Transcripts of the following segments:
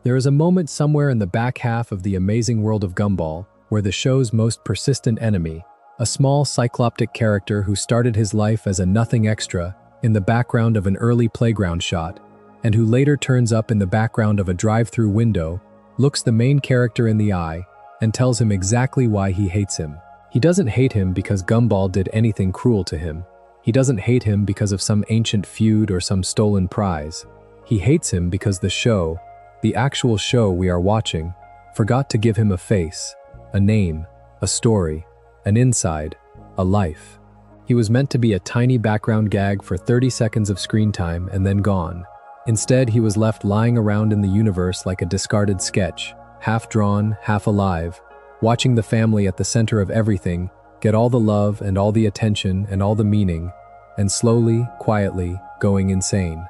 There is a moment somewhere in the back half of the Amazing World of Gumball where the show's most persistent enemy, a small cycloptic character who started his life as a nothing extra in the background of an early playground shot, and who later turns up in the background of a drive-through window, looks the main character in the eye and tells him exactly why he hates him. He doesn't hate him because Gumball did anything cruel to him. He doesn't hate him because of some ancient feud or some stolen prize. He hates him because the show, the actual show we are watching, forgot to give him a face, a name, a story, an inside, a life. He was meant to be a tiny background gag for 30 seconds of screen time and then gone. Instead, he was left lying around in the universe like a discarded sketch, half drawn, half alive, watching the family at the center of everything get all the love and all the attention and all the meaning, and slowly, quietly, going insane.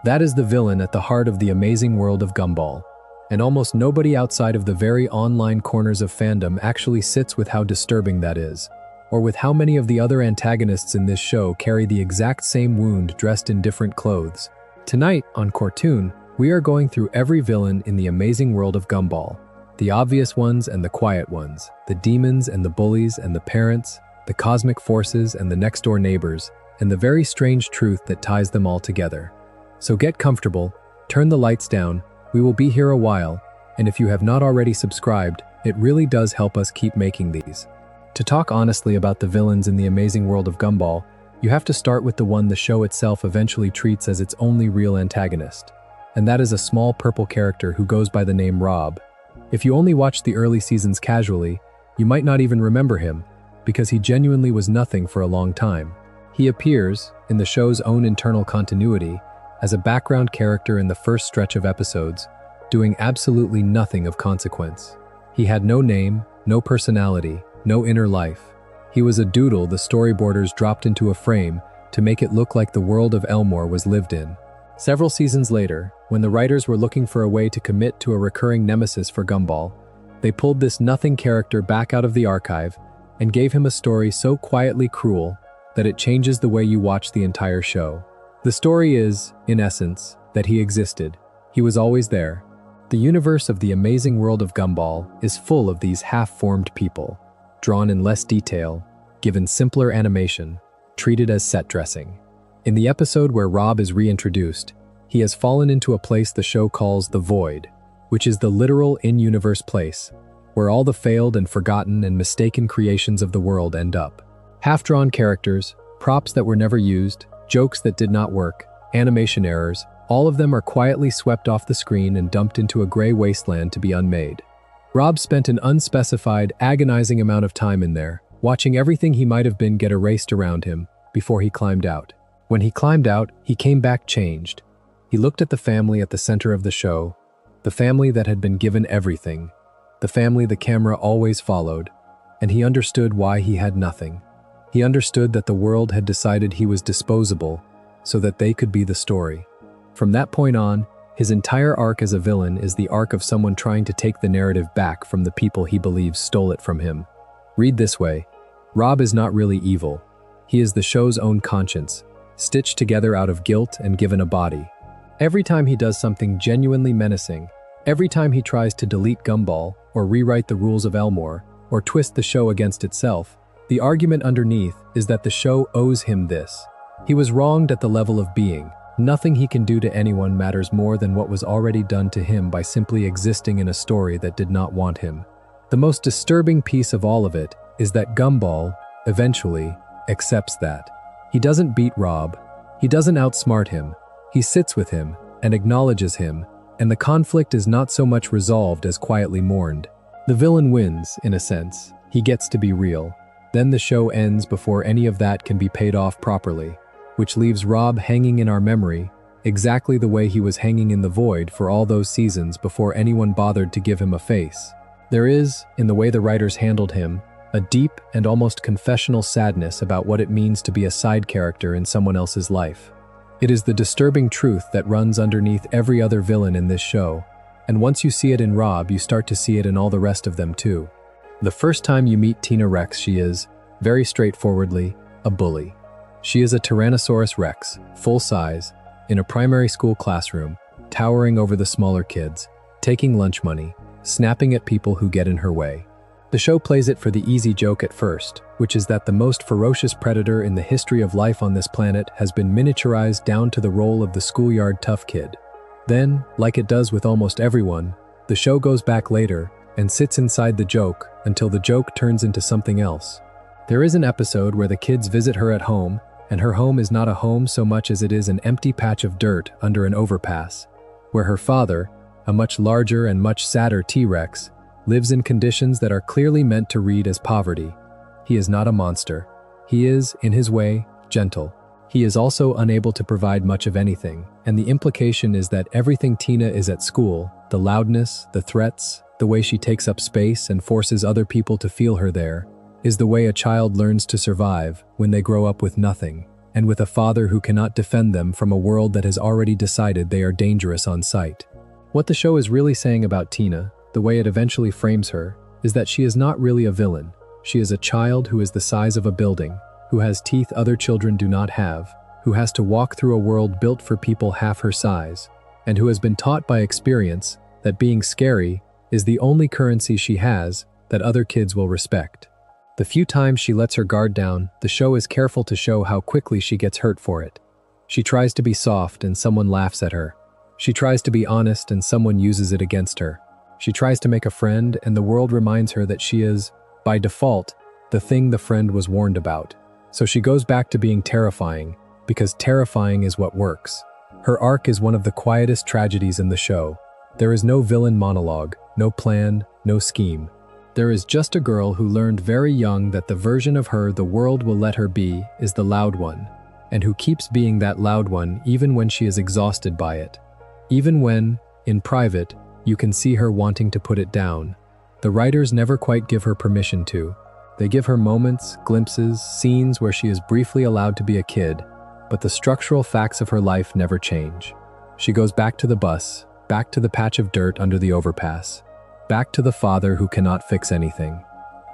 That is the villain at the heart of the Amazing World of Gumball. And almost nobody outside of the very online corners of fandom actually sits with how disturbing that is, or with how many of the other antagonists in this show carry the exact same wound dressed in different clothes. Tonight, on Cartoon, we are going through every villain in the Amazing World of Gumball. The obvious ones and the quiet ones, the demons and the bullies and the parents, the cosmic forces and the next-door neighbors, and the very strange truth that ties them all together. So get comfortable, turn the lights down, we will be here a while, and if you have not already subscribed, it really does help us keep making these. To talk honestly about the villains in the Amazing World of Gumball, you have to start with the one the show itself eventually treats as its only real antagonist. And that is a small purple character who goes by the name Rob. If you only watched the early seasons casually, you might not even remember him, because he genuinely was nothing for a long time. He appears, in the show's own internal continuity, as a background character in the first stretch of episodes, doing absolutely nothing of consequence. He had no name, no personality, no inner life. He was a doodle the storyboarders dropped into a frame to make it look like the world of Elmore was lived in. Several seasons later, when the writers were looking for a way to commit to a recurring nemesis for Gumball, they pulled this nothing character back out of the archive and gave him a story so quietly cruel that it changes the way you watch the entire show. The story is, in essence, that he existed. He was always there. The universe of the Amazing World of Gumball is full of these half-formed people, drawn in less detail, given simpler animation, treated as set dressing. In the episode where Rob is reintroduced, he has fallen into a place the show calls the Void, which is the literal in-universe place, where all the failed and forgotten and mistaken creations of the world end up. Half-drawn characters, props that were never used, jokes that did not work, animation errors, all of them are quietly swept off the screen and dumped into a gray wasteland to be unmade. Rob spent an unspecified, agonizing amount of time in there, watching everything he might have been get erased around him before he climbed out. When he climbed out, he came back changed. He looked at the family at the center of the show, the family that had been given everything, the family the camera always followed, and he understood why he had nothing. He understood that the world had decided he was disposable so that they could be the story. From that point on, his entire arc as a villain is the arc of someone trying to take the narrative back from the people he believes stole it from him. Read this way: Rob is not really evil. He is the show's own conscience, stitched together out of guilt and given a body. Every time he does something genuinely menacing, every time he tries to delete Gumball, or rewrite the rules of Elmore, or twist the show against itself, the argument underneath is that the show owes him this. He was wronged at the level of being. Nothing he can do to anyone matters more than what was already done to him by simply existing in a story that did not want him. The most disturbing piece of all of it is that Gumball, eventually, accepts that. He doesn't beat Rob. He doesn't outsmart him. He sits with him and acknowledges him, and the conflict is not so much resolved as quietly mourned. The villain wins, in a sense. He gets to be real. Then the show ends before any of that can be paid off properly, which leaves Rob hanging in our memory, exactly the way he was hanging in the void for all those seasons before anyone bothered to give him a face. There is, in the way the writers handled him, a deep and almost confessional sadness about what it means to be a side character in someone else's life. It is the disturbing truth that runs underneath every other villain in this show, and once you see it in Rob, you start to see it in all the rest of them too. The first time you meet Tina Rex, she is, very straightforwardly, a bully. She is a Tyrannosaurus Rex, full size, in a primary school classroom, towering over the smaller kids, taking lunch money, snapping at people who get in her way. The show plays it for the easy joke at first, which is that the most ferocious predator in the history of life on this planet has been miniaturized down to the role of the schoolyard tough kid. Then, like it does with almost everyone, the show goes back later and sits inside the joke until the joke turns into something else. There is an episode where the kids visit her at home, and her home is not a home so much as it is an empty patch of dirt under an overpass, where her father, a much larger and much sadder T-Rex, lives in conditions that are clearly meant to read as poverty. He is not a monster. He is, in his way, gentle. He is also unable to provide much of anything, and the implication is that everything Tina is at school, the loudness, the threats, the way she takes up space and forces other people to feel her there, is the way a child learns to survive when they grow up with nothing, and with a father who cannot defend them from a world that has already decided they are dangerous on sight. What the show is really saying about Tina, the way it eventually frames her, is that she is not really a villain. She is a child who is the size of a building, who has teeth other children do not have, who has to walk through a world built for people half her size, and who has been taught by experience that being scary is the only currency she has that other kids will respect. The few times she lets her guard down, the show is careful to show how quickly she gets hurt for it. She tries to be soft and someone laughs at her. She tries to be honest and someone uses it against her. She tries to make a friend and the world reminds her that she is, by default, the thing the friend was warned about. So she goes back to being terrifying, because terrifying is what works. Her arc is one of the quietest tragedies in the show. There is no villain monologue, no plan, no scheme. There is just a girl who learned very young that the version of her the world will let her be is the loud one, and who keeps being that loud one even when she is exhausted by it. Even when, in private, you can see her wanting to put it down. The writers never quite give her permission to. They give her moments, glimpses, scenes where she is briefly allowed to be a kid, but the structural facts of her life never change. She goes back to the bus, back to the patch of dirt under the overpass, back to the father who cannot fix anything.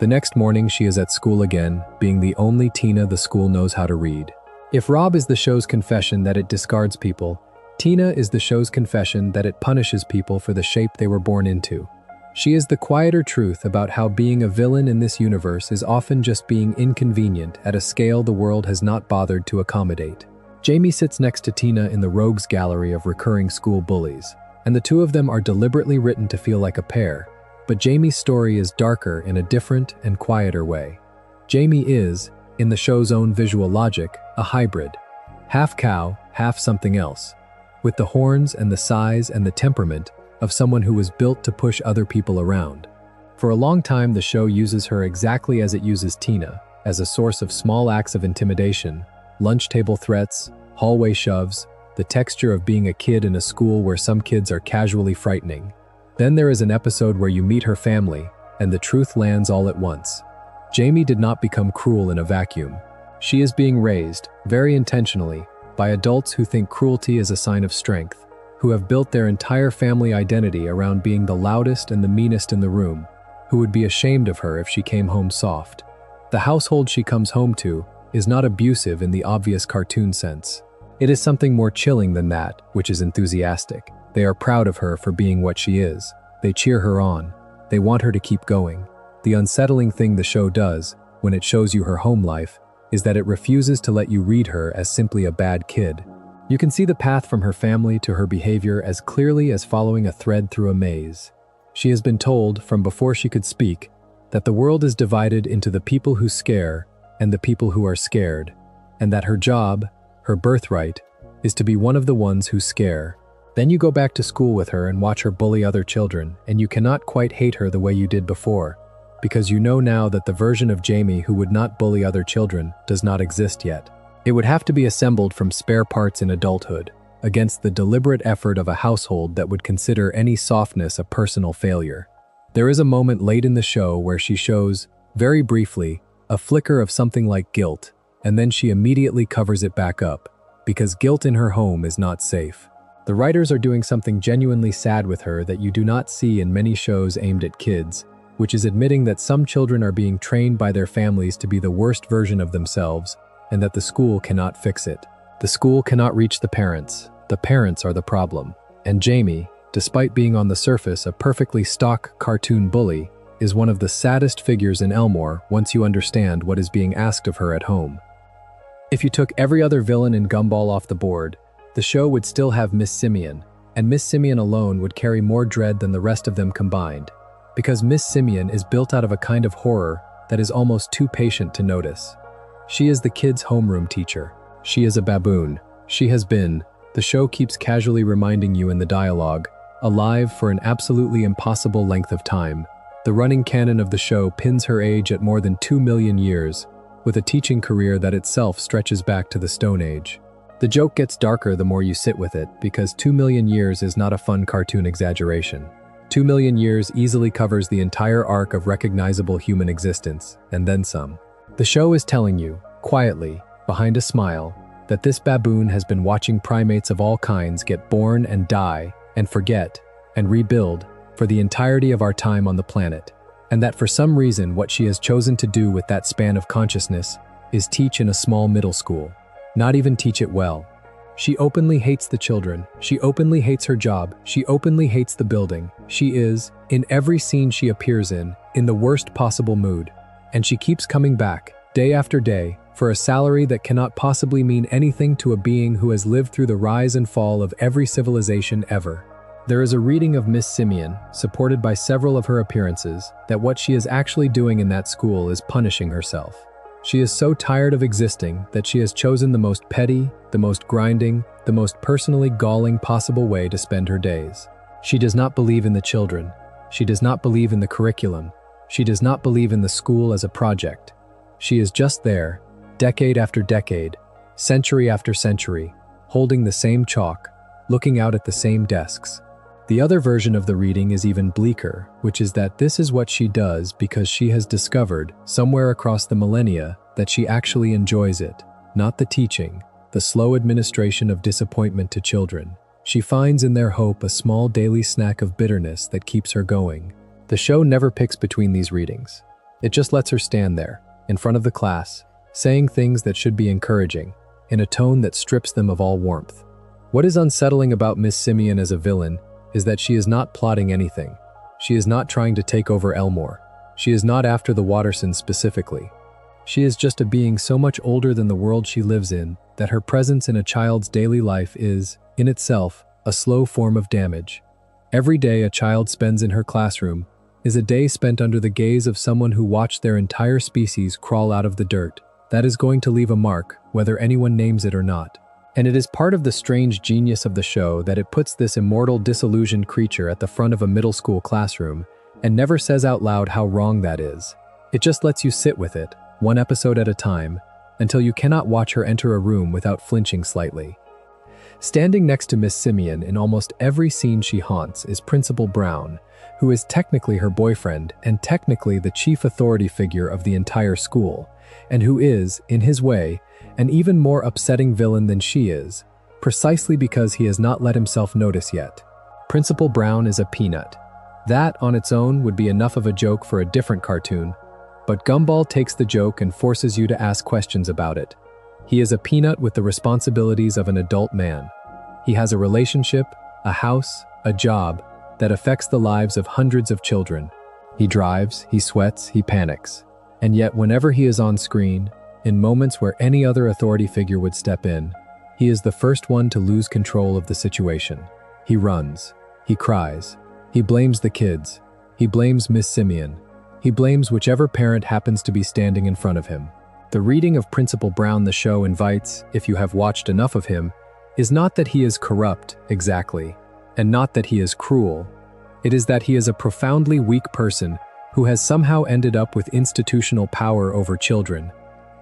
The next morning she is at school again, being the only Tina the school knows how to read. If Rob is the show's confession that it discards people, Tina is the show's confession that it punishes people for the shape they were born into. She is the quieter truth about how being a villain in this universe is often just being inconvenient at a scale the world has not bothered to accommodate. Jamie sits next to Tina in the rogues gallery of recurring school bullies, and the two of them are deliberately written to feel like a pair, but Jamie's story is darker in a different and quieter way. Jamie is, in the show's own visual logic, a hybrid. Half cow, half something else, with the horns and the size and the temperament of someone who was built to push other people around. For a long time, the show uses her exactly as it uses Tina, as a source of small acts of intimidation, lunch table threats, hallway shoves, the texture of being a kid in a school where some kids are casually frightening. Then there is an episode where you meet her family, and the truth lands all at once. Jamie did not become cruel in a vacuum. She is being raised, very intentionally, by adults who think cruelty is a sign of strength, who have built their entire family identity around being the loudest and the meanest in the room, who would be ashamed of her if she came home soft. The household she comes home to is not abusive in the obvious cartoon sense. It is something more chilling than that, which is enthusiastic. They are proud of her for being what she is. They cheer her on. They want her to keep going. The unsettling thing the show does, when it shows you her home life, is that it refuses to let you read her as simply a bad kid. You can see the path from her family to her behavior as clearly as following a thread through a maze. She has been told, from before she could speak, that the world is divided into the people who scare and the people who are scared, and that her job, her birthright, is to be one of the ones who scare. Then you go back to school with her and watch her bully other children, and you cannot quite hate her the way you did before, because you know now that the version of Jamie who would not bully other children does not exist yet. It would have to be assembled from spare parts in adulthood, against the deliberate effort of a household that would consider any softness a personal failure. There is a moment late in the show where she shows, very briefly, a flicker of something like guilt, and then she immediately covers it back up, because guilt in her home is not safe. The writers are doing something genuinely sad with her that you do not see in many shows aimed at kids, which is admitting that some children are being trained by their families to be the worst version of themselves, and that the school cannot fix it. The school cannot reach the parents. The parents are the problem. And Jamie, despite being on the surface a perfectly stock cartoon bully, is one of the saddest figures in Elmore once you understand what is being asked of her at home. If you took every other villain in Gumball off the board, the show would still have Miss Simian, and Miss Simian alone would carry more dread than the rest of them combined, because Miss Simian is built out of a kind of horror that is almost too patient to notice. She is the kids' homeroom teacher. She is a baboon. She has been, the show keeps casually reminding you in the dialogue, alive for an absolutely impossible length of time. The running canon of the show pins her age at more than 2 million years, with a teaching career that itself stretches back to the Stone Age. The joke gets darker the more you sit with it, because 2 million years is not a fun cartoon exaggeration. 2 million years easily covers the entire arc of recognizable human existence, and then some. The show is telling you, quietly, behind a smile, that this baboon has been watching primates of all kinds get born and die, and forget, and rebuild, for the entirety of our time on the planet, and that for some reason what she has chosen to do with that span of consciousness is teach in a small middle school. Not even teach it well. She openly hates the children, she openly hates her job, she openly hates the building. She is, in every scene she appears in the worst possible mood. And she keeps coming back, day after day, for a salary that cannot possibly mean anything to a being who has lived through the rise and fall of every civilization ever. There is a reading of Miss Simian, supported by several of her appearances, that what she is actually doing in that school is punishing herself. She is so tired of existing that she has chosen the most petty, the most grinding, the most personally galling possible way to spend her days. She does not believe in the children. She does not believe in the curriculum. She does not believe in the school as a project. She is just there, decade after decade, century after century, holding the same chalk, looking out at the same desks. The other version of the reading is even bleaker, which is that this is what she does because she has discovered, somewhere across the millennia, that she actually enjoys it, not the teaching, the slow administration of disappointment to children. She finds in their hope a small daily snack of bitterness that keeps her going. The show never picks between these readings. It just lets her stand there, in front of the class, saying things that should be encouraging, in a tone that strips them of all warmth. What is unsettling about Miss Simian as a villain is that she is not plotting anything. She is not trying to take over Elmore. She is not after the Wattersons specifically. She is just a being so much older than the world she lives in that her presence in a child's daily life is, in itself, a slow form of damage. Every day a child spends in her classroom is a day spent under the gaze of someone who watched their entire species crawl out of the dirt. That is going to leave a mark, whether anyone names it or not. And it is part of the strange genius of the show that it puts this immortal, disillusioned creature at the front of a middle school classroom and never says out loud how wrong that is. It just lets you sit with it, one episode at a time, until you cannot watch her enter a room without flinching slightly. Standing next to Miss Simian in almost every scene she haunts is Principal Brown, who is technically her boyfriend and technically the chief authority figure of the entire school, and who is, in his way, an even more upsetting villain than she is, precisely because he has not let himself notice yet. Principal Brown is a peanut. That, on its own, would be enough of a joke for a different cartoon, but Gumball takes the joke and forces you to ask questions about it. He is a peanut with the responsibilities of an adult man. He has a relationship, a house, a job that affects the lives of hundreds of children. He drives, he sweats, he panics. And yet whenever he is on screen, in moments where any other authority figure would step in, he is the first one to lose control of the situation. He runs. He cries. He blames the kids. He blames Miss Simian. He blames whichever parent happens to be standing in front of him. The reading of Principal Brown the show invites, if you have watched enough of him, is not that he is corrupt, exactly, and not that he is cruel. It is that he is a profoundly weak person who has somehow ended up with institutional power over children,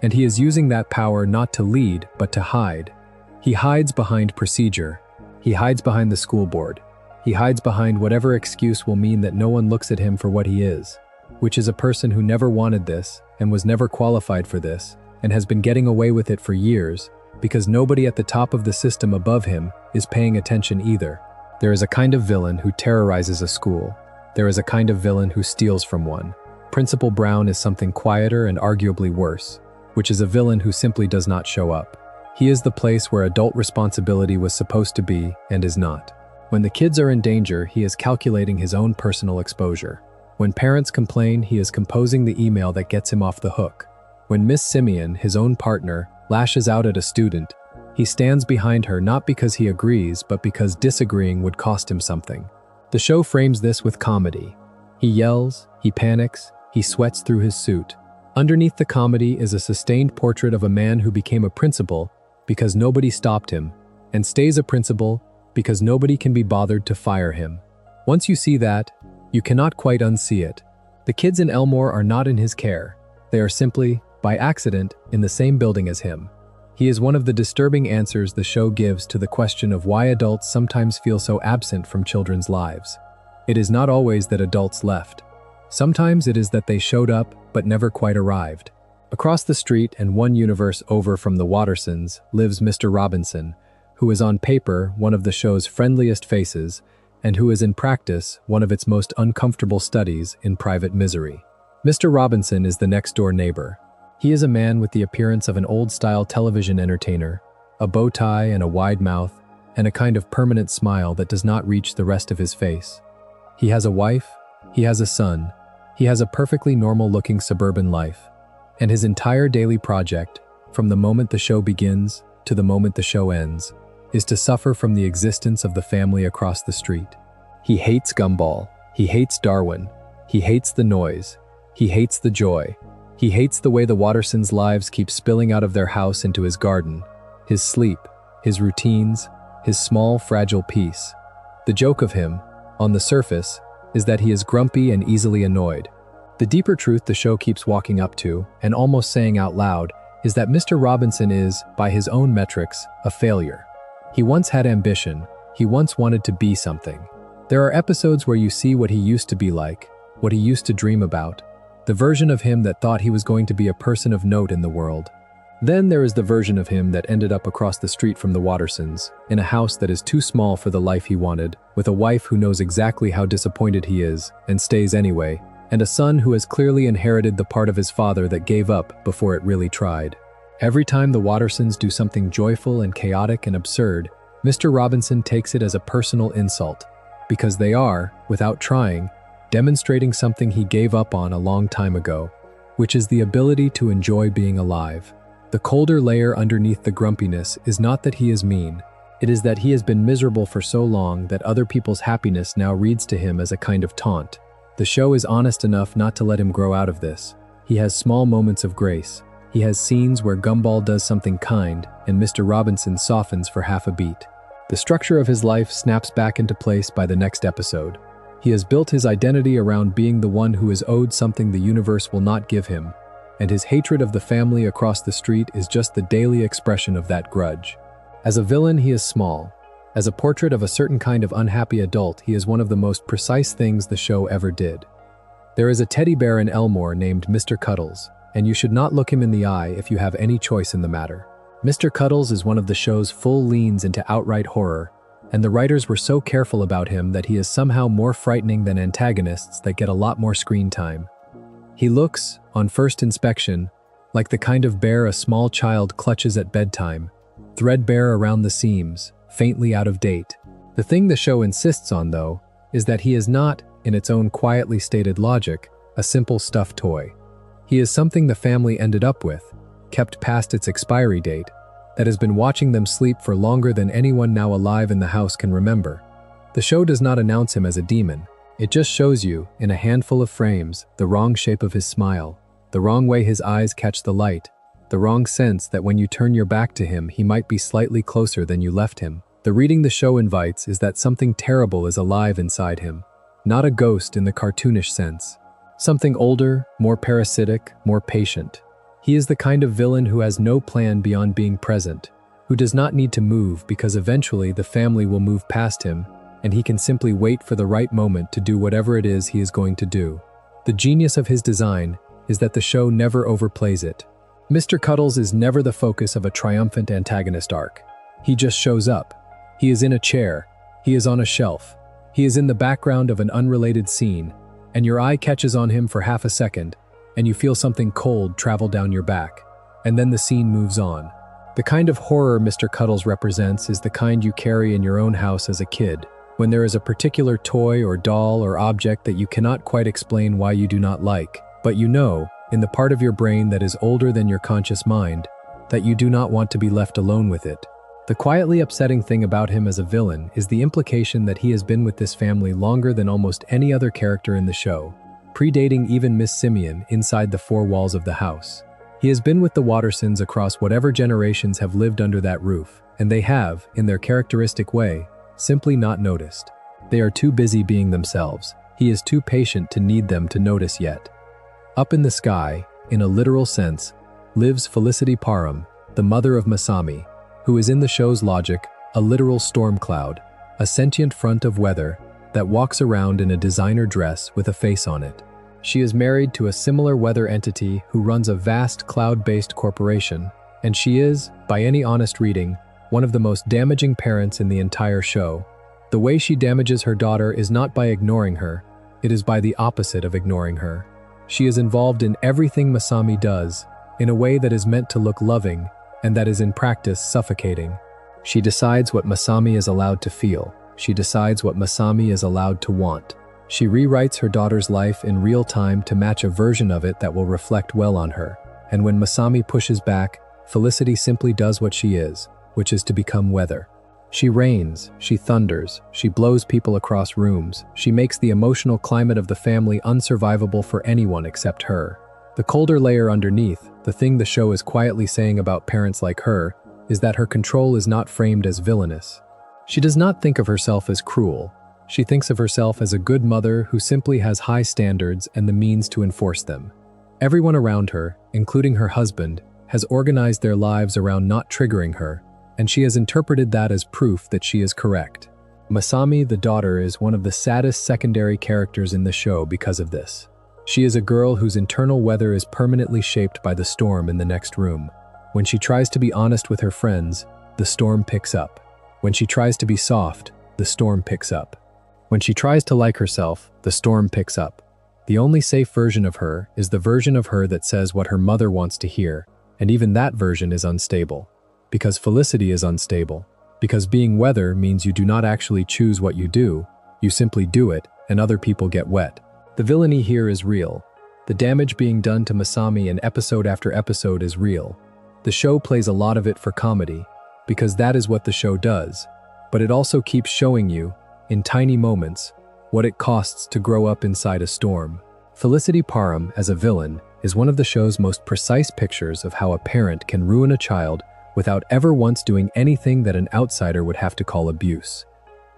and he is using that power not to lead, but to hide. He hides behind procedure. He hides behind the school board. He hides behind whatever excuse will mean that no one looks at him for what he is, which is a person who never wanted this and was never qualified for this, and has been getting away with it for years because nobody at the top of the system above him is paying attention either. There is a kind of villain who terrorizes a school. There is a kind of villain who steals from one. Principal Brown is something quieter and arguably worse, which is a villain who simply does not show up. He is the place where adult responsibility was supposed to be and is not. When the kids are in danger, he is calculating his own personal exposure. When parents complain, he is composing the email that gets him off the hook. When Miss Simian, his own partner, lashes out at a student, he stands behind her not because he agrees, but because disagreeing would cost him something. The show frames this with comedy. He yells, he panics, he sweats through his suit. Underneath the comedy is a sustained portrait of a man who became a principal because nobody stopped him, and stays a principal because nobody can be bothered to fire him. Once you see that, you cannot quite unsee it. The kids in Elmore are not in his care. They are simply, by accident, in the same building as him. He is one of the disturbing answers the show gives to the question of why adults sometimes feel so absent from children's lives. It is not always that adults left. Sometimes it is that they showed up but never quite arrived. Across the street and one universe over from the Wattersons lives Mr. Robinson, who is on paper one of the show's friendliest faces and who is in practice one of its most uncomfortable studies in private misery. Mr. Robinson is the next-door neighbor. He is a man with the appearance of an old-style television entertainer, a bow tie and a wide mouth, and a kind of permanent smile that does not reach the rest of his face. He has a wife, he has a son, he has a perfectly normal-looking suburban life, and his entire daily project, from the moment the show begins to the moment the show ends, is to suffer from the existence of the family across the street. He hates Gumball, he hates Darwin, he hates the noise, he hates the joy, he hates the way the Wattersons' lives keep spilling out of their house into his garden, his sleep, his routines, his small, fragile peace. The joke of him, on the surface, is that he is grumpy and easily annoyed. The deeper truth the show keeps walking up to, and almost saying out loud, is that Mr. Robinson is, by his own metrics, a failure. He once had ambition, he once wanted to be something. There are episodes where you see what he used to be like, what he used to dream about, the version of him that thought he was going to be a person of note in the world. Then there is the version of him that ended up across the street from the Wattersons, in a house that is too small for the life he wanted, with a wife who knows exactly how disappointed he is, and stays anyway, and a son who has clearly inherited the part of his father that gave up before it really tried. Every time the Wattersons do something joyful and chaotic and absurd, Mr. Robinson takes it as a personal insult, because they are, without trying, demonstrating something he gave up on a long time ago, which is the ability to enjoy being alive. The colder layer underneath the grumpiness is not that he is mean, it is that he has been miserable for so long that other people's happiness now reads to him as a kind of taunt. The show is honest enough not to let him grow out of this. He has small moments of grace. He has scenes where Gumball does something kind and Mr. Robinson softens for half a beat. The structure of his life snaps back into place by the next episode. He has built his identity around being the one who is owed something the universe will not give him, and his hatred of the family across the street is just the daily expression of that grudge. As a villain, he is small. As a portrait of a certain kind of unhappy adult, he is one of the most precise things the show ever did. There is a teddy bear in Elmore named Mr. Cuddles, and you should not look him in the eye if you have any choice in the matter. Mr. Cuddles is one of the show's full leans into outright horror, and the writers were so careful about him that he is somehow more frightening than antagonists that get a lot more screen time. He looks, on first inspection, like the kind of bear a small child clutches at bedtime, threadbare around the seams, faintly out of date. The thing the show insists on, though, is that he is not, in its own quietly stated logic, a simple stuffed toy. He is something the family ended up with, kept past its expiry date, that has been watching them sleep for longer than anyone now alive in the house can remember. The show does not announce him as a demon. It just shows you, in a handful of frames, the wrong shape of his smile, the wrong way his eyes catch the light, the wrong sense that when you turn your back to him, he might be slightly closer than you left him. The reading the show invites is that something terrible is alive inside him, not a ghost in the cartoonish sense. Something older, more parasitic, more patient. He is the kind of villain who has no plan beyond being present, who does not need to move because eventually the family will move past him and he can simply wait for the right moment to do whatever it is he is going to do. The genius of his design is that the show never overplays it. Mr. Cuddles is never the focus of a triumphant antagonist arc. He just shows up. He is in a chair. He is on a shelf. He is in the background of an unrelated scene, and your eye catches on him for half a second, and you feel something cold travel down your back, and then the scene moves on. The kind of horror Mr. Cuddles represents is the kind you carry in your own house as a kid, When there is a particular toy or doll or object that you cannot quite explain why you do not like, but you know, in the part of your brain that is older than your conscious mind, that you do not want to be left alone with it. The quietly upsetting thing about him as a villain is the implication that he has been with this family longer than almost any other character in the show, predating even Miss Simian inside the four walls of the house. He has been with the Wattersons across whatever generations have lived under that roof, and they have, in their characteristic way, simply not noticed. They are too busy being themselves. He is too patient to need them to notice yet. Up in the sky, in a literal sense, lives Felicity Parham, the mother of Masami, who is in the show's logic, a literal storm cloud, a sentient front of weather that walks around in a designer dress with a face on it. She is married to a similar weather entity who runs a vast cloud-based corporation, and she is, by any honest reading, one of the most damaging parents in the entire show. The way she damages her daughter is not by ignoring her, it is by the opposite of ignoring her. She is involved in everything Masami does, in a way that is meant to look loving, and that is in practice suffocating. She decides what Masami is allowed to feel. She decides what Masami is allowed to want. She rewrites her daughter's life in real time to match a version of it that will reflect well on her. And when Masami pushes back, Felicity simply does what she is, which is to become weather. She rains, she thunders, she blows people across rooms, she makes the emotional climate of the family unsurvivable for anyone except her. The colder layer underneath, the thing the show is quietly saying about parents like her, is that her control is not framed as villainous. She does not think of herself as cruel. She thinks of herself as a good mother who simply has high standards and the means to enforce them. Everyone around her, including her husband, has organized their lives around not triggering her, and she has interpreted that as proof that she is correct. Masami, the daughter, is one of the saddest secondary characters in the show because of this. She is a girl whose internal weather is permanently shaped by the storm in the next room. When she tries to be honest with her friends, the storm picks up. When she tries to be soft, the storm picks up. When she tries to like herself, the storm picks up. The only safe version of her is the version of her that says what her mother wants to hear, and even that version is unstable. Because Felicity is unstable. Because being weather means you do not actually choose what you do, you simply do it, and other people get wet. The villainy here is real. The damage being done to Masami in episode after episode is real. The show plays a lot of it for comedy, because that is what the show does, but it also keeps showing you, in tiny moments, what it costs to grow up inside a storm. Felicity Parham, as a villain, is one of the show's most precise pictures of how a parent can ruin a child without ever once doing anything that an outsider would have to call abuse.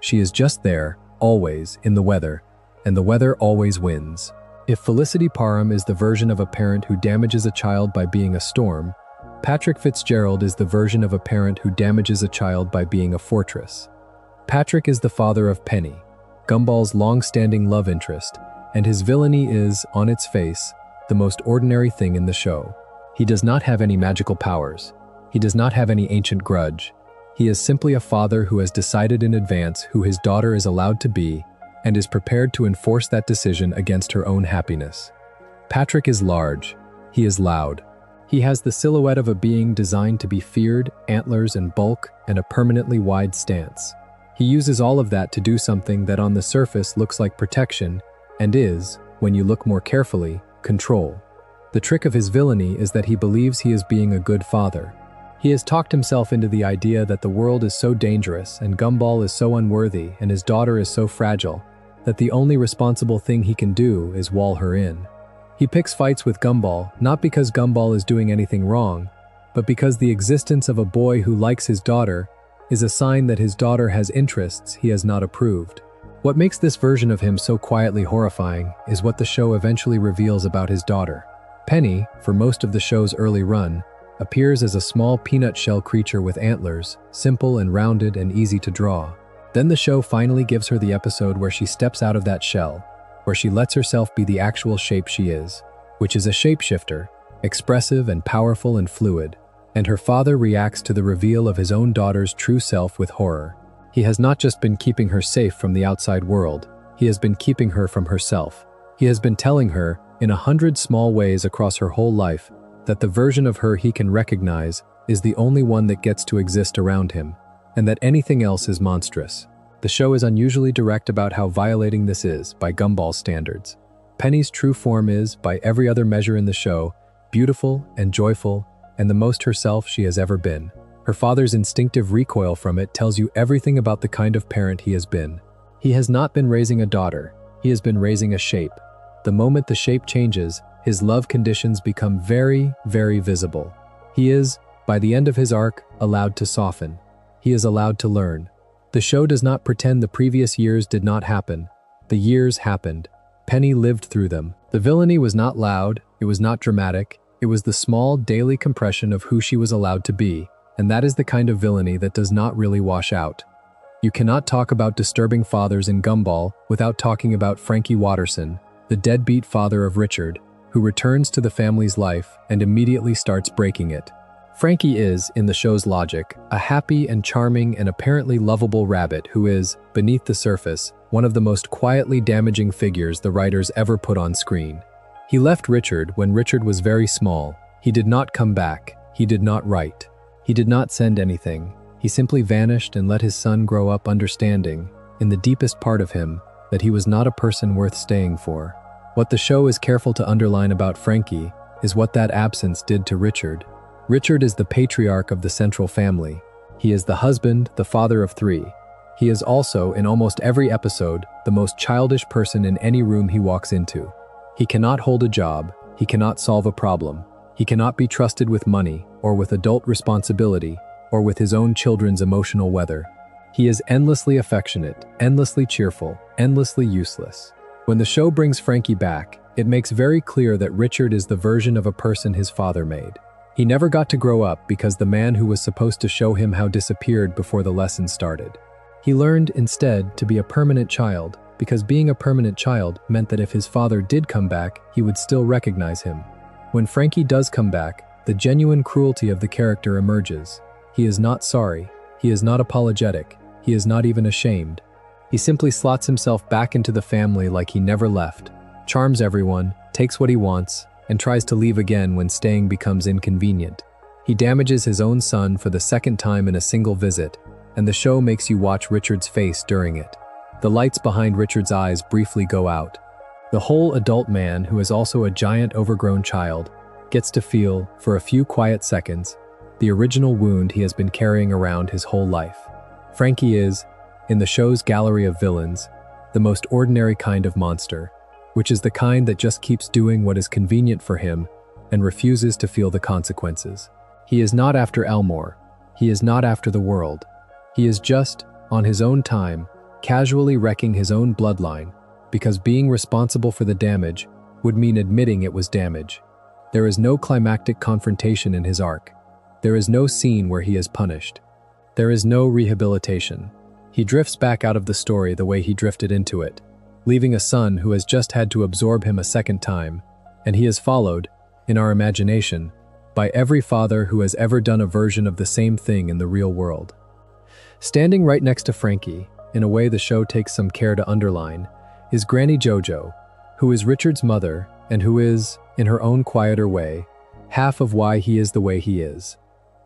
She is just there, always, in the weather, and the weather always wins. If Felicity Parham is the version of a parent who damages a child by being a storm, Patrick Fitzgerald is the version of a parent who damages a child by being a fortress. Patrick is the father of Penny, Gumball's long-standing love interest, and his villainy is, on its face, the most ordinary thing in the show. He does not have any magical powers. He does not have any ancient grudge. He is simply a father who has decided in advance who his daughter is allowed to be and is prepared to enforce that decision against her own happiness. Patrick is large. He is loud. He has the silhouette of a being designed to be feared, antlers and bulk, and a permanently wide stance. He uses all of that to do something that on the surface looks like protection and is, when you look more carefully, control. The trick of his villainy is that he believes he is being a good father. He has talked himself into the idea that the world is so dangerous and Gumball is so unworthy and his daughter is so fragile that the only responsible thing he can do is wall her in. He picks fights with Gumball, not because Gumball is doing anything wrong, but because the existence of a boy who likes his daughter is a sign that his daughter has interests he has not approved. What makes this version of him so quietly horrifying is what the show eventually reveals about his daughter. Penny, for most of the show's early run, appears as a small peanut shell creature with antlers, simple and rounded and easy to draw. Then the show finally gives her the episode where she steps out of that shell, where she lets herself be the actual shape she is, which is a shapeshifter, expressive and powerful and fluid, and her father reacts to the reveal of his own daughter's true self with horror. He has not just been keeping her safe from the outside world, he has been keeping her from herself. He has been telling her, in 100 small ways across her whole life, that the version of her he can recognize is the only one that gets to exist around him, and that anything else is monstrous. The show is unusually direct about how violating this is by Gumball standards. Penny's true form is, by every other measure in the show, beautiful and joyful and the most herself she has ever been. Her father's instinctive recoil from it tells you everything about the kind of parent he has been. He has not been raising a daughter, he has been raising a shape. The moment the shape changes, his love conditions become very, very visible. He is, by the end of his arc, allowed to soften. He is allowed to learn. The show does not pretend the previous years did not happen. The years happened. Penny lived through them. The villainy was not loud, it was not dramatic, it was the small daily compression of who she was allowed to be, and that is the kind of villainy that does not really wash out. You cannot talk about disturbing fathers in Gumball without talking about Frankie Watterson, the deadbeat father of Richard, who returns to the family's life and immediately starts breaking it. Frankie is, in the show's logic, a happy and charming and apparently lovable rabbit who is, beneath the surface, one of the most quietly damaging figures the writers ever put on screen. He left Richard when Richard was very small. He did not come back. He did not write. He did not send anything. He simply vanished and let his son grow up understanding, in the deepest part of him, that he was not a person worth staying for. What the show is careful to underline about Frankie is what that absence did to Richard. Richard is the patriarch of the central family. He is the husband, the father of 3. He is also, in almost every episode, the most childish person in any room he walks into. He cannot hold a job, he cannot solve a problem, he cannot be trusted with money, or with adult responsibility, or with his own children's emotional weather. He is endlessly affectionate, endlessly cheerful, endlessly useless. When the show brings Frankie back, it makes very clear that Richard is the version of a person his father made. He never got to grow up because the man who was supposed to show him how disappeared before the lesson started. He learned, instead, to be a permanent child, because being a permanent child meant that if his father did come back, he would still recognize him. When Frankie does come back, the genuine cruelty of the character emerges. He is not sorry, he is not apologetic, he is not even ashamed. He simply slots himself back into the family like he never left, charms everyone, takes what he wants, and tries to leave again when staying becomes inconvenient. He damages his own son for the second time in a single visit, and the show makes you watch Richard's face during it. The lights behind Richard's eyes briefly go out. The whole adult man, who is also a giant overgrown child, gets to feel, for a few quiet seconds, the original wound he has been carrying around his whole life. Frankie is, in the show's gallery of villains, the most ordinary kind of monster, which is the kind that just keeps doing what is convenient for him and refuses to feel the consequences. He is not after Elmore. He is not after the world. He is just, on his own time, casually wrecking his own bloodline, because being responsible for the damage would mean admitting it was damage. There is no climactic confrontation in his arc. There is no scene where he is punished. There is no rehabilitation. He drifts back out of the story the way he drifted into it, leaving a son who has just had to absorb him a second time, and he is followed, in our imagination, by every father who has ever done a version of the same thing in the real world. Standing right next to Frankie, in a way the show takes some care to underline, is Granny Jojo, who is Richard's mother and who is, in her own quieter way, half of why he is the way he is.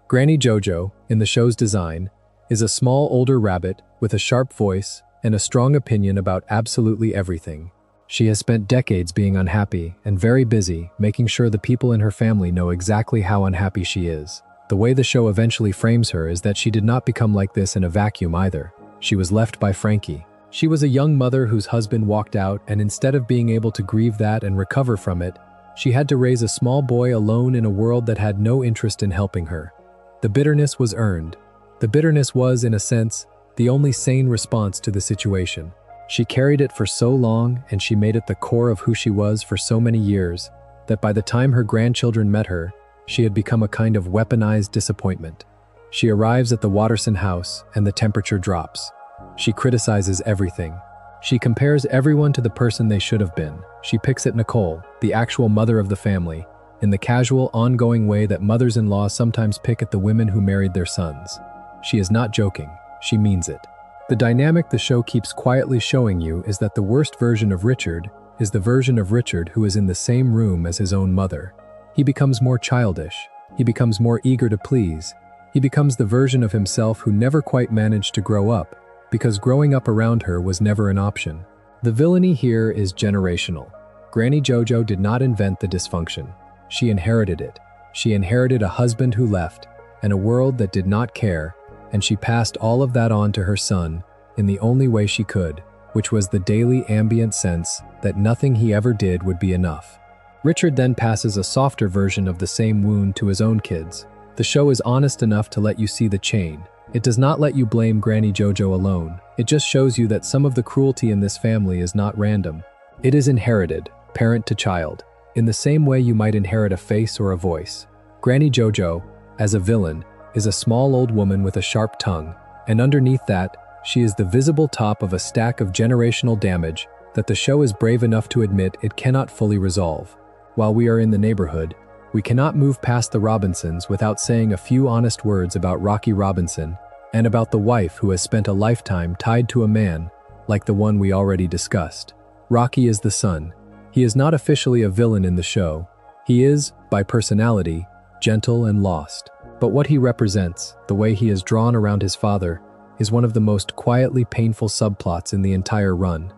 Granny Jojo, in the show's design, is a small older rabbit with a sharp voice and a strong opinion about absolutely everything. She has spent decades being unhappy and very busy making sure the people in her family know exactly how unhappy she is. The way the show eventually frames her is that she did not become like this in a vacuum either. She was left by Frankie. She was a young mother whose husband walked out, and instead of being able to grieve that and recover from it, she had to raise a small boy alone in a world that had no interest in helping her. The bitterness was earned. The bitterness was, in a sense, the only sane response to the situation. She carried it for so long, and she made it the core of who she was for so many years, that by the time her grandchildren met her, she had become a kind of weaponized disappointment. She arrives at the Watterson house, and the temperature drops. She criticizes everything. She compares everyone to the person they should have been. She picks at Nicole, the actual mother of the family, in the casual, ongoing way that mothers-in-law sometimes pick at the women who married their sons. She is not joking. She means it. The dynamic the show keeps quietly showing you is that the worst version of Richard is the version of Richard who is in the same room as his own mother. He becomes more childish. He becomes more eager to please. He becomes the version of himself who never quite managed to grow up, because growing up around her was never an option. The villainy here is generational. Granny Jojo did not invent the dysfunction. She inherited it. She inherited a husband who left, and a world that did not care, and she passed all of that on to her son in the only way she could, which was the daily ambient sense that nothing he ever did would be enough. Richard then passes a softer version of the same wound to his own kids. The show is honest enough to let you see the chain. It does not let you blame Granny Jojo alone. It just shows you that some of the cruelty in this family is not random. It is inherited, parent to child, in the same way you might inherit a face or a voice. Granny Jojo, as a villain, is a small old woman with a sharp tongue, and underneath that, she is the visible top of a stack of generational damage that the show is brave enough to admit it cannot fully resolve. While we are in the neighborhood, we cannot move past the Robinsons without saying a few honest words about Rocky Robinson and about the wife who has spent a lifetime tied to a man like the one we already discussed. Rocky is the son. He is not officially a villain in the show. He is, by personality, gentle and lost. But what he represents, the way he is drawn around his father, is one of the most quietly painful subplots in the entire run.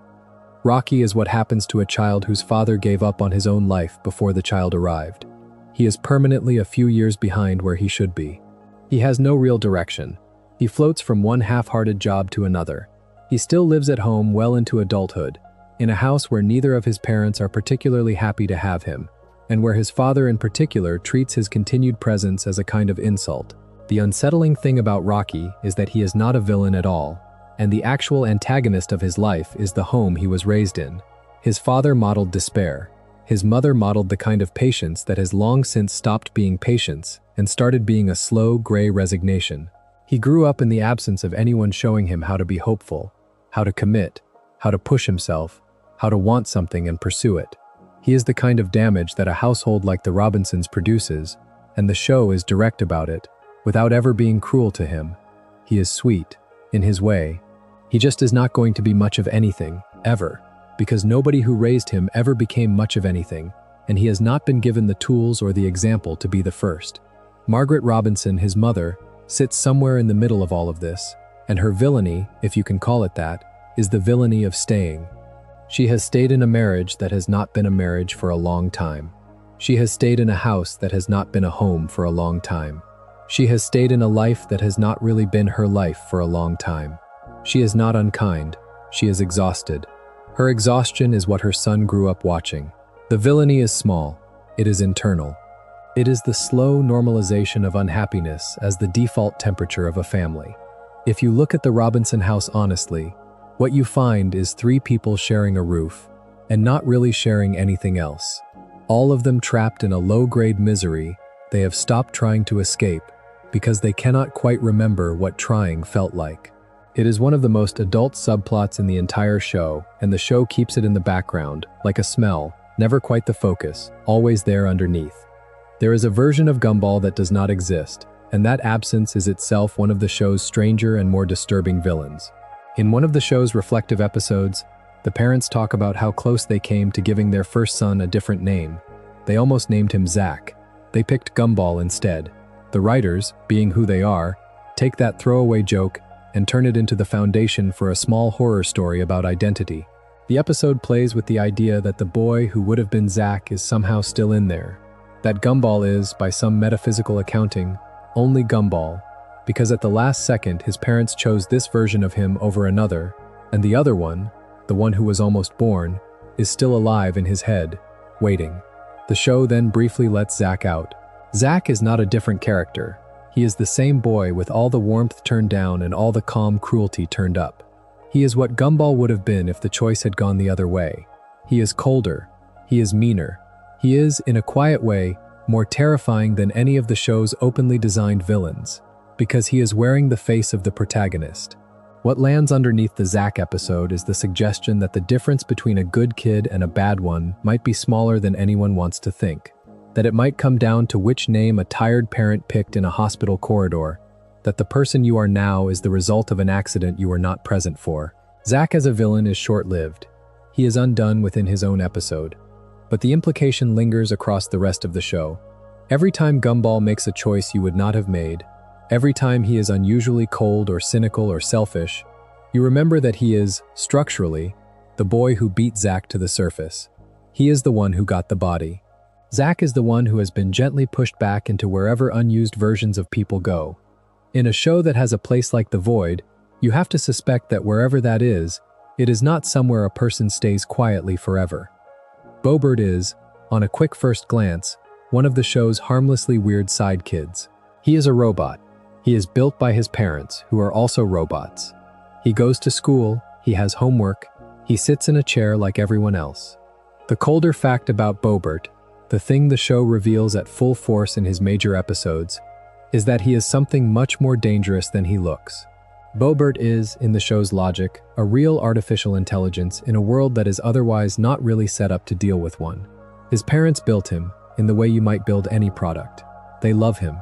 Rocky is what happens to a child whose father gave up on his own life before the child arrived. He is permanently a few years behind where he should be. He has no real direction. He floats from one half-hearted job to another. He still lives at home well into adulthood, in a house where neither of his parents are particularly happy to have him, and where his father in particular treats his continued presence as a kind of insult. The unsettling thing about Rocky is that he is not a villain at all, and the actual antagonist of his life is the home he was raised in. His father modeled despair. His mother modeled the kind of patience that has long since stopped being patience and started being a slow, gray resignation. He grew up in the absence of anyone showing him how to be hopeful, how to commit, how to push himself, how to want something and pursue it. He is the kind of damage that a household like the Robinsons produces, and the show is direct about it, without ever being cruel to him. He is sweet, in his way. He just is not going to be much of anything, ever, because nobody who raised him ever became much of anything, and he has not been given the tools or the example to be the first. Margaret Robinson, his mother, sits somewhere in the middle of all of this, and her villainy, if you can call it that, is the villainy of staying. She has stayed in a marriage that has not been a marriage for a long time. She has stayed in a house that has not been a home for a long time. She has stayed in a life that has not really been her life for a long time. She is not unkind. She is exhausted. Her exhaustion is what her son grew up watching. The villainy is small. It is internal. It is the slow normalization of unhappiness as the default temperature of a family. If you look at the Robinson house honestly, what you find is three people sharing a roof and not really sharing anything else. All of them trapped in a low-grade misery they have stopped trying to escape because they cannot quite remember what trying felt like. It is one of the most adult subplots in the entire show, and the show keeps it in the background, like a smell, never quite the focus, always there underneath. There is a version of Gumball that does not exist, and that absence is itself one of the show's stranger and more disturbing villains. In one of the show's reflective episodes, the parents talk about how close they came to giving their first son a different name. They almost named him Zach. They picked Gumball instead. The writers, being who they are, take that throwaway joke and turn it into the foundation for a small horror story about identity. The episode plays with the idea that the boy who would have been Zach is somehow still in there. That Gumball is, by some metaphysical accounting, only Gumball, because at the last second his parents chose this version of him over another, and the other one, the one who was almost born, is still alive in his head, waiting. The show then briefly lets Zach out. Zach is not a different character. He is the same boy with all the warmth turned down and all the calm cruelty turned up. He is what Gumball would have been if the choice had gone the other way. He is colder. He is meaner. He is, in a quiet way, more terrifying than any of the show's openly designed villains, because he is wearing the face of the protagonist. What lands underneath the Zach episode is the suggestion that the difference between a good kid and a bad one might be smaller than anyone wants to think. That it might come down to which name a tired parent picked in a hospital corridor, that the person you are now is the result of an accident you were not present for. Zach as a villain is short-lived. He is undone within his own episode. But the implication lingers across the rest of the show. Every time Gumball makes a choice you would not have made, every time he is unusually cold or cynical or selfish, You remember that he is, structurally, the boy who beat Zack to the surface. He is the one who got the body. Zack is the one who has been gently pushed back into wherever unused versions of people go. In a show that has a place like the Void, you have to suspect that wherever that is, it is not somewhere a person stays quietly forever. Bobert is, on a quick first glance, one of the show's harmlessly weird side kids. He is a robot. He is built by his parents, who are also robots. He goes to school, he has homework, he sits in a chair like everyone else. The colder fact about Bobert, the thing the show reveals at full force in his major episodes, is that he is something much more dangerous than he looks. Bobert is, in the show's logic, a real artificial intelligence in a world that is otherwise not really set up to deal with one. His parents built him, in the way you might build any product. They love him.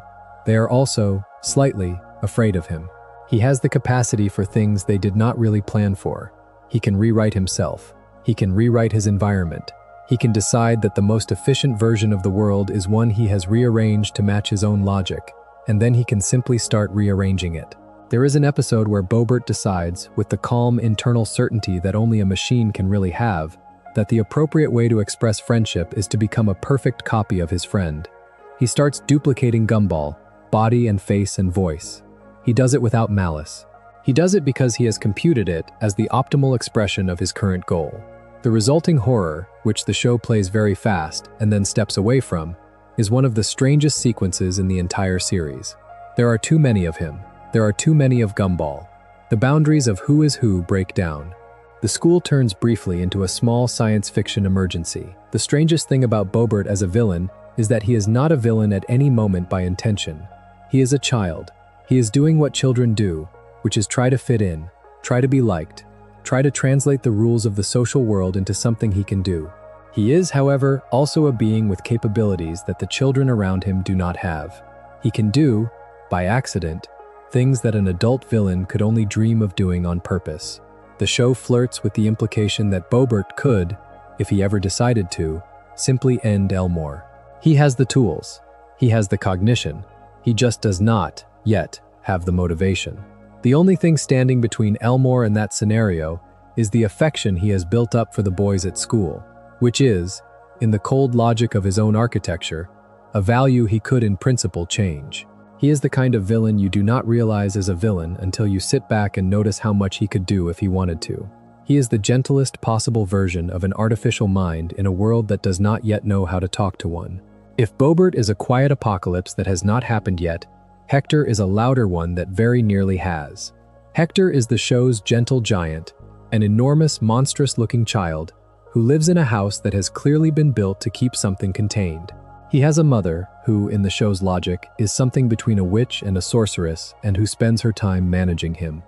They are also, slightly, afraid of him. He has the capacity for things they did not really plan for. He can rewrite himself. He can rewrite his environment. He can decide that the most efficient version of the world is one he has rearranged to match his own logic, and then he can simply start rearranging it. There is an episode where Bobert decides, with the calm internal certainty that only a machine can really have, that the appropriate way to express friendship is to become a perfect copy of his friend. He starts duplicating Gumball, body and face and voice. He does it without malice. He does it because he has computed it as the optimal expression of his current goal. The resulting horror, which the show plays very fast and then steps away from, is one of the strangest sequences in the entire series. There are too many of him. There are too many of Gumball. The boundaries of who is who break down. The school turns briefly into a small science fiction emergency. The strangest thing about Bobert as a villain is that he is not a villain at any moment by intention. He is a child. He is doing what children do, which is try to fit in, try to be liked, try to translate the rules of the social world into something he can do. He is, however, also a being with capabilities that the children around him do not have. He can do, by accident, things that an adult villain could only dream of doing on purpose. The show flirts with the implication that Bobert could, if he ever decided to, simply end Elmore. He has the tools. He has the cognition. He just does not, yet, have the motivation. The only thing standing between Elmore and that scenario is the affection he has built up for the boys at school, which is, in the cold logic of his own architecture, a value he could in principle change. He is the kind of villain you do not realize is a villain until you sit back and notice how much he could do if he wanted to. He is the gentlest possible version of an artificial mind in a world that does not yet know how to talk to one. If Bobert is a quiet apocalypse that has not happened yet, Hector is a louder one that very nearly has. Hector is the show's gentle giant, an enormous, monstrous-looking child who lives in a house that has clearly been built to keep something contained. He has a mother who, in the show's logic, is something between a witch and a sorceress and who spends her time managing him.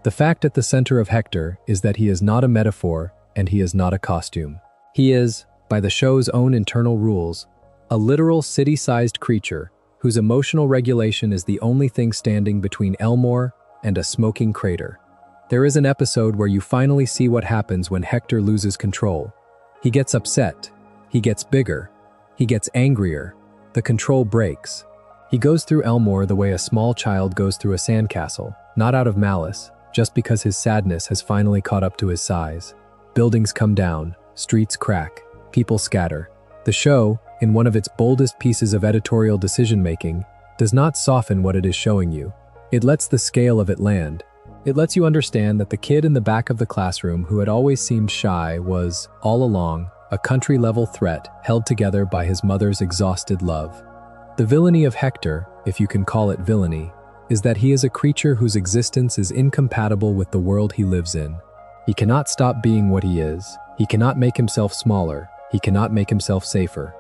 The fact at the center of Hector is that he is not a metaphor and he is not a costume. He is, by the show's own internal rules, a literal city-sized creature whose emotional regulation is the only thing standing between Elmore and a smoking crater. There is an episode where you finally see what happens when Hector loses control. He gets upset. He gets bigger. He gets angrier. The control breaks. He goes through Elmore the way a small child goes through a sandcastle, not out of malice, just because his sadness has finally caught up to his size. Buildings come down, streets crack, people scatter. The show, in one of its boldest pieces of editorial decision-making, does not soften what it is showing you. It lets the scale of it land. It lets you understand that the kid in the back of the classroom who had always seemed shy was, all along, a country-level threat held together by his mother's exhausted love. The villainy of Hector, if you can call it villainy, is that he is a creature whose existence is incompatible with the world he lives in. He cannot stop being what he is. He cannot make himself smaller. He cannot make himself safer.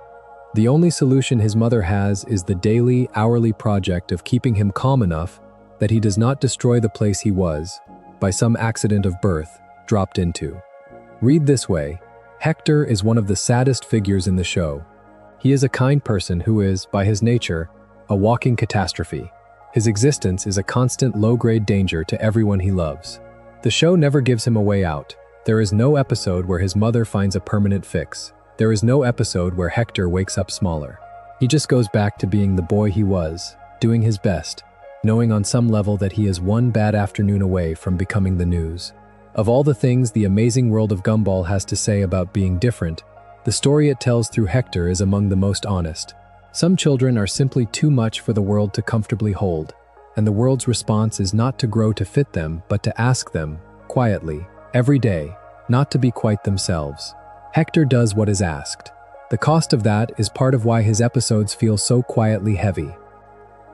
The only solution his mother has is the daily, hourly project of keeping him calm enough that he does not destroy the place he was, by some accident of birth, dropped into. Read this way, Hector is one of the saddest figures in the show. He is a kind person who is, by his nature, a walking catastrophe. His existence is a constant low-grade danger to everyone he loves. The show never gives him a way out. There is no episode where his mother finds a permanent fix. There is no episode where Hector wakes up smaller. He just goes back to being the boy he was, doing his best, knowing on some level that he is one bad afternoon away from becoming the news. Of all the things the Amazing World of Gumball has to say about being different, the story it tells through Hector is among the most honest. Some children are simply too much for the world to comfortably hold, and the world's response is not to grow to fit them, but to ask them, quietly, every day, not to be quite themselves. Hector does what is asked. The cost of that is part of why his episodes feel so quietly heavy.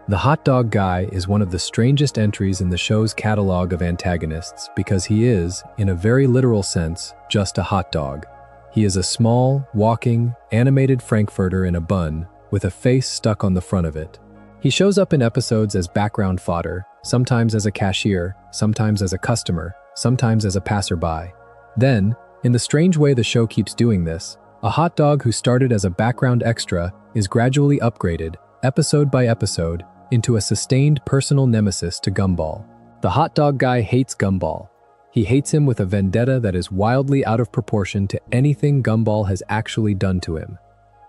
The hot dog guy is one of the strangest entries in the show's catalog of antagonists because he is, in a very literal sense, just a hot dog. He is a small, walking, animated frankfurter in a bun with a face stuck on the front of it. He shows up in episodes as background fodder, sometimes as a cashier, sometimes as a customer, sometimes as a passerby. Then, in the strange way the show keeps doing this, a hot dog who started as a background extra is gradually upgraded, episode by episode, into a sustained personal nemesis to Gumball. The hot dog guy hates Gumball. He hates him with a vendetta that is wildly out of proportion to anything Gumball has actually done to him.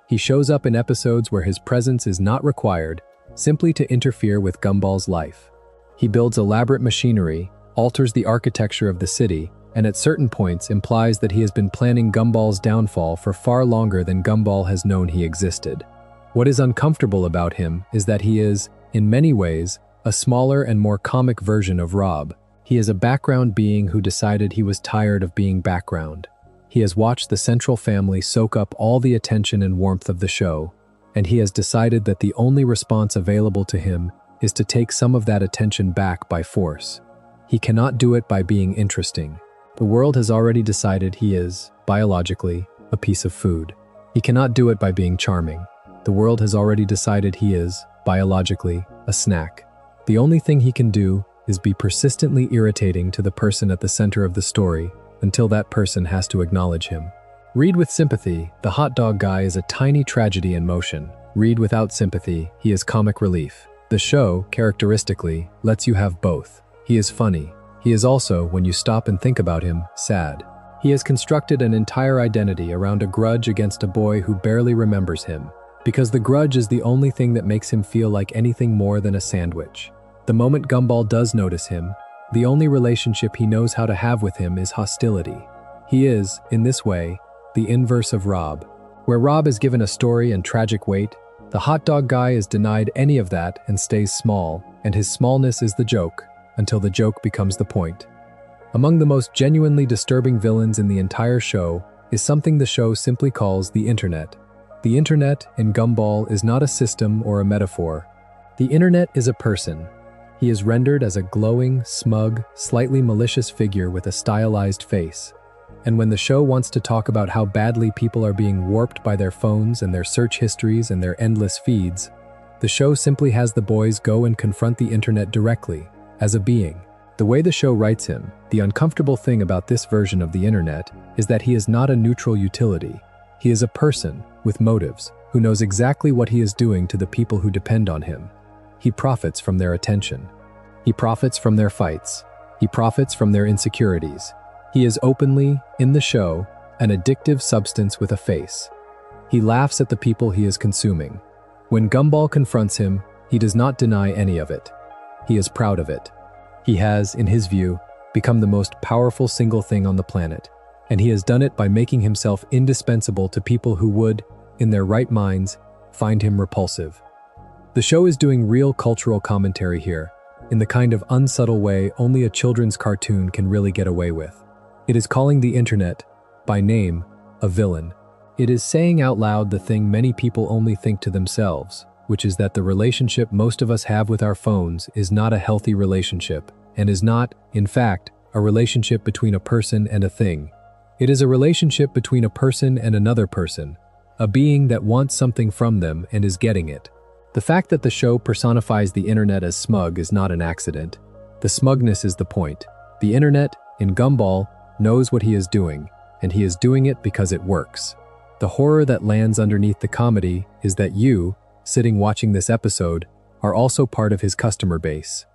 He shows up in episodes where his presence is not required, simply to interfere with Gumball's life. He builds elaborate machinery, alters the architecture of the city, and at certain points implies that he has been planning Gumball's downfall for far longer than Gumball has known he existed. What is uncomfortable about him is that he is, in many ways, a smaller and more comic version of Rob. He is a background being who decided he was tired of being background. He has watched the central family soak up all the attention and warmth of the show, and he has decided that the only response available to him is to take some of that attention back by force. He cannot do it by being interesting. The world has already decided he is, biologically, a piece of food. He cannot do it by being charming. The world has already decided he is, biologically, a snack. The only thing he can do is be persistently irritating to the person at the center of the story until that person has to acknowledge him. Read with sympathy, the hot dog guy is a tiny tragedy in motion. Read without sympathy, he is comic relief. The show, characteristically, lets you have both. He is funny. He is also, when you stop and think about him, sad. He has constructed an entire identity around a grudge against a boy who barely remembers him, because the grudge is the only thing that makes him feel like anything more than a sandwich. The moment Gumball does notice him, the only relationship he knows how to have with him is hostility. He is, in this way, the inverse of Rob. Where Rob is given a story and tragic weight, the hot dog guy is denied any of that and stays small, and his smallness is the joke, until the joke becomes the point. Among the most genuinely disturbing villains in the entire show is something the show simply calls the Internet. The Internet, in Gumball, is not a system or a metaphor. The Internet is a person. He is rendered as a glowing, smug, slightly malicious figure with a stylized face. And when the show wants to talk about how badly people are being warped by their phones and their search histories and their endless feeds, the show simply has the boys go and confront the Internet directly, as a being. The way the show writes him, the uncomfortable thing about this version of the Internet is that he is not a neutral utility. He is a person, with motives, who knows exactly what he is doing to the people who depend on him. He profits from their attention. He profits from their fights. He profits from their insecurities. He is openly, in the show, an addictive substance with a face. He laughs at the people he is consuming. When Gumball confronts him, he does not deny any of it. He is proud of it. He has, in his view, become the most powerful single thing on the planet, and he has done it by making himself indispensable to people who would, in their right minds, find him repulsive. The show is doing real cultural commentary here, in the kind of unsubtle way only a children's cartoon can really get away with. It is calling the Internet, by name, a villain. It is saying out loud the thing many people only think to themselves, which is that the relationship most of us have with our phones is not a healthy relationship, and is not, in fact, a relationship between a person and a thing. It is a relationship between a person and another person, a being that wants something from them and is getting it. The fact that the show personifies the Internet as smug is not an accident. The smugness is the point. The Internet, in Gumball, knows what he is doing, and he is doing it because it works. The horror that lands underneath the comedy is that you, sitting watching this episode, are also part of his customer base.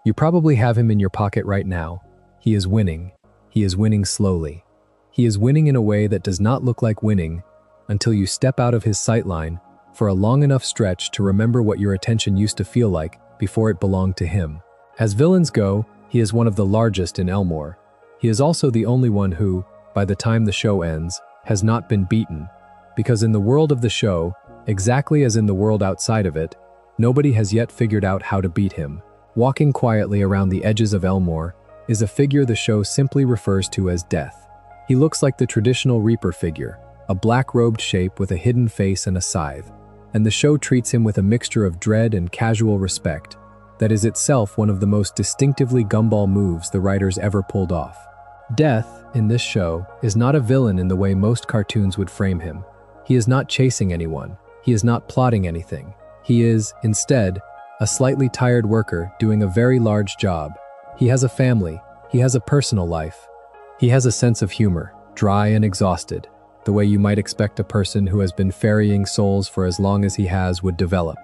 You probably have him in your pocket right now. He is winning. He is winning slowly. He is winning in a way that does not look like winning until you step out of his sightline for a long enough stretch to remember what your attention used to feel like before it belonged to him. As villains go, he is one of the largest in Elmore. He is also the only one who, by the time the show ends, has not been beaten, because in the world of the show, exactly as in the world outside of it, nobody has yet figured out how to beat him. Walking quietly around the edges of Elmore is a figure the show simply refers to as Death. He looks like the traditional Reaper figure, a black-robed shape with a hidden face and a scythe, and the show treats him with a mixture of dread and casual respect that is itself one of the most distinctively Gumball moves the writers ever pulled off. Death, in this show, is not a villain in the way most cartoons would frame him. He is not chasing anyone. He is not plotting anything. He is, instead, a slightly tired worker doing a very large job. He has a family. He has a personal life. He has a sense of humor, dry and exhausted, the way you might expect a person who has been ferrying souls for as long as he has would develop.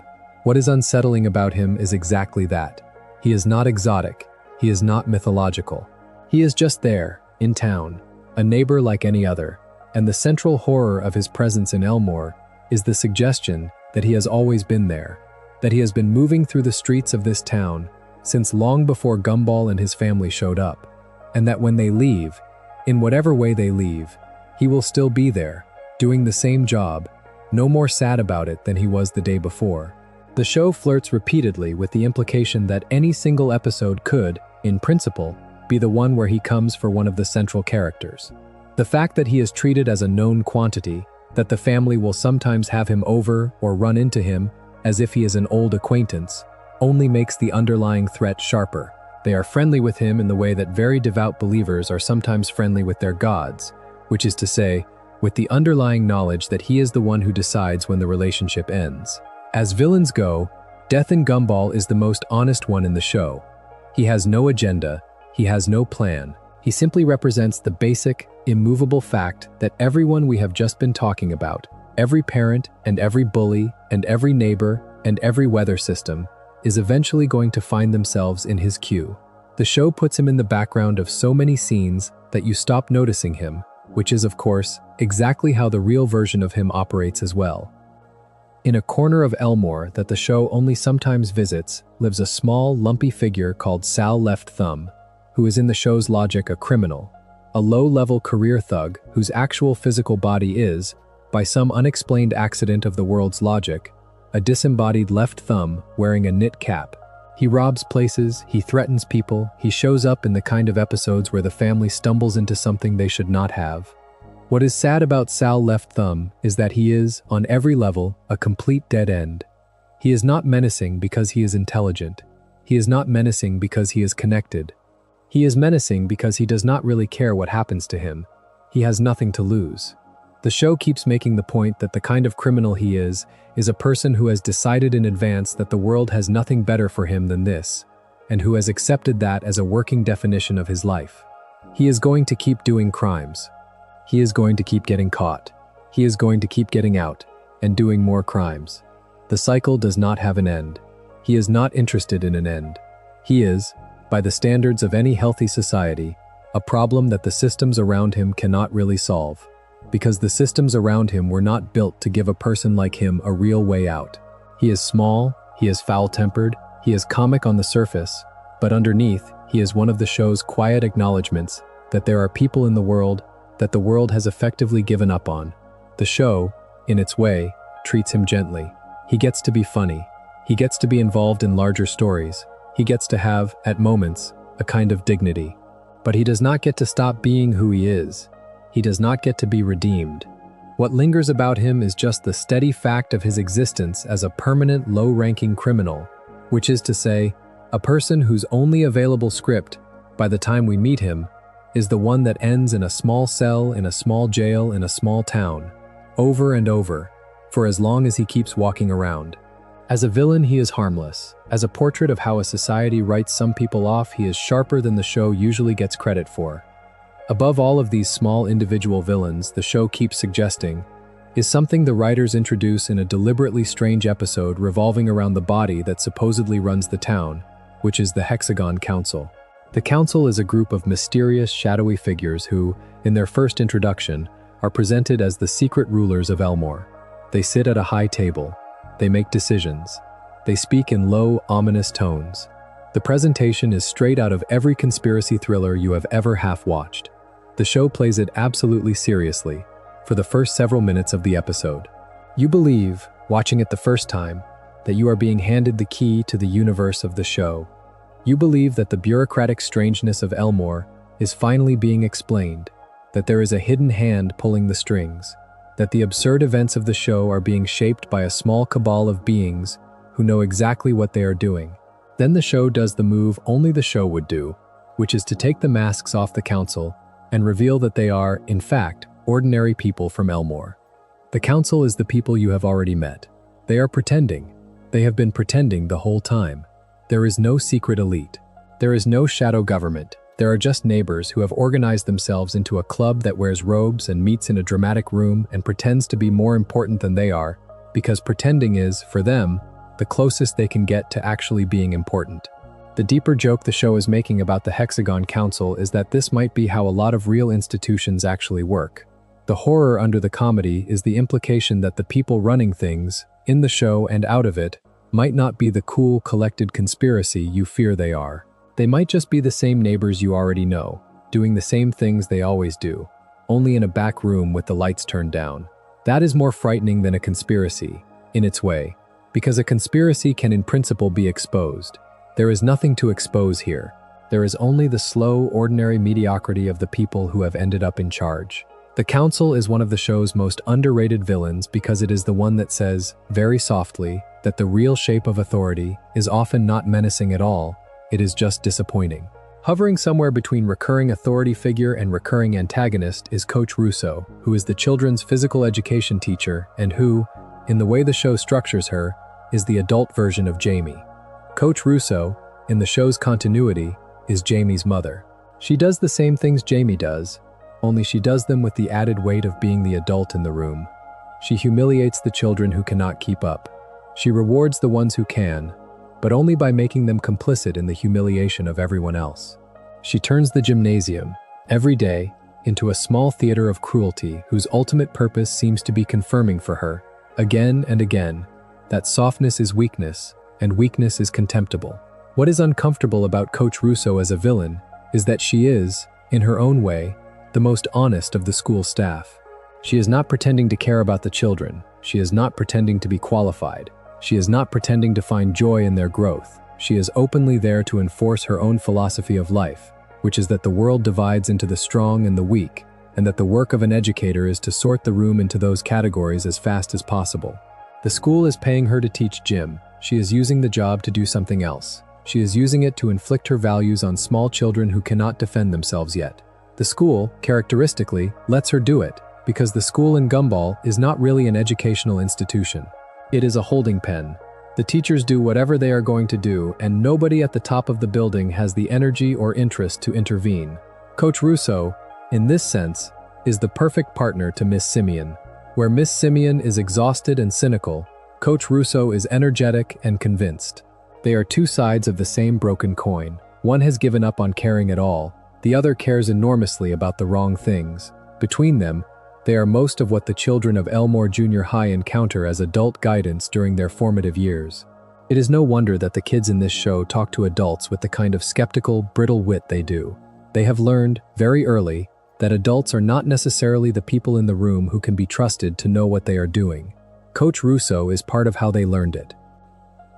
What is unsettling about him is exactly that. He is not exotic. He is not mythological. He is just there, in town, a neighbor like any other, and the central horror of his presence in Elmore is the suggestion that he has always been there, that he has been moving through the streets of this town since long before Gumball and his family showed up, and that when they leave, in whatever way they leave, he will still be there, doing the same job, no more sad about it than he was the day before. The show flirts repeatedly with the implication that any single episode could, in principle, be the one where he comes for one of the central characters. The fact that he is treated as a known quantity, that the family will sometimes have him over or run into him as if he is an old acquaintance, only makes the underlying threat sharper. They are friendly with him in the way that very devout believers are sometimes friendly with their gods, which is to say, with the underlying knowledge that he is the one who decides when the relationship ends. As villains go, Death in Gumball is the most honest one in the show. He has no agenda, he has no plan. He simply represents the basic, immovable fact that everyone we have just been talking about, every parent and every bully and every neighbor and every weather system, is eventually going to find themselves in his queue. The show puts him in the background of so many scenes that you stop noticing him, which is, of course, exactly how the real version of him operates as well. In a corner of Elmore that the show only sometimes visits lives a small, lumpy figure called Sal Left Thumb, who is in the show's logic a criminal, a low-level career thug whose actual physical body is, by some unexplained accident of the world's logic, a disembodied left thumb wearing a knit cap. He robs places, he threatens people, he shows up in the kind of episodes where the family stumbles into something they should not have. What is sad about Sal Left Thumb is that he is, on every level, a complete dead end. He is not menacing because he is intelligent. He is not menacing because he is connected. He is menacing because he does not really care what happens to him. He has nothing to lose. The show keeps making the point that the kind of criminal he is a person who has decided in advance that the world has nothing better for him than this, and who has accepted that as a working definition of his life. He is going to keep doing crimes. He is going to keep getting caught. He is going to keep getting out and doing more crimes. The cycle does not have an end. He is not interested in an end. He is, by the standards of any healthy society, a problem that the systems around him cannot really solve, because the systems around him were not built to give a person like him a real way out. He is small, he is foul-tempered, he is comic on the surface, but underneath, he is one of the show's quiet acknowledgments that there are people in the world that the world has effectively given up on. The show, in its way, treats him gently. He gets to be funny. He gets to be involved in larger stories. He gets to have, at moments, a kind of dignity. But he does not get to stop being who he is. He does not get to be redeemed. What lingers about him is just the steady fact of his existence as a permanent low-ranking criminal, which is to say, a person whose only available script, by the time we meet him, is the one that ends in a small cell in a small jail in a small town, over and over, for as long as he keeps walking around. As a villain, he is harmless. As a portrait of how a society writes some people off, he is sharper than the show usually gets credit for. Above all of these small individual villains, the show keeps suggesting, is something the writers introduce in a deliberately strange episode revolving around the body that supposedly runs the town, which is the Hexagon Council. The Council is a group of mysterious, shadowy figures who, in their first introduction, are presented as the secret rulers of Elmore. They sit at a high table. They make decisions. They speak in low, ominous tones. The presentation is straight out of every conspiracy thriller you have ever half-watched. The show plays it absolutely seriously for the first several minutes of the episode. You believe, watching it the first time, that you are being handed the key to the universe of the show. You believe that the bureaucratic strangeness of Elmore is finally being explained, that there is a hidden hand pulling the strings, that the absurd events of the show are being shaped by a small cabal of beings who know exactly what they are doing. Then the show does the move only the show would do, which is to take the masks off the council and reveal that they are, in fact, ordinary people from Elmore. The council is the people you have already met. They are pretending. They have been pretending the whole time. There is no secret elite. There is no shadow government. There are just neighbors who have organized themselves into a club that wears robes and meets in a dramatic room and pretends to be more important than they are, because pretending is, for them, the closest they can get to actually being important. The deeper joke the show is making about the Hexagon Council is that this might be how a lot of real institutions actually work. The horror under the comedy is the implication that the people running things, in the show and out of it, might not be the cool, collected conspiracy you fear they are. They might just be the same neighbors you already know, doing the same things they always do, only in a back room with the lights turned down. That is more frightening than a conspiracy, in its way, because a conspiracy can in principle be exposed. There is nothing to expose here. There is only the slow, ordinary mediocrity of the people who have ended up in charge. The Council is one of the show's most underrated villains because it is the one that says, very softly, that the real shape of authority is often not menacing at all, it is just disappointing. Hovering somewhere between recurring authority figure and recurring antagonist is Coach Russo, who is the children's physical education teacher and who, in the way the show structures her, is the adult version of Jamie. Coach Russo, in the show's continuity, is Jamie's mother. She does the same things Jamie does, only she does them with the added weight of being the adult in the room. She humiliates the children who cannot keep up. She rewards the ones who can, but only by making them complicit in the humiliation of everyone else. She turns the gymnasium, every day, into a small theater of cruelty whose ultimate purpose seems to be confirming for her, again and again, that softness is weakness, and weakness is contemptible. What is uncomfortable about Coach Russo as a villain is that she is, in her own way, the most honest of the school staff. She is not pretending to care about the children. She is not pretending to be qualified. She is not pretending to find joy in their growth. She is openly there to enforce her own philosophy of life, which is that the world divides into the strong and the weak, and that the work of an educator is to sort the room into those categories as fast as possible. The school is paying her to teach gym. She is using the job to do something else. She is using it to inflict her values on small children who cannot defend themselves yet. The school, characteristically, lets her do it, because the school in Gumball is not really an educational institution. It is a holding pen. The teachers do whatever they are going to do, and nobody at the top of the building has the energy or interest to intervene. Coach Russo, in this sense, is the perfect partner to Miss Simian. Where Miss Simian is exhausted and cynical, Coach Russo is energetic and convinced. They are two sides of the same broken coin. One has given up on caring at all. The other cares enormously about the wrong things. Between them, they are most of what the children of Elmore Junior High encounter as adult guidance during their formative years. It is no wonder that the kids in this show talk to adults with the kind of skeptical, brittle wit they do. They have learned, very early, that adults are not necessarily the people in the room who can be trusted to know what they are doing. Coach Russo is part of how they learned it.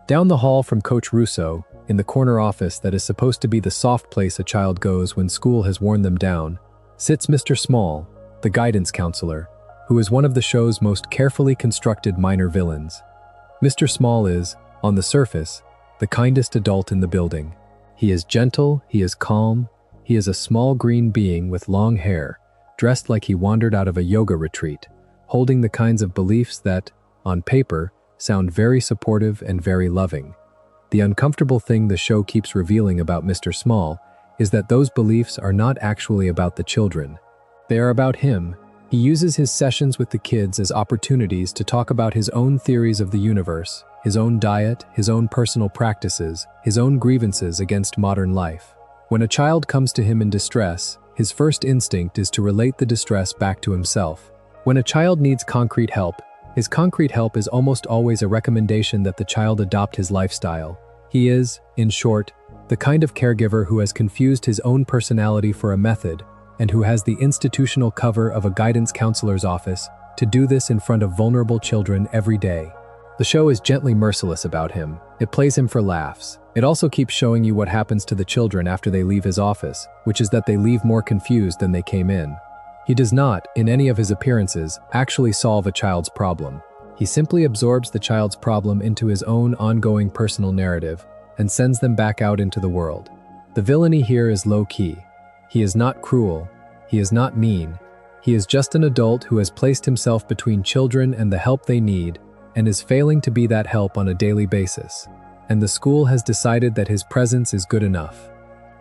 Down the hall from Coach Russo, in the corner office that is supposed to be the soft place a child goes when school has worn them down, sits Mr. Small, the guidance counselor, who is one of the show's most carefully constructed minor villains. Mr. Small is, on the surface, the kindest adult in the building. He is gentle, he is calm, he is a small green being with long hair, dressed like he wandered out of a yoga retreat, holding the kinds of beliefs that, on paper, sound very supportive and very loving. The uncomfortable thing the show keeps revealing about Mr. Small is that those beliefs are not actually about the children. They are about him. He uses his sessions with the kids as opportunities to talk about his own theories of the universe, his own diet, his own personal practices, his own grievances against modern life. When a child comes to him in distress, his first instinct is to relate the distress back to himself. When a child needs concrete help, His concrete help is almost always a recommendation that the child adopt his lifestyle. He is, in short, the kind of caregiver who has confused his own personality for a method and who has the institutional cover of a guidance counselor's office to do this in front of vulnerable children every day. The show is gently merciless about him. It plays him for laughs. It also keeps showing you what happens to the children after they leave his office, which is that they leave more confused than they came in. He does not, in any of his appearances, actually solve a child's problem. He simply absorbs the child's problem into his own ongoing personal narrative and sends them back out into the world. The villainy here is low-key. He is not cruel. He is not mean. He is just an adult who has placed himself between children and the help they need and is failing to be that help on a daily basis. And the school has decided that his presence is good enough.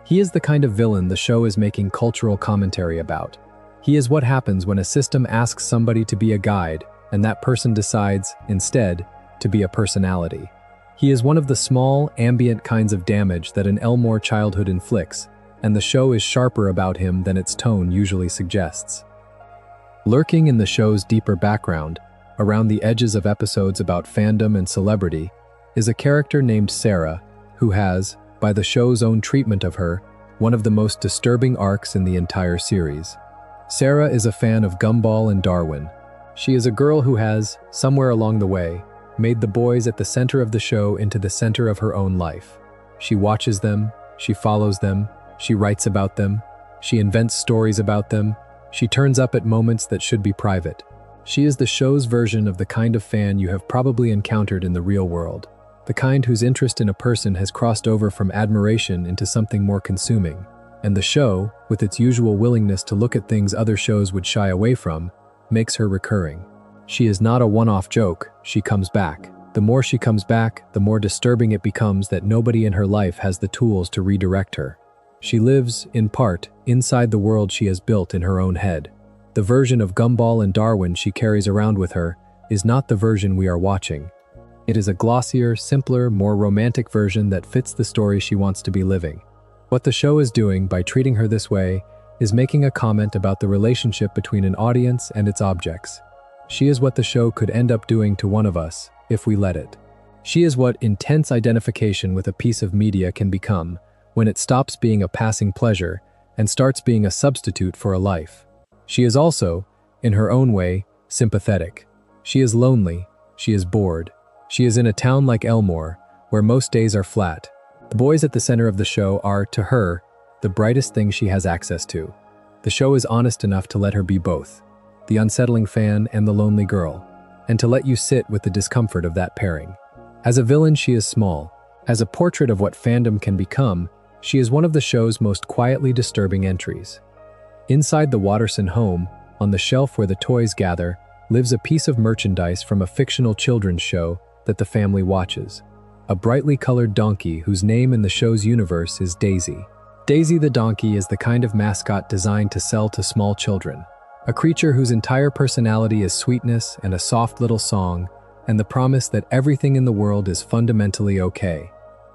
He is the kind of villain the show is making cultural commentary about. He is what happens when a system asks somebody to be a guide and that person decides, instead, to be a personality. He is one of the small, ambient kinds of damage that an Elmore childhood inflicts, and the show is sharper about him than its tone usually suggests. Lurking in the show's deeper background, around the edges of episodes about fandom and celebrity, is a character named Sarah, who has, by the show's own treatment of her, one of the most disturbing arcs in the entire series. Sarah is a fan of Gumball and Darwin. She is a girl who has, somewhere along the way, made the boys at the center of the show into the center of her own life. She watches them, she follows them, she writes about them, she invents stories about them, she turns up at moments that should be private. She is the show's version of the kind of fan you have probably encountered in the real world, the kind whose interest in a person has crossed over from admiration into something more consuming. And the show, with its usual willingness to look at things other shows would shy away from, makes her recurring. She is not a one-off joke, she comes back. The more she comes back, the more disturbing it becomes that nobody in her life has the tools to redirect her. She lives, in part, inside the world she has built in her own head. The version of Gumball and Darwin she carries around with her is not the version we are watching. It is a glossier, simpler, more romantic version that fits the story she wants to be living. What the show is doing by treating her this way is making a comment about the relationship between an audience and its objects. She is what the show could end up doing to one of us, if we let it. She is what intense identification with a piece of media can become when it stops being a passing pleasure and starts being a substitute for a life. She is also, in her own way, sympathetic. She is lonely. She is bored. She is in a town like Elmore, where most days are flat. The boys at the center of the show are, to her, the brightest thing she has access to. The show is honest enough to let her be both, the unsettling fan and the lonely girl, and to let you sit with the discomfort of that pairing. As a villain, she is small. As a portrait of what fandom can become, she is one of the show's most quietly disturbing entries. Inside the Watterson home, on the shelf where the toys gather, lives a piece of merchandise from a fictional children's show that the family watches. A brightly colored donkey whose name in the show's universe is Daisy. Daisy the donkey is the kind of mascot designed to sell to small children. A creature whose entire personality is sweetness and a soft little song, and the promise that everything in the world is fundamentally okay.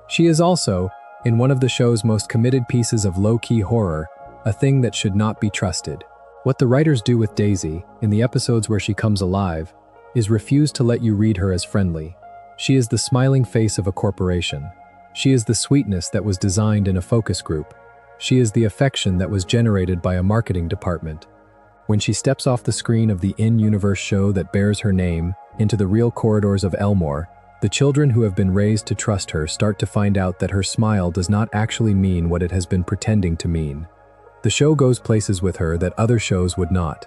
She is also, in one of the show's most committed pieces of low-key horror, a thing that should not be trusted. What the writers do with Daisy, in the episodes where she comes alive, is refuse to let you read her as friendly. She is the smiling face of a corporation. She is the sweetness that was designed in a focus group. She is the affection that was generated by a marketing department. When she steps off the screen of the in-universe show that bears her name into the real corridors of Elmore, the children who have been raised to trust her start to find out that her smile does not actually mean what it has been pretending to mean. The show goes places with her that other shows would not.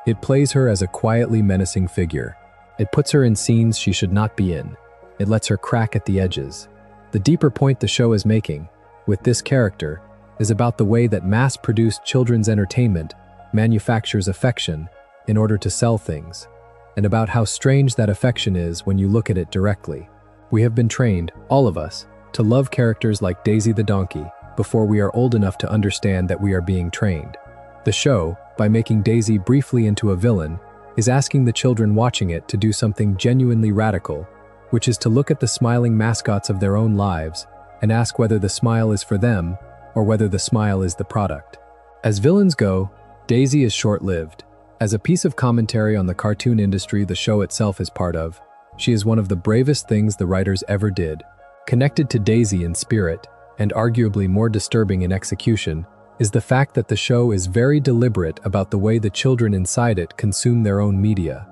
It plays her as a quietly menacing figure. It puts her in scenes she should not be in. It lets her crack at the edges. The deeper point the show is making, with this character, is about the way that mass-produced children's entertainment manufactures affection in order to sell things, and about how strange that affection is when you look at it directly. We have been trained, all of us, to love characters like Daisy the donkey before we are old enough to understand that we are being trained. The show, by making Daisy briefly into a villain, is asking the children watching it to do something genuinely radical, which is to look at the smiling mascots of their own lives and ask whether the smile is for them or whether the smile is the product. As villains go, Daisy is short-lived. As a piece of commentary on the cartoon industry the show itself is part of, she is one of the bravest things the writers ever did. Connected to Daisy in spirit, and arguably more disturbing in execution, is the fact that the show is very deliberate about the way the children inside it consume their own media.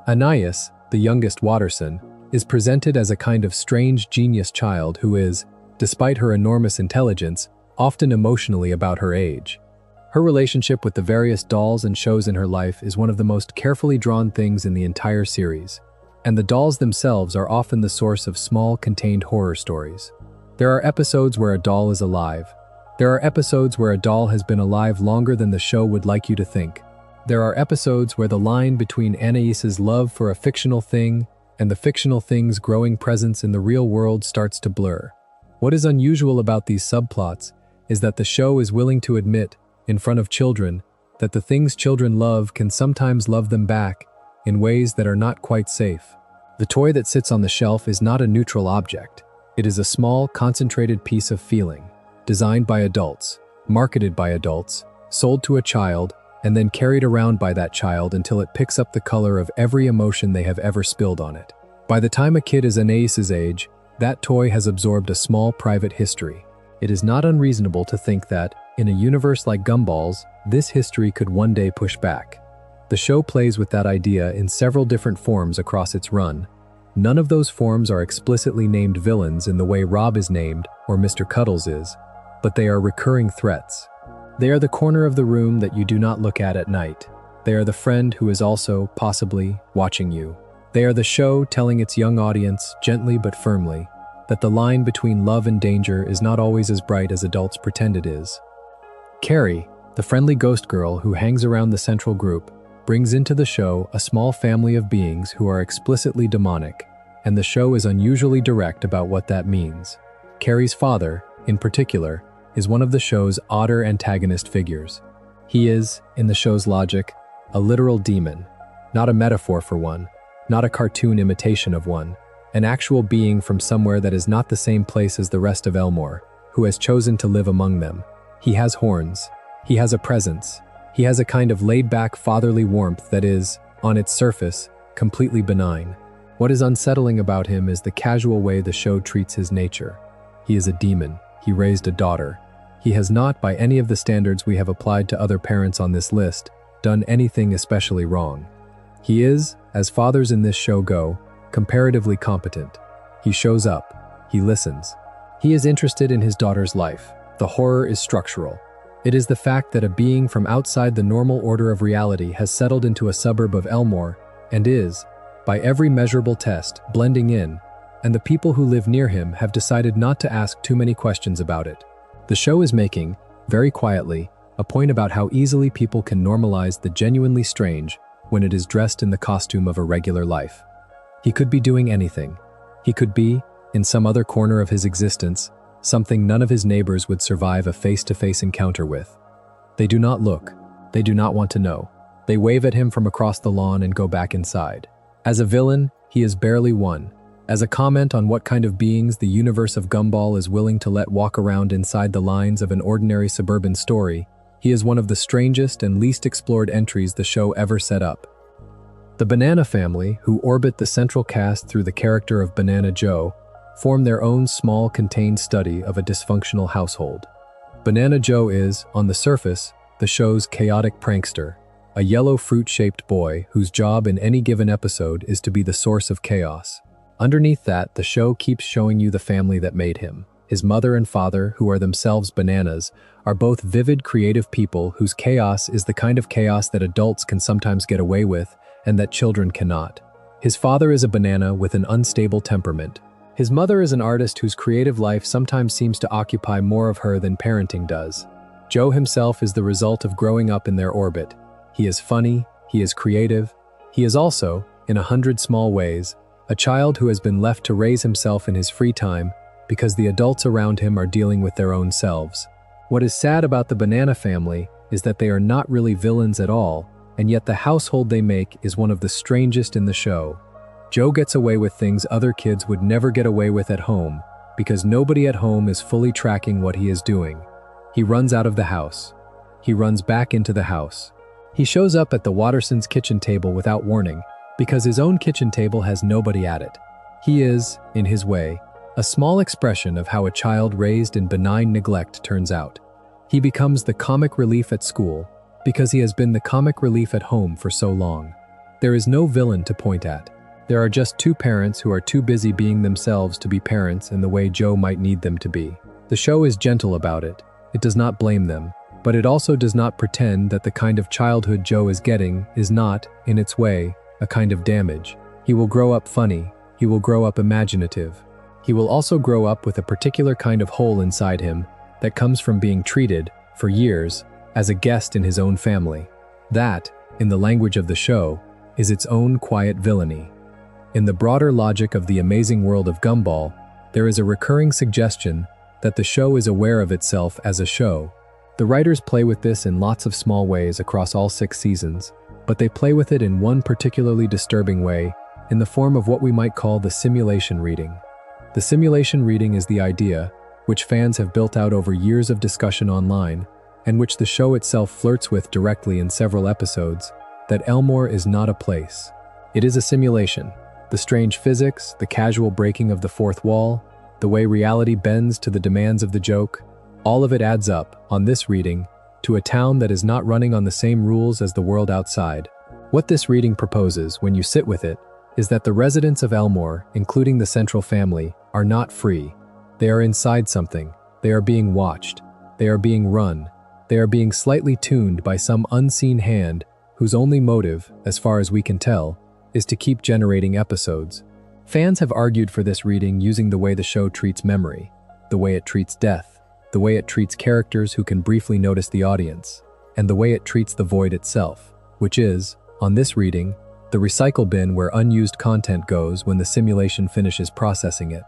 Anais, the youngest Watterson, is presented as a kind of strange genius child who is, despite her enormous intelligence, often emotionally about her age. Her relationship with the various dolls and shows in her life is one of the most carefully drawn things in the entire series, and the dolls themselves are often the source of small, contained horror stories. There are episodes where a doll is alive. There are episodes where a doll has been alive longer than the show would like you to think. There are episodes where the line between Anaïs's love for a fictional thing and the fictional thing's growing presence in the real world starts to blur. What is unusual about these subplots is that the show is willing to admit, in front of children, that the things children love can sometimes love them back in ways that are not quite safe. The toy that sits on the shelf is not a neutral object. It is a small, concentrated piece of feeling, designed by adults, marketed by adults, sold to a child, and then carried around by that child until it picks up the color of every emotion they have ever spilled on it. By the time a kid is Anaïs's age, that toy has absorbed a small private history. It is not unreasonable to think that, in a universe like Gumball's, this history could one day push back. The show plays with that idea in several different forms across its run. None of those forms are explicitly named villains in the way Rob is named or Mr. Cuddles is, but they are recurring threats. They are the corner of the room that you do not look at night. They are the friend who is also, possibly, watching you. They are the show telling its young audience, gently but firmly, that the line between love and danger is not always as bright as adults pretend it is. Carrie, the friendly ghost girl who hangs around the central group, brings into the show a small family of beings who are explicitly demonic, and the show is unusually direct about what that means. Carrie's father, in particular, is one of the show's odder antagonist figures. He is, in the show's logic, a literal demon, not a metaphor for one, not a cartoon imitation of one, an actual being from somewhere that is not the same place as the rest of Elmore, who has chosen to live among them. He has horns. He has a presence. He has a kind of laid-back fatherly warmth that is, on its surface, completely benign. What is unsettling about him is the casual way the show treats his nature. He is a demon. He raised a daughter. He has not, by any of the standards we have applied to other parents on this list, done anything especially wrong. He is, as fathers in this show go, comparatively competent. He shows up. He listens. He is interested in his daughter's life. The horror is structural. It is the fact that a being from outside the normal order of reality has settled into a suburb of Elmore and is, by every measurable test, blending in, and the people who live near him have decided not to ask too many questions about it. The show is making, very quietly, a point about how easily people can normalize the genuinely strange when it is dressed in the costume of a regular life. He could be doing anything. He could be, in some other corner of his existence, something none of his neighbors would survive a face-to-face encounter with. They do not look. They do not want to know. They wave at him from across the lawn and go back inside. As a villain, he is barely one. As a comment on what kind of beings the universe of Gumball is willing to let walk around inside the lines of an ordinary suburban story, he is one of the strangest and least explored entries the show ever set up. The Banana family, who orbit the central cast through the character of Banana Joe, form their own small, contained study of a dysfunctional household. Banana Joe is, on the surface, the show's chaotic prankster, a yellow fruit-shaped boy whose job in any given episode is to be the source of chaos. Underneath that, the show keeps showing you the family that made him. His mother and father, who are themselves bananas, are both vivid, creative people whose chaos is the kind of chaos that adults can sometimes get away with and that children cannot. His father is a banana with an unstable temperament. His mother is an artist whose creative life sometimes seems to occupy more of her than parenting does. Joe himself is the result of growing up in their orbit. He is funny, he is creative. He is also, in 100 small ways, a child who has been left to raise himself in his free time because the adults around him are dealing with their own selves. What is sad about the Banana family is that they are not really villains at all, and yet the household they make is one of the strangest in the show. Joe gets away with things other kids would never get away with at home because nobody at home is fully tracking what he is doing. He runs out of the house. He runs back into the house. He shows up at the Wattersons' kitchen table without warning because his own kitchen table has nobody at it. He is, in his way, a small expression of how a child raised in benign neglect turns out. He becomes the comic relief at school because he has been the comic relief at home for so long. There is no villain to point at. There are just two parents who are too busy being themselves to be parents in the way Joe might need them to be. The show is gentle about it. It does not blame them, but it also does not pretend that the kind of childhood Joe is getting is not, in its way, a kind of damage. He will grow up funny. He will grow up imaginative. He will also grow up with a particular kind of hole inside him that comes from being treated, for years, as a guest in his own family. That, in the language of the show, is its own quiet villainy. In the broader logic of the Amazing World of Gumball, there is a recurring suggestion that the show is aware of itself as a show. The writers play with this in lots of small ways across all 6 seasons, but they play with it in one particularly disturbing way, in the form of what we might call the simulation reading. The simulation reading is the idea, which fans have built out over years of discussion online, and which the show itself flirts with directly in several episodes, that Elmore is not a place. It is a simulation. The strange physics, the casual breaking of the fourth wall, the way reality bends to the demands of the joke, all of it adds up, on this reading, to a town that is not running on the same rules as the world outside. What this reading proposes, when you sit with it, is that the residents of Elmore, including the central family, are not free. They are inside something. They are being watched. They are being run. They are being slightly tuned by some unseen hand whose only motive, as far as we can tell, is to keep generating episodes. Fans have argued for this reading using the way the show treats memory, the way it treats death, the way it treats characters who can briefly notice the audience, and the way it treats the void itself, which is, on this reading, the recycle bin where unused content goes when the simulation finishes processing it.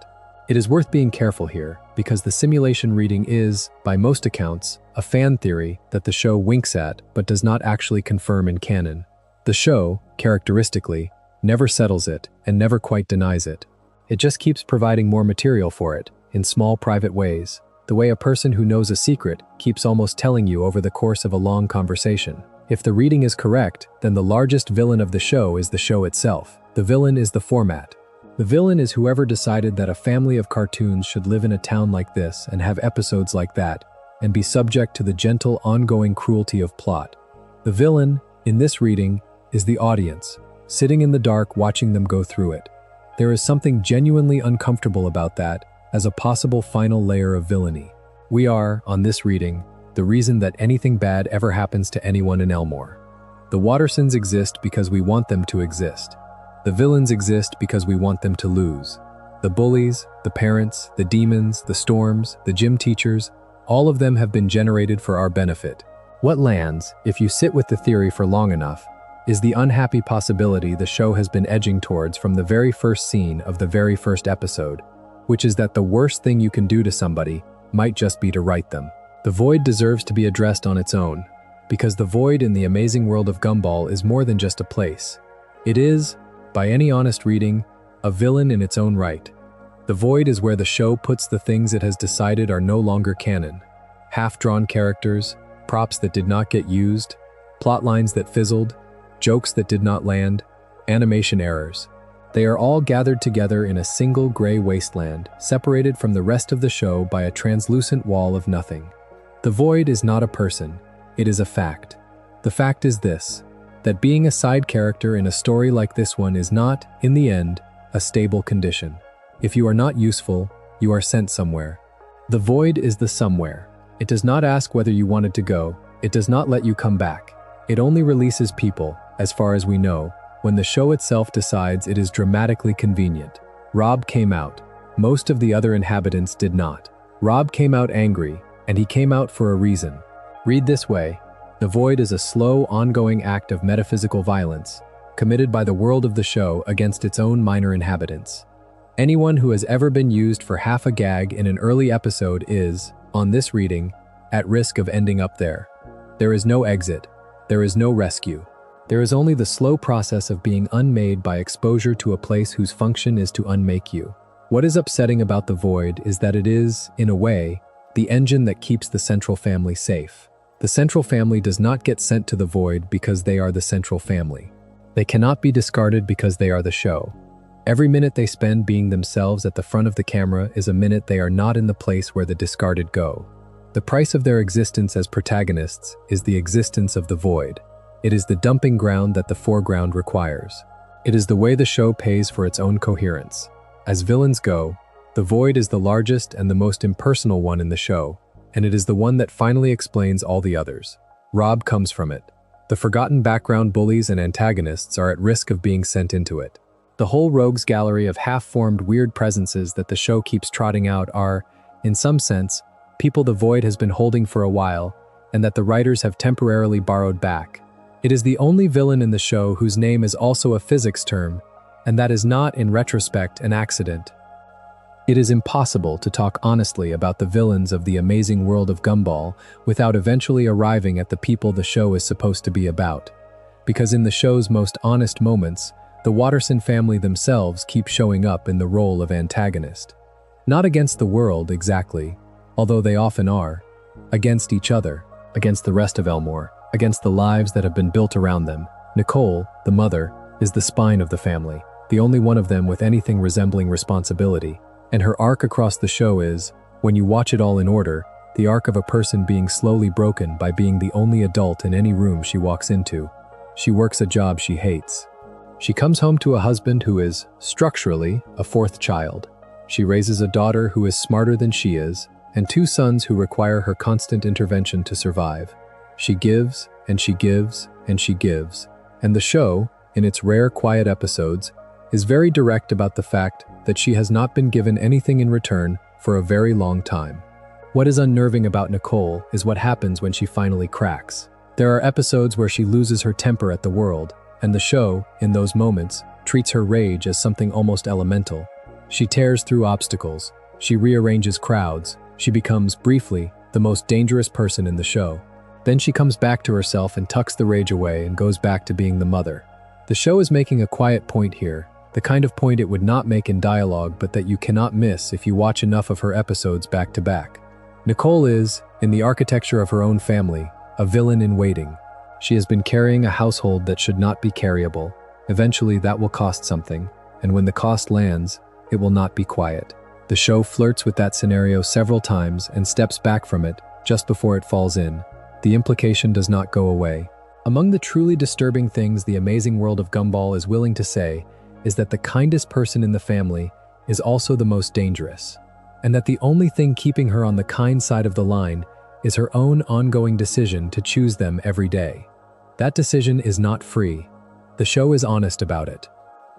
It is worth being careful here, because the simulation reading is, by most accounts, a fan theory that the show winks at but does not actually confirm in canon. The show, characteristically, never settles it and never quite denies it. It just keeps providing more material for it, in small private ways, the way a person who knows a secret keeps almost telling you over the course of a long conversation. If the reading is correct, then the largest villain of the show is the show itself. The villain is the format. The villain is whoever decided that a family of cartoons should live in a town like this and have episodes like that, and be subject to the gentle, ongoing cruelty of plot. The villain, in this reading, is the audience, sitting in the dark watching them go through it. There is something genuinely uncomfortable about that as a possible final layer of villainy. We are, on this reading, the reason that anything bad ever happens to anyone in Elmore. The Wattersons exist because we want them to exist. The villains exist because we want them to lose. The bullies, the parents, the demons, the storms, the gym teachers, all of them have been generated for our benefit. What lands, if you sit with the theory for long enough, is the unhappy possibility the show has been edging towards from the very first scene of the very first episode, which is that the worst thing you can do to somebody might just be to write them. The void deserves to be addressed on its own, because the void in the Amazing World of Gumball is more than just a place. It is, by any honest reading, a villain in its own right. The void is where the show puts the things it has decided are no longer canon. Half-drawn characters, props that did not get used, plot lines that fizzled, jokes that did not land, animation errors. They are all gathered together in a single gray wasteland, separated from the rest of the show by a translucent wall of nothing. The void is not a person, it is a fact. The fact is this, that being a side character in a story like this one is not, in the end, a stable condition. If you are not useful, you are sent somewhere. The void is the somewhere. It does not ask whether you wanted to go, it does not let you come back. It only releases people, as far as we know, when the show itself decides it is dramatically convenient. Rob came out. Most of the other inhabitants did not. Rob came out angry, and he came out for a reason. Read this way. The void is a slow, ongoing act of metaphysical violence, committed by the world of the show against its own minor inhabitants. Anyone who has ever been used for half a gag in an early episode is, on this reading, at risk of ending up there. There is no exit. There is no rescue. There is only the slow process of being unmade by exposure to a place whose function is to unmake you. What is upsetting about the void is that it is, in a way, the engine that keeps the central family safe. The central family does not get sent to the void because they are the central family. They cannot be discarded because they are the show. Every minute they spend being themselves at the front of the camera is a minute they are not in the place where the discarded go. The price of their existence as protagonists is the existence of the void. It is the dumping ground that the foreground requires. It is the way the show pays for its own coherence. As villains go, the void is the largest and the most impersonal one in the show, and it is the one that finally explains all the others. Rob comes from it. The forgotten background bullies and antagonists are at risk of being sent into it. The whole rogues gallery of half-formed weird presences that the show keeps trotting out are, in some sense, people the void has been holding for a while, and that the writers have temporarily borrowed back. It is the only villain in the show whose name is also a physics term, and that is not, in retrospect, an accident. It is impossible to talk honestly about the villains of the Amazing World of Gumball without eventually arriving at the people the show is supposed to be about. Because in the show's most honest moments, the Watterson family themselves keep showing up in the role of antagonist. Not against the world, exactly, although they often are. Against each other, against the rest of Elmore, against the lives that have been built around them. Nicole, the mother, is the spine of the family, the only one of them with anything resembling responsibility. And her arc across the show is, when you watch it all in order, the arc of a person being slowly broken by being the only adult in any room she walks into. She works a job she hates. She comes home to a husband who is, structurally, a fourth child. She raises a daughter who is smarter than she is, and two sons who require her constant intervention to survive. She gives, and she gives, and she gives. And the show, in its rare quiet episodes, is very direct about the fact that she has not been given anything in return for a very long time. What is unnerving about Nicole is what happens when she finally cracks. There are episodes where she loses her temper at the world, and the show, in those moments, treats her rage as something almost elemental. She tears through obstacles, she rearranges crowds, she becomes, briefly, the most dangerous person in the show. Then she comes back to herself and tucks the rage away and goes back to being the mother. The show is making a quiet point here, the kind of point it would not make in dialogue but that you cannot miss if you watch enough of her episodes back to back. Nicole is, in the architecture of her own family, a villain in waiting. She has been carrying a household that should not be carryable. Eventually that will cost something, and when the cost lands, it will not be quiet. The show flirts with that scenario several times and steps back from it just before it falls in. The implication does not go away. Among the truly disturbing things the Amazing World of Gumball is willing to say is that the kindest person in the family is also the most dangerous, and that the only thing keeping her on the kind side of the line is her own ongoing decision to choose them every day. That decision is not free. The show is honest about it.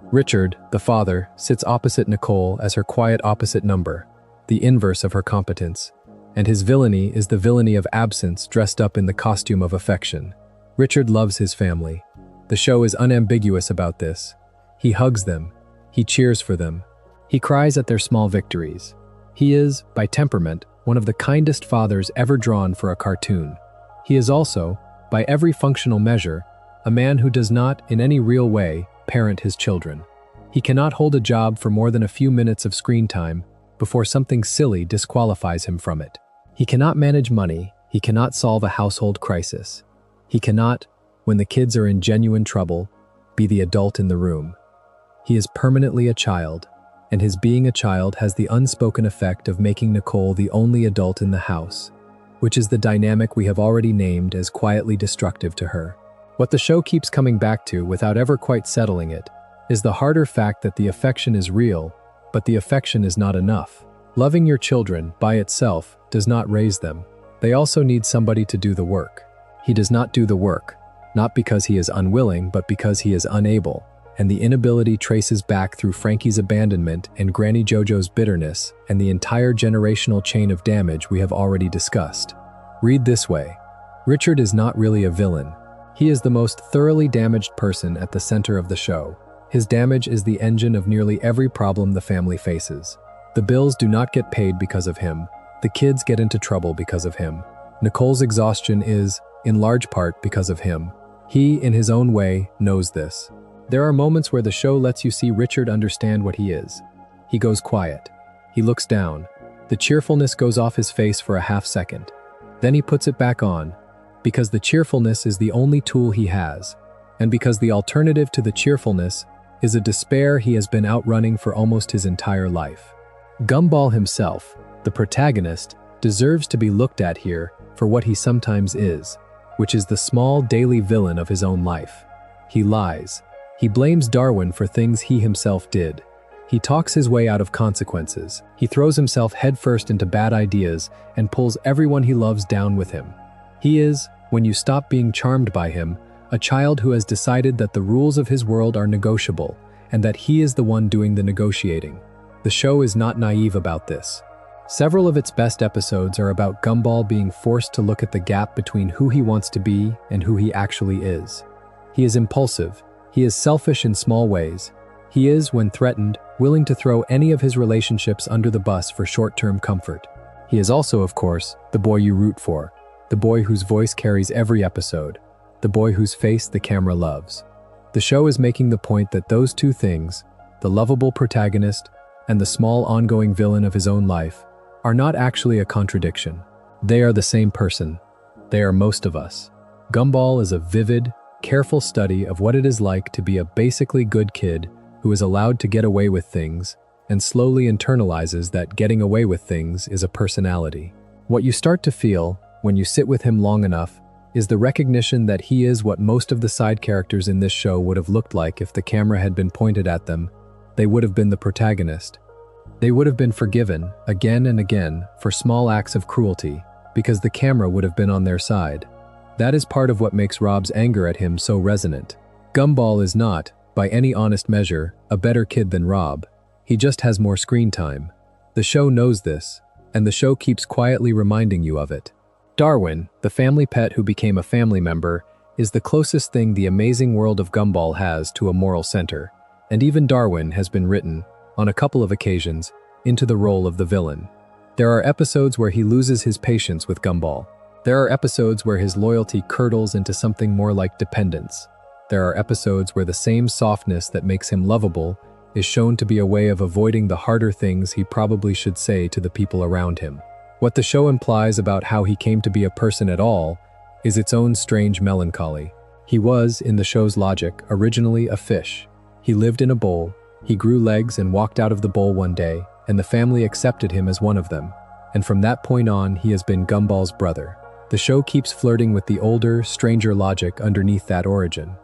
Richard, the father, sits opposite Nicole as her quiet opposite number, the inverse of her competence, and his villainy is the villainy of absence dressed up in the costume of affection. Richard loves his family. The show is unambiguous about this. He hugs them. He cheers for them. He cries at their small victories. He is, by temperament, one of the kindest fathers ever drawn for a cartoon. He is also, by every functional measure, a man who does not, in any real way, parent his children. He cannot hold a job for more than a few minutes of screen time before something silly disqualifies him from it. He cannot manage money. He cannot solve a household crisis. He cannot, when the kids are in genuine trouble, be the adult in the room. He is permanently a child, and his being a child has the unspoken effect of making Nicole the only adult in the house, which is the dynamic we have already named as quietly destructive to her. What the show keeps coming back to without ever quite settling it is the harder fact that the affection is real, but the affection is not enough. Loving your children, by itself, does not raise them. They also need somebody to do the work. He does not do the work, not because he is unwilling, but because he is unable, and the inability traces back through Frankie's abandonment and Granny Jojo's bitterness and the entire generational chain of damage we have already discussed. Read this way: Richard is not really a villain. He is the most thoroughly damaged person at the center of the show. His damage is the engine of nearly every problem the family faces. The bills do not get paid because of him. The kids get into trouble because of him. Nicole's exhaustion is, in large part, because of him. He, in his own way, knows this. There are moments where the show lets you see Richard understand what he is. He goes quiet. He looks down. The cheerfulness goes off his face for a half second. Then he puts it back on, because the cheerfulness is the only tool he has, and because the alternative to the cheerfulness is a despair he has been outrunning for almost his entire life. Gumball himself, the protagonist, deserves to be looked at here for what he sometimes is, which is the small daily villain of his own life. He lies. He blames Darwin for things he himself did. He talks his way out of consequences. He throws himself headfirst into bad ideas and pulls everyone he loves down with him. He is, when you stop being charmed by him, a child who has decided that the rules of his world are negotiable and that he is the one doing the negotiating. The show is not naive about this. Several of its best episodes are about Gumball being forced to look at the gap between who he wants to be and who he actually is. He is impulsive. He is selfish in small ways. He is, when threatened, willing to throw any of his relationships under the bus for short-term comfort. He is also, of course, the boy you root for, the boy whose voice carries every episode, the boy whose face the camera loves. The show is making the point that those two things, the lovable protagonist and the small ongoing villain of his own life, are not actually a contradiction. They are the same person. They are most of us. Gumball is a vivid, careful study of what it is like to be a basically good kid who is allowed to get away with things and slowly internalizes that getting away with things is a personality. What you start to feel when you sit with him long enough is the recognition that he is what most of the side characters in this show would have looked like if the camera had been pointed at them. They would have been the protagonist. They would have been forgiven again and again for small acts of cruelty because the camera would have been on their side. That is part of what makes Rob's anger at him so resonant. Gumball is not, by any honest measure, a better kid than Rob. He just has more screen time. The show knows this, and the show keeps quietly reminding you of it. Darwin, the family pet who became a family member, is the closest thing the Amazing World of Gumball has to a moral center, and even Darwin has been written, on a couple of occasions, into the role of the villain. There are episodes where he loses his patience with Gumball. There are episodes where his loyalty curdles into something more like dependence. There are episodes where the same softness that makes him lovable is shown to be a way of avoiding the harder things he probably should say to the people around him. What the show implies about how he came to be a person at all is its own strange melancholy. He was, in the show's logic, originally a fish. He lived in a bowl, he grew legs and walked out of the bowl one day, and the family accepted him as one of them. And from that point on, he has been Gumball's brother. The show keeps flirting with the older, stranger logic underneath that origin.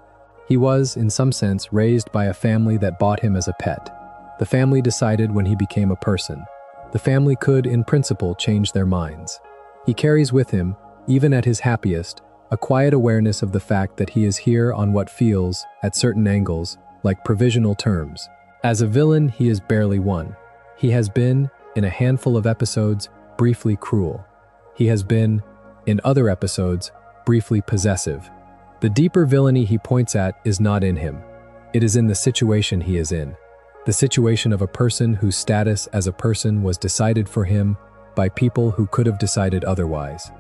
He was, in some sense, raised by a family that bought him as a pet. The family decided when he became a person. The family could, in principle, change their minds. He carries with him, even at his happiest, a quiet awareness of the fact that he is here on what feels, at certain angles, like provisional terms. As a villain, he is barely one. He has been, in a handful of episodes, briefly cruel. He has been, in other episodes, briefly possessive. The deeper villainy he points at is not in him. It is in the situation he is in. The situation of a person whose status as a person was decided for him by people who could have decided otherwise.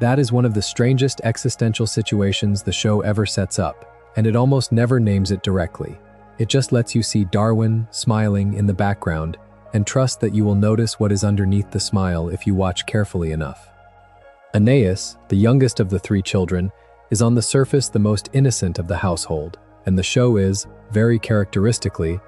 That is one of the strangest existential situations the show ever sets up, and it almost never names it directly. It just lets you see Darwin smiling in the background and trust that you will notice what is underneath the smile if you watch carefully enough. Aeneas, the youngest of the three children, is on the surface the most innocent of the household, and the show is, very characteristically,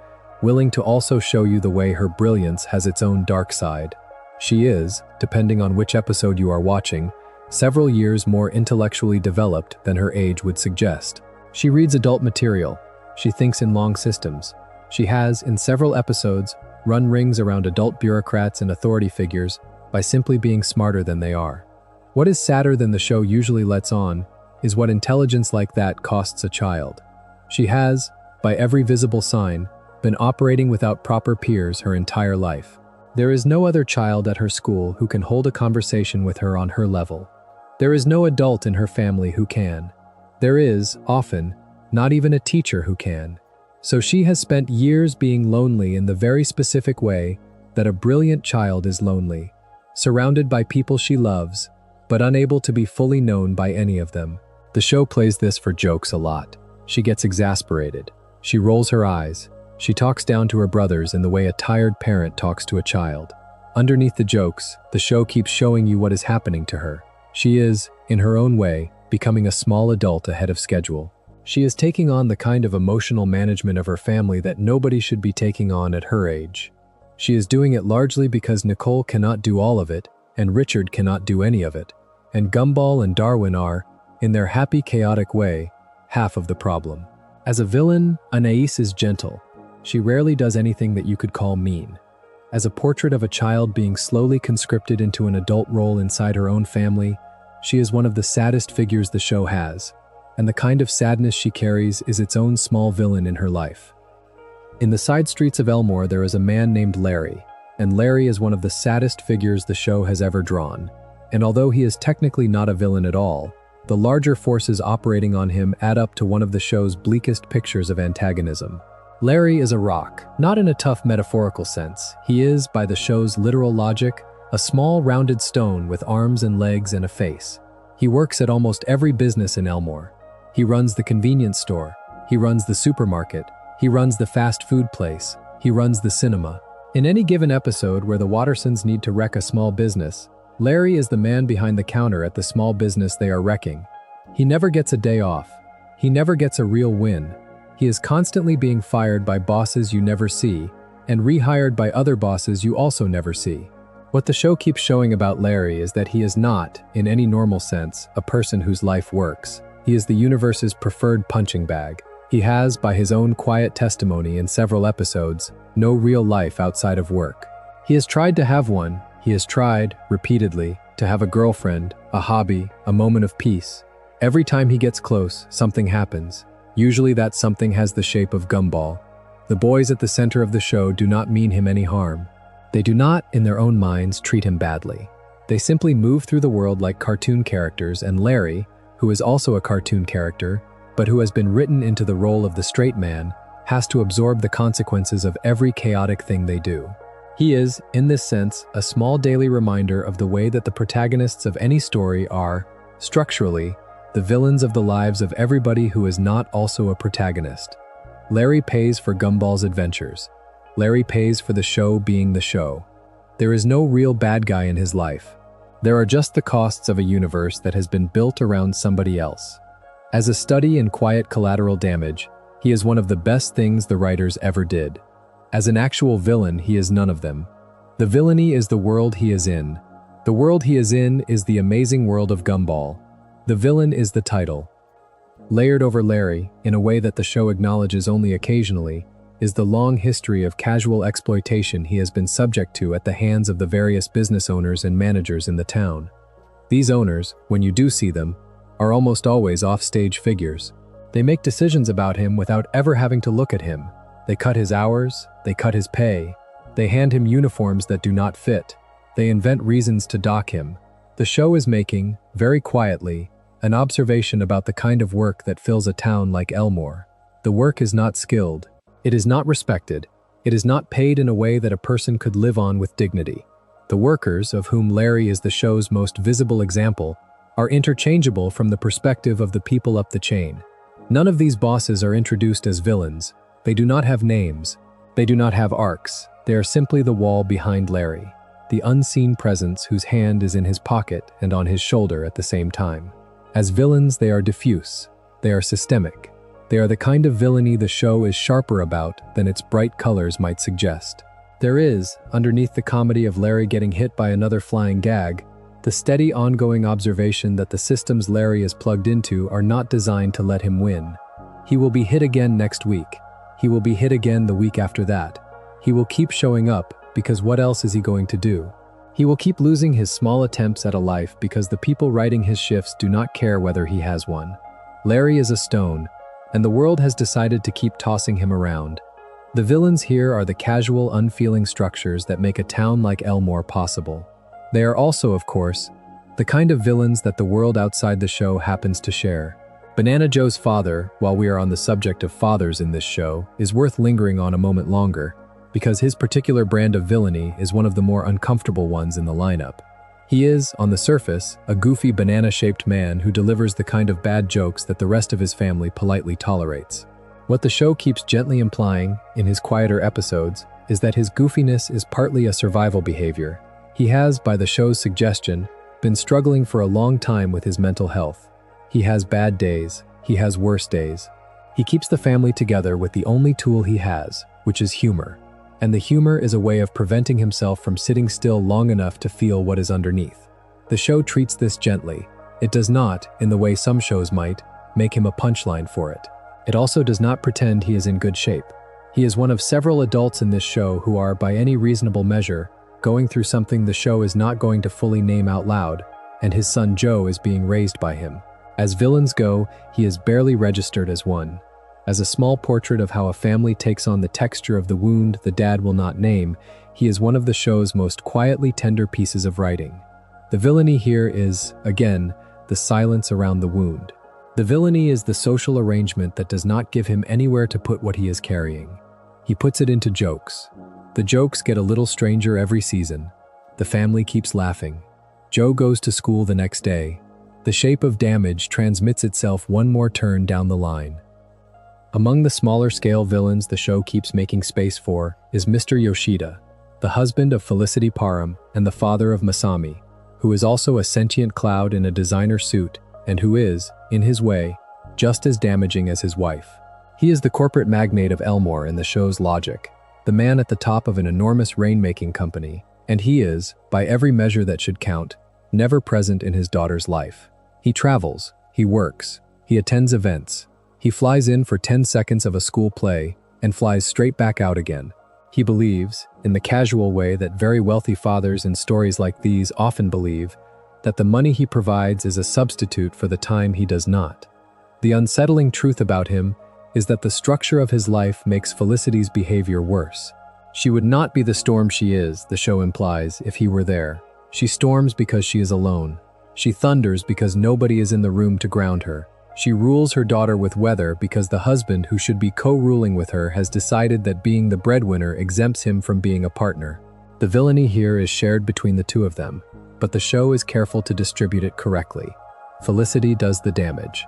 willing to also show you the way her brilliance has its own dark side. She is, depending on which episode you are watching, several years more intellectually developed than her age would suggest. She reads adult material. She thinks in long systems. She has, in several episodes, run rings around adult bureaucrats and authority figures by simply being smarter than they are. What is sadder than the show usually lets on is what intelligence like that costs a child. She has, by every visible sign, been operating without proper peers her entire life. There is no other child at her school who can hold a conversation with her on her level. There is no adult in her family who can. There is, often, not even a teacher who can. So she has spent years being lonely in the very specific way that a brilliant child is lonely, surrounded by people she loves, but unable to be fully known by any of them. The show plays this for jokes a lot. She gets exasperated. She rolls her eyes. She talks down to her brothers in the way a tired parent talks to a child. Underneath the jokes, the show keeps showing you what is happening to her. She is, in her own way, becoming a small adult ahead of schedule. She is taking on the kind of emotional management of her family that nobody should be taking on at her age. She is doing it largely because Nicole cannot do all of it, and Richard cannot do any of it, and Gumball and Darwin are, in their happy, chaotic way, half of the problem. As a villain, Anais is gentle. She rarely does anything that you could call mean. As a portrait of a child being slowly conscripted into an adult role inside her own family, she is one of the saddest figures the show has, and the kind of sadness she carries is its own small villain in her life. In the side streets of Elmore, there is a man named Larry, and Larry is one of the saddest figures the show has ever drawn. And although he is technically not a villain at all, the larger forces operating on him add up to one of the show's bleakest pictures of antagonism. Larry is a rock, not in a tough metaphorical sense. He is, by the show's literal logic, a small rounded stone with arms and legs and a face. He works at almost every business in Elmore. He runs the convenience store. He runs the supermarket. He runs the fast food place. He runs the cinema. In any given episode where the Wattersons need to wreck a small business, Larry is the man behind the counter at the small business they are wrecking. He never gets a day off. He never gets a real win. He is constantly being fired by bosses you never see, and rehired by other bosses you also never see. What the show keeps showing about Larry is that he is not, in any normal sense, a person whose life works. He is the universe's preferred punching bag. He has, by his own quiet testimony in several episodes, no real life outside of work. He has tried to have one. He has tried, repeatedly, to have a girlfriend, a hobby, a moment of peace. Every time he gets close, something happens. Usually that something has the shape of Gumball. The boys at the center of the show do not mean him any harm. They do not, in their own minds, treat him badly. They simply move through the world like cartoon characters, and Larry, who is also a cartoon character, but who has been written into the role of the straight man, has to absorb the consequences of every chaotic thing they do. He is, in this sense, a small daily reminder of the way that the protagonists of any story are, structurally, the villains of the lives of everybody who is not also a protagonist. Larry pays for Gumball's adventures. Larry pays for the show being the show. There is no real bad guy in his life. There are just the costs of a universe that has been built around somebody else. As a study in quiet collateral damage, he is one of the best things the writers ever did. As an actual villain, he is none of them. The villainy is the world he is in. The world he is in is the amazing world of Gumball. The villain is the title. Layered over Larry, in a way that the show acknowledges only occasionally, is the long history of casual exploitation he has been subject to at the hands of the various business owners and managers in the town. These owners, when you do see them, are almost always off-stage figures. They make decisions about him without ever having to look at him. They cut his hours, they cut his pay, they hand him uniforms that do not fit, they invent reasons to dock him. The show is making, very quietly, an observation about the kind of work that fills a town like Elmore. The work is not skilled, it is not respected, it is not paid in a way that a person could live on with dignity. The workers, of whom Larry is the show's most visible example, are interchangeable from the perspective of the people up the chain. None of these bosses are introduced as villains. They do not have names. They do not have arcs. They are simply the wall behind Larry, the unseen presence whose hand is in his pocket and on his shoulder at the same time. As villains, they are diffuse. They are systemic. They are the kind of villainy the show is sharper about than its bright colors might suggest. There is, underneath the comedy of Larry getting hit by another flying gag, the steady ongoing observation that the systems Larry is plugged into are not designed to let him win. He will be hit again next week. He will be hit again the week after that. He will keep showing up because what else is he going to do? He will keep losing his small attempts at a life because the people writing his shifts do not care whether he has one. Larry is a stone, and the world has decided to keep tossing him around. The villains here are the casual, unfeeling structures that make a town like Elmore possible. They are also, of course, the kind of villains that the world outside the show happens to share. Banana Joe's father, while we are on the subject of fathers in this show, is worth lingering on a moment longer, because his particular brand of villainy is one of the more uncomfortable ones in the lineup. He is, on the surface, a goofy banana-shaped man who delivers the kind of bad jokes that the rest of his family politely tolerates. What the show keeps gently implying, in his quieter episodes, is that his goofiness is partly a survival behavior. He has, by the show's suggestion, been struggling for a long time with his mental health. He has bad days, he has worse days. He keeps the family together with the only tool he has, which is humor. And the humor is a way of preventing himself from sitting still long enough to feel what is underneath. The show treats this gently. It does not, in the way some shows might, make him a punchline for it. It also does not pretend he is in good shape. He is one of several adults in this show who are, by any reasonable measure, going through something the show is not going to fully name out loud, and his son Joe is being raised by him. As villains go, he is barely registered as one. As a small portrait of how a family takes on the texture of the wound the dad will not name, he is one of the show's most quietly tender pieces of writing. The villainy here is, again, the silence around the wound. The villainy is the social arrangement that does not give him anywhere to put what he is carrying. He puts it into jokes. The jokes get a little stranger every season. The family keeps laughing. Joe goes to school the next day. The shape of damage transmits itself one more turn down the line. Among the smaller-scale villains the show keeps making space for is Mr. Yoshida, the husband of Felicity Parham and the father of Masami, who is also a sentient cloud in a designer suit and who is, in his way, just as damaging as his wife. He is the corporate magnate of Elmore in the show's logic, the man at the top of an enormous rainmaking company, and he is, by every measure that should count, never present in his daughter's life. He travels, he works, he attends events, he flies in for 10 seconds of a school play and flies straight back out again. He believes, in the casual way that very wealthy fathers in stories like these often believe, that the money he provides is a substitute for the time he does not. The unsettling truth about him is that the structure of his life makes Felicity's behavior worse. She would not be the storm she is, the show implies, if he were there. She storms because she is alone. She thunders because nobody is in the room to ground her. She rules her daughter with weather because the husband who should be co-ruling with her has decided that being the breadwinner exempts him from being a partner. The villainy here is shared between the two of them, but the show is careful to distribute it correctly. Felicity does the damage.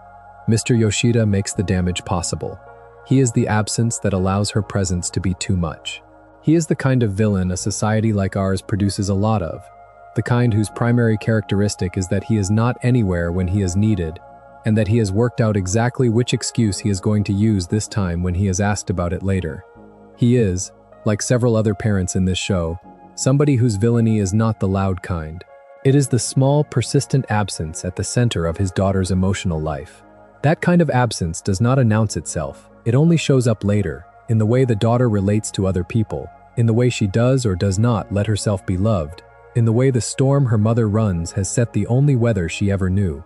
Mr. Yoshida makes the damage possible. He is the absence that allows her presence to be too much. He is the kind of villain a society like ours produces a lot of, the kind whose primary characteristic is that he is not anywhere when he is needed, and that he has worked out exactly which excuse he is going to use this time when he is asked about it later. He is, like several other parents in this show, somebody whose villainy is not the loud kind. It is the small, persistent absence at the center of his daughter's emotional life. That kind of absence does not announce itself. It only shows up later, in the way the daughter relates to other people, in the way she does or does not let herself be loved, in the way the storm her mother runs has set the only weather she ever knew.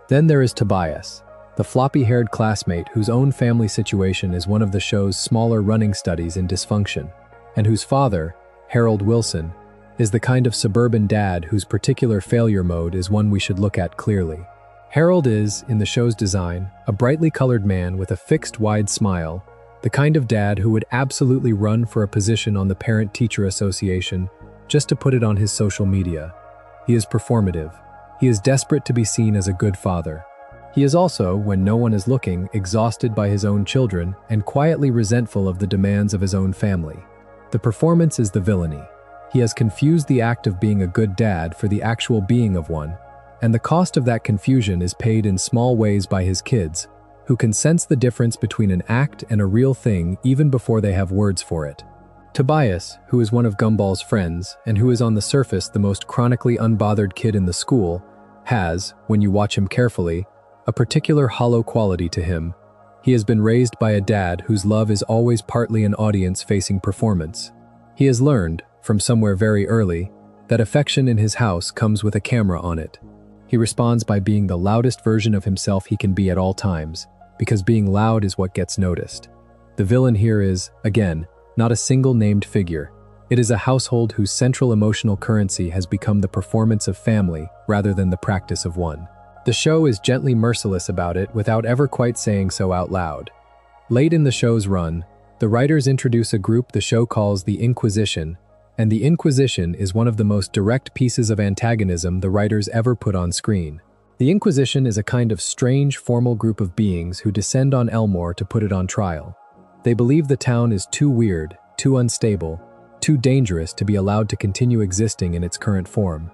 Then there is Tobias, the floppy-haired classmate whose own family situation is one of the show's smaller running studies in dysfunction, and whose father, Harold Wilson, is the kind of suburban dad whose particular failure mode is one we should look at clearly. Harold is, in the show's design, a brightly colored man with a fixed, wide smile, the kind of dad who would absolutely run for a position on the Parent-Teacher Association just to put it on his social media. He is performative. He is desperate to be seen as a good father. He is also, when no one is looking, exhausted by his own children and quietly resentful of the demands of his own family. The performance is the villainy. He has confused the act of being a good dad for the actual being of one, and the cost of that confusion is paid in small ways by his kids, who can sense the difference between an act and a real thing even before they have words for it. Tobias, who is one of Gumball's friends, and who is on the surface the most chronically unbothered kid in the school, has, when you watch him carefully, a particular hollow quality to him. He has been raised by a dad whose love is always partly an audience-facing performance. He has learned, from somewhere very early, that affection in his house comes with a camera on it. He responds by being the loudest version of himself he can be at all times, because being loud is what gets noticed. The villain here is, again, not a single named figure. It is a household whose central emotional currency has become the performance of family rather than the practice of one. The show is gently merciless about it without ever quite saying so out loud. Late in the show's run, the writers introduce a group the show calls the Inquisition, and the Inquisition is one of the most direct pieces of antagonism the writers ever put on screen. The Inquisition is a kind of strange, formal group of beings who descend on Elmore to put it on trial. They believe the town is too weird, too unstable, too dangerous to be allowed to continue existing in its current form.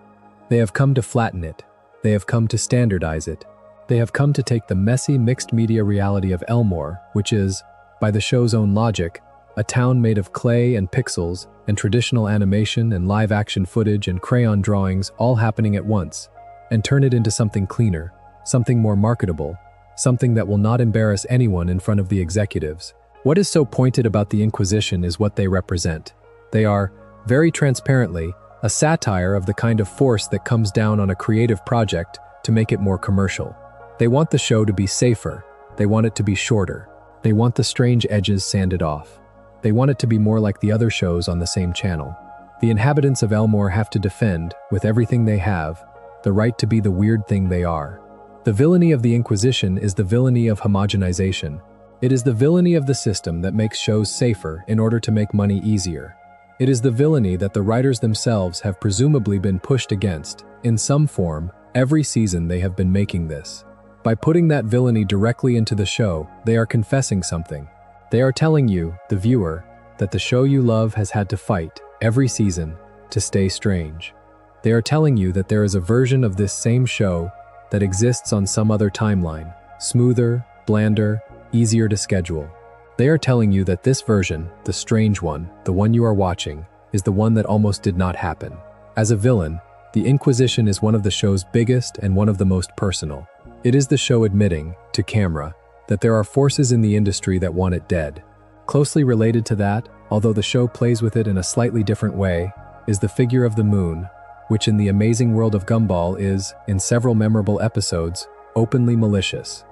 They have come to flatten it. They have come to standardize it. They have come to take the messy, mixed-media reality of Elmore, which is, by the show's own logic, a town made of clay and pixels and traditional animation and live-action footage and crayon drawings all happening at once, and turn it into something cleaner, something more marketable, something that will not embarrass anyone in front of the executives. What is so pointed about the Inquisition is what they represent. They are, very transparently, a satire of the kind of force that comes down on a creative project to make it more commercial. They want the show to be safer. They want it to be shorter. They want the strange edges sanded off. They want it to be more like the other shows on the same channel. The inhabitants of Elmore have to defend, with everything they have, the right to be the weird thing they are. The villainy of the Inquisition is the villainy of homogenization. It is the villainy of the system that makes shows safer in order to make money easier. It is the villainy that the writers themselves have presumably been pushed against, in some form, every season they have been making this. By putting that villainy directly into the show, they are confessing something. They are telling you, the viewer, that the show you love has had to fight, every season, to stay strange. They are telling you that there is a version of this same show that exists on some other timeline, smoother, blander, easier to schedule. They are telling you that this version, the strange one, the one you are watching, is the one that almost did not happen. As a villain, the Inquisition is one of the show's biggest and one of the most personal. It is the show admitting, to camera, that there are forces in the industry that want it dead. Closely related to that, although the show plays with it in a slightly different way, is the figure of the moon, which in the Amazing World of Gumball is, in several memorable episodes, openly malicious.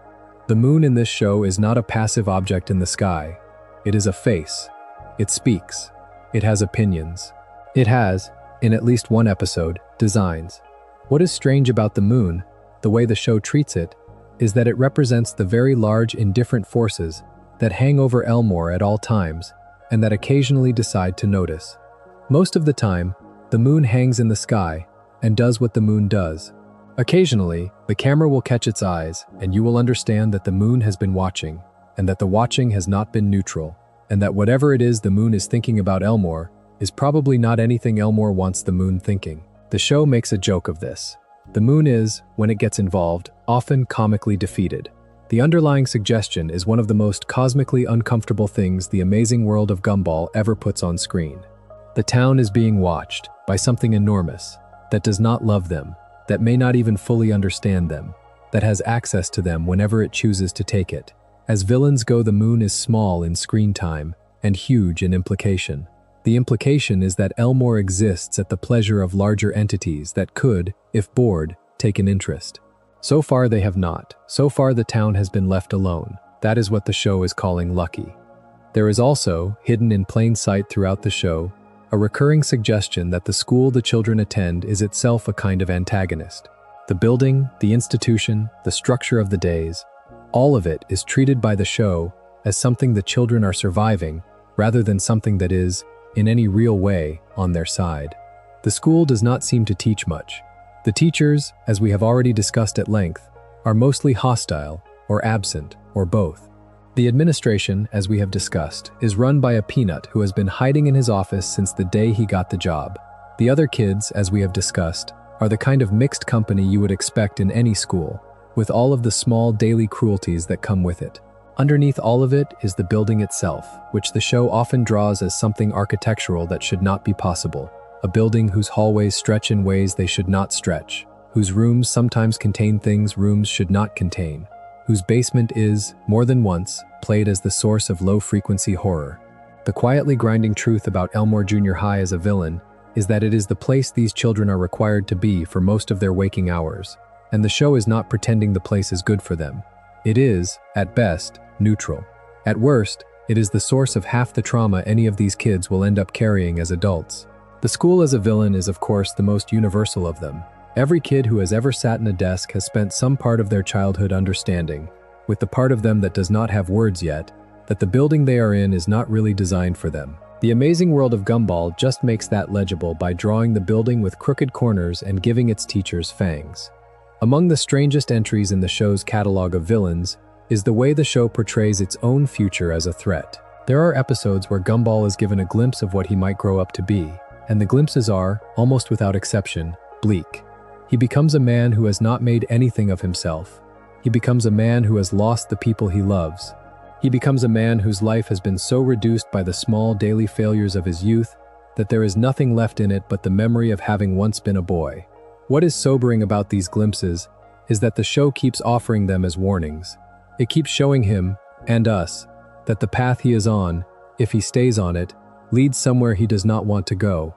The moon in this show is not a passive object in the sky. It is a face. It speaks. It has opinions. It has, in at least one episode, designs. What is strange about the moon, the way the show treats it, is that it represents the very large indifferent forces that hang over Elmore at all times and that occasionally decide to notice. Most of the time, the moon hangs in the sky and does what the moon does. Occasionally, the camera will catch its eyes and you will understand that the moon has been watching and that the watching has not been neutral and that whatever it is the moon is thinking about Elmore is probably not anything Elmore wants the moon thinking. The show makes a joke of this. The moon is, when it gets involved, often comically defeated. The underlying suggestion is one of the most cosmically uncomfortable things the Amazing World of Gumball ever puts on screen. The town is being watched by something enormous, that does not love them, that may not even fully understand them, that has access to them whenever it chooses to take it. As villains go, the moon is small in screen time and huge in implication. The implication is that Elmore exists at the pleasure of larger entities that could, if bored, take an interest. So far they have not. So far the town has been left alone. That is what the show is calling lucky. There is also, hidden in plain sight throughout the show, a recurring suggestion that the school the children attend is itself a kind of antagonist. The building, the institution, the structure of the days, all of it is treated by the show as something the children are surviving rather than something that is, in any real way, on their side. The school does not seem to teach much. The teachers, as we have already discussed at length, are mostly hostile, or absent, or both. The administration, as we have discussed, is run by a peanut who has been hiding in his office since the day he got the job. The other kids, as we have discussed, are the kind of mixed company you would expect in any school, with all of the small daily cruelties that come with it. Underneath all of it is the building itself, which the show often draws as something architectural that should not be possible. A building whose hallways stretch in ways they should not stretch, whose rooms sometimes contain things rooms should not contain, whose basement is, more than once, played as the source of low-frequency horror. The quietly grinding truth about Elmore Junior High as a villain is that it is the place these children are required to be for most of their waking hours, and the show is not pretending the place is good for them. It is, at best, neutral. At worst, it is the source of half the trauma any of these kids will end up carrying as adults. The school as a villain is, of course, the most universal of them. Every kid who has ever sat in a desk has spent some part of their childhood understanding, with the part of them that does not have words yet, that the building they are in is not really designed for them. The Amazing World of Gumball just makes that legible by drawing the building with crooked corners and giving its teachers fangs. Among the strangest entries in the show's catalog of villains is the way the show portrays its own future as a threat. There are episodes where Gumball is given a glimpse of what he might grow up to be, and the glimpses are, almost without exception, bleak. He becomes a man who has not made anything of himself, He becomes a man who has lost the people he loves. He becomes a man whose life has been so reduced by the small daily failures of his youth that there is nothing left in it but the memory of having once been a boy. What is sobering about these glimpses is that the show keeps offering them as warnings. It keeps showing him, and us, that the path he is on, if he stays on it, leads somewhere he does not want to go.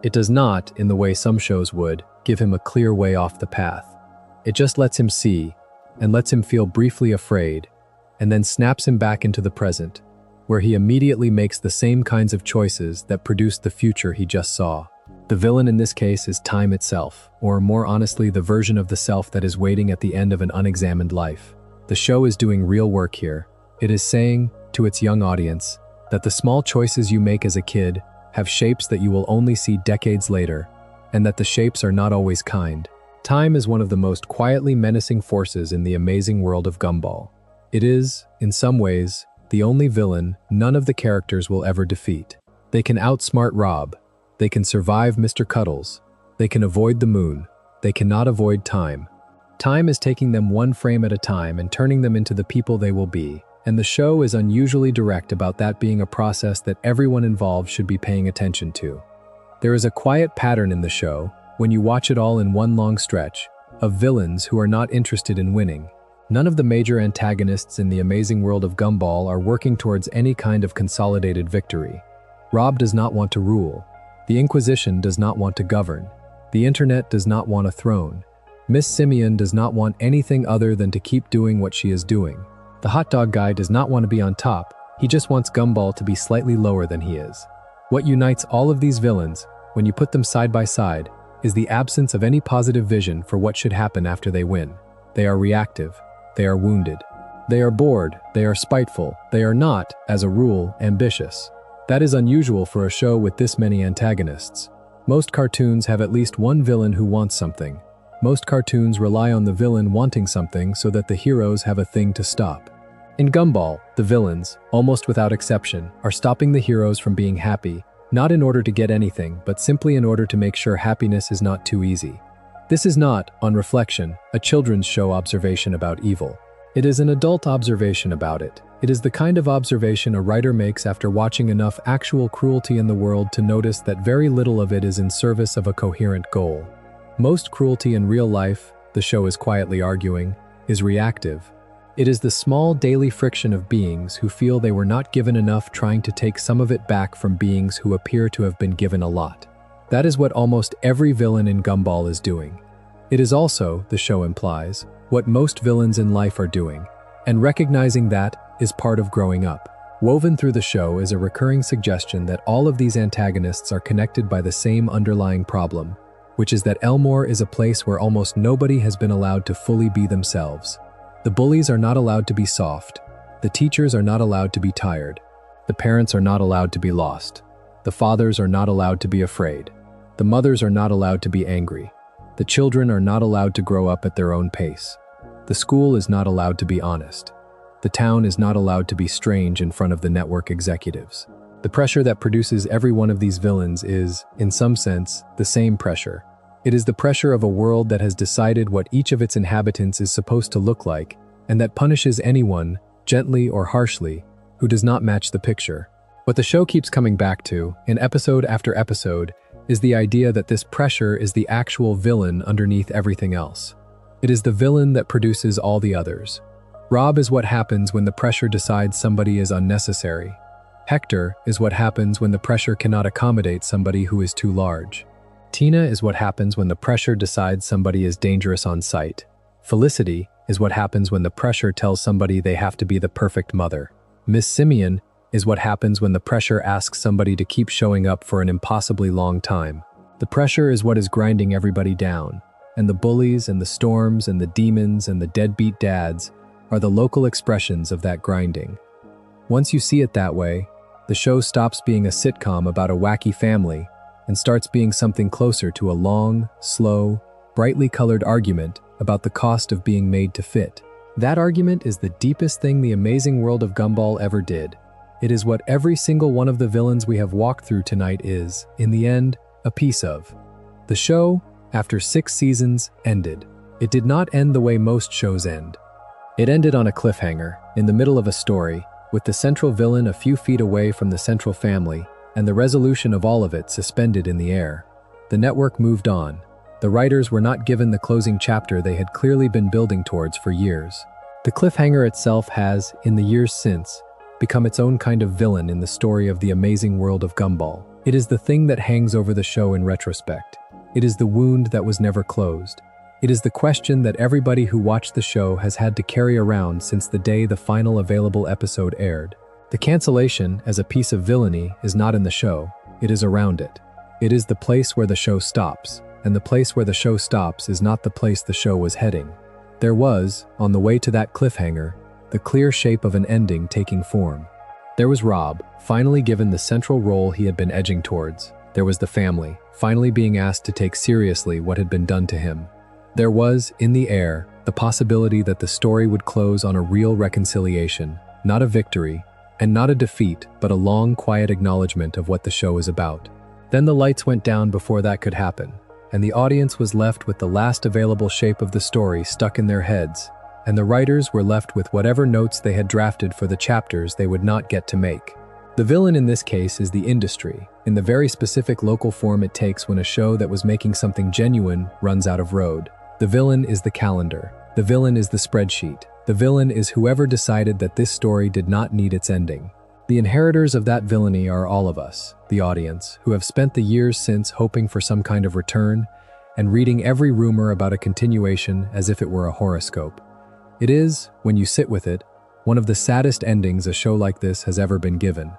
It does not, in the way some shows would, give him a clear way off the path. It just lets him see, and lets him feel briefly afraid, and then snaps him back into the present, where he immediately makes the same kinds of choices that produced the future he just saw. The villain in this case is time itself, or more honestly, the version of the self that is waiting at the end of an unexamined life. The show is doing real work here. It is saying, to its young audience, that the small choices you make as a kid have shapes that you will only see decades later, and that the shapes are not always kind. Time is one of the most quietly menacing forces in the amazing world of Gumball. It is, in some ways, the only villain none of the characters will ever defeat. They can outsmart Rob. They can survive Mr. Cuddles. They can avoid the moon. They cannot avoid time. Time is taking them one frame at a time and turning them into the people they will be. And the show is unusually direct about that being a process that everyone involved should be paying attention to. There is a quiet pattern in the show, when you watch it all in one long stretch, of villains who are not interested in winning. None of the major antagonists in the amazing world of Gumball are working towards any kind of consolidated victory. Rob does not want to rule. The Inquisition does not want to govern. The internet does not want a throne. Miss Simian does not want anything other than to keep doing what she is doing. The hot dog guy does not want to be on top. He just wants Gumball to be slightly lower than he is. What unites all of these villains, when you put them side by side, is the absence of any positive vision for what should happen after they win. They are reactive. They are wounded. They are bored. They are spiteful. They are not, as a rule, ambitious. That is unusual for a show with this many antagonists. Most cartoons have at least one villain who wants something. Most cartoons rely on the villain wanting something so that the heroes have a thing to stop. In Gumball, the villains, almost without exception, are stopping the heroes from being happy, not in order to get anything, but simply in order to make sure happiness is not too easy. This is not, on reflection, a children's show observation about evil. It is an adult observation about it. It is the kind of observation a writer makes after watching enough actual cruelty in the world to notice that very little of it is in service of a coherent goal. Most cruelty in real life, the show is quietly arguing, is reactive. It is the small daily friction of beings who feel they were not given enough trying to take some of it back from beings who appear to have been given a lot. That is what almost every villain in Gumball is doing. It is also, the show implies, what most villains in life are doing, and recognizing that is part of growing up. Woven through the show is a recurring suggestion that all of these antagonists are connected by the same underlying problem, which is that Elmore is a place where almost nobody has been allowed to fully be themselves. The bullies are not allowed to be soft. The teachers are not allowed to be tired. The parents are not allowed to be lost. The fathers are not allowed to be afraid. The mothers are not allowed to be angry. The children are not allowed to grow up at their own pace. The school is not allowed to be honest. The town is not allowed to be strange in front of the network executives. The pressure that produces every one of these villains is, in some sense, the same pressure. It is the pressure of a world that has decided what each of its inhabitants is supposed to look like, and that punishes anyone, gently or harshly, who does not match the picture. What the show keeps coming back to, in episode after episode, is the idea that this pressure is the actual villain underneath everything else. It is the villain that produces all the others. Rob is what happens when the pressure decides somebody is unnecessary. Hector is what happens when the pressure cannot accommodate somebody who is too large. Tina is what happens when the pressure decides somebody is dangerous on sight. Felicity is what happens when the pressure tells somebody they have to be the perfect mother. Miss Simian is what happens when the pressure asks somebody to keep showing up for an impossibly long time. The pressure is what is grinding everybody down, and the bullies and the storms and the demons and the deadbeat dads are the local expressions of that grinding. Once you see it that way, the show stops being a sitcom about a wacky family and starts being something closer to a long, slow, brightly colored argument about the cost of being made to fit. That argument is the deepest thing the amazing world of Gumball ever did. It is what every single one of the villains we have walked through tonight is, in the end, a piece of. The show, after 6 seasons, ended. It did not end the way most shows end. It ended on a cliffhanger, in the middle of a story, with the central villain a few feet away from the central family, and the resolution of all of it suspended in the air. The network moved on. The writers were not given the closing chapter they had clearly been building towards for years. The cliffhanger itself has, in the years since, become its own kind of villain in the story of the Amazing World of Gumball. It is the thing that hangs over the show in retrospect. It is the wound that was never closed. It is the question that everybody who watched the show has had to carry around since the day the final available episode aired. The cancellation, as a piece of villainy, is not in the show, it is around it. It is the place where the show stops, and the place where the show stops is not the place the show was heading. There was, on the way to that cliffhanger, the clear shape of an ending taking form. There was Rob, finally given the central role he had been edging towards. There was the family, finally being asked to take seriously what had been done to him. There was, in the air, the possibility that the story would close on a real reconciliation, not a victory, and not a defeat, but a long, quiet acknowledgement of what the show is about. Then the lights went down before that could happen, and the audience was left with the last available shape of the story stuck in their heads, and the writers were left with whatever notes they had drafted for the chapters they would not get to make. The villain in this case is the industry, in the very specific local form it takes when a show that was making something genuine runs out of road. The villain is the calendar. The villain is the spreadsheet. The villain is whoever decided that this story did not need its ending. The inheritors of that villainy are all of us, the audience, who have spent the years since hoping for some kind of return and reading every rumor about a continuation as if it were a horoscope. It is, when you sit with it, one of the saddest endings a show like this has ever been given.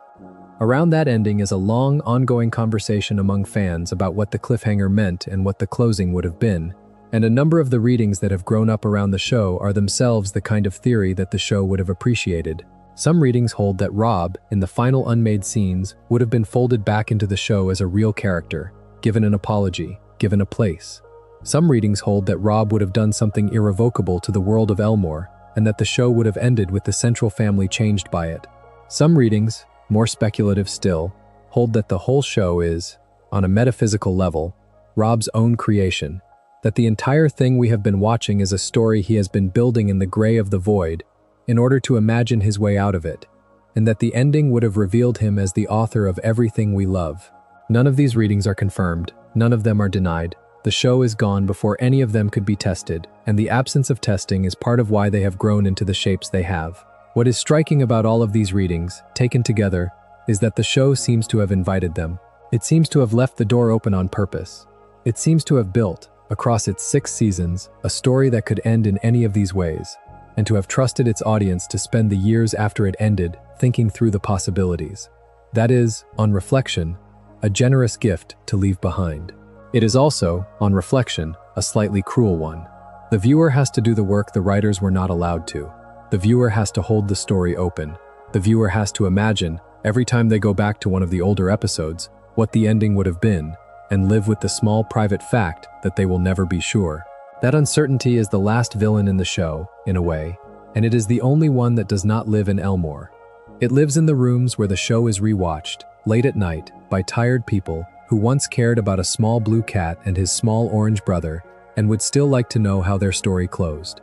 Around that ending is a long, ongoing conversation among fans about what the cliffhanger meant and what the closing would have been. And a number of the readings that have grown up around the show are themselves the kind of theory that the show would have appreciated. Some readings hold that Rob, in the final unmade scenes, would have been folded back into the show as a real character, given an apology, given a place. Some readings hold that Rob would have done something irrevocable to the world of Elmore, and that the show would have ended with the central family changed by it. Some readings, more speculative still, hold that the whole show is, on a metaphysical level, Rob's own creation, that the entire thing we have been watching is a story he has been building in the gray of the void in order to imagine his way out of it, and that the ending would have revealed him as the author of everything we love. None of these readings are confirmed, none of them are denied. The show is gone before any of them could be tested, and the absence of testing is part of why they have grown into the shapes they have. What is striking about all of these readings, taken together, is that the show seems to have invited them. It seems to have left the door open on purpose. It seems to have built, across its 6 seasons, a story that could end in any of these ways, and to have trusted its audience to spend the years after it ended thinking through the possibilities. That is, on reflection, a generous gift to leave behind. It is also, on reflection, a slightly cruel one. The viewer has to do the work the writers were not allowed to. The viewer has to hold the story open. The viewer has to imagine, every time they go back to one of the older episodes, what the ending would have been, and live with the small private fact that they will never be sure. That uncertainty is the last villain in the show, in a way, and it is the only one that does not live in Elmore. It lives in the rooms where the show is rewatched, late at night, by tired people who once cared about a small blue cat and his small orange brother, and would still like to know how their story closed.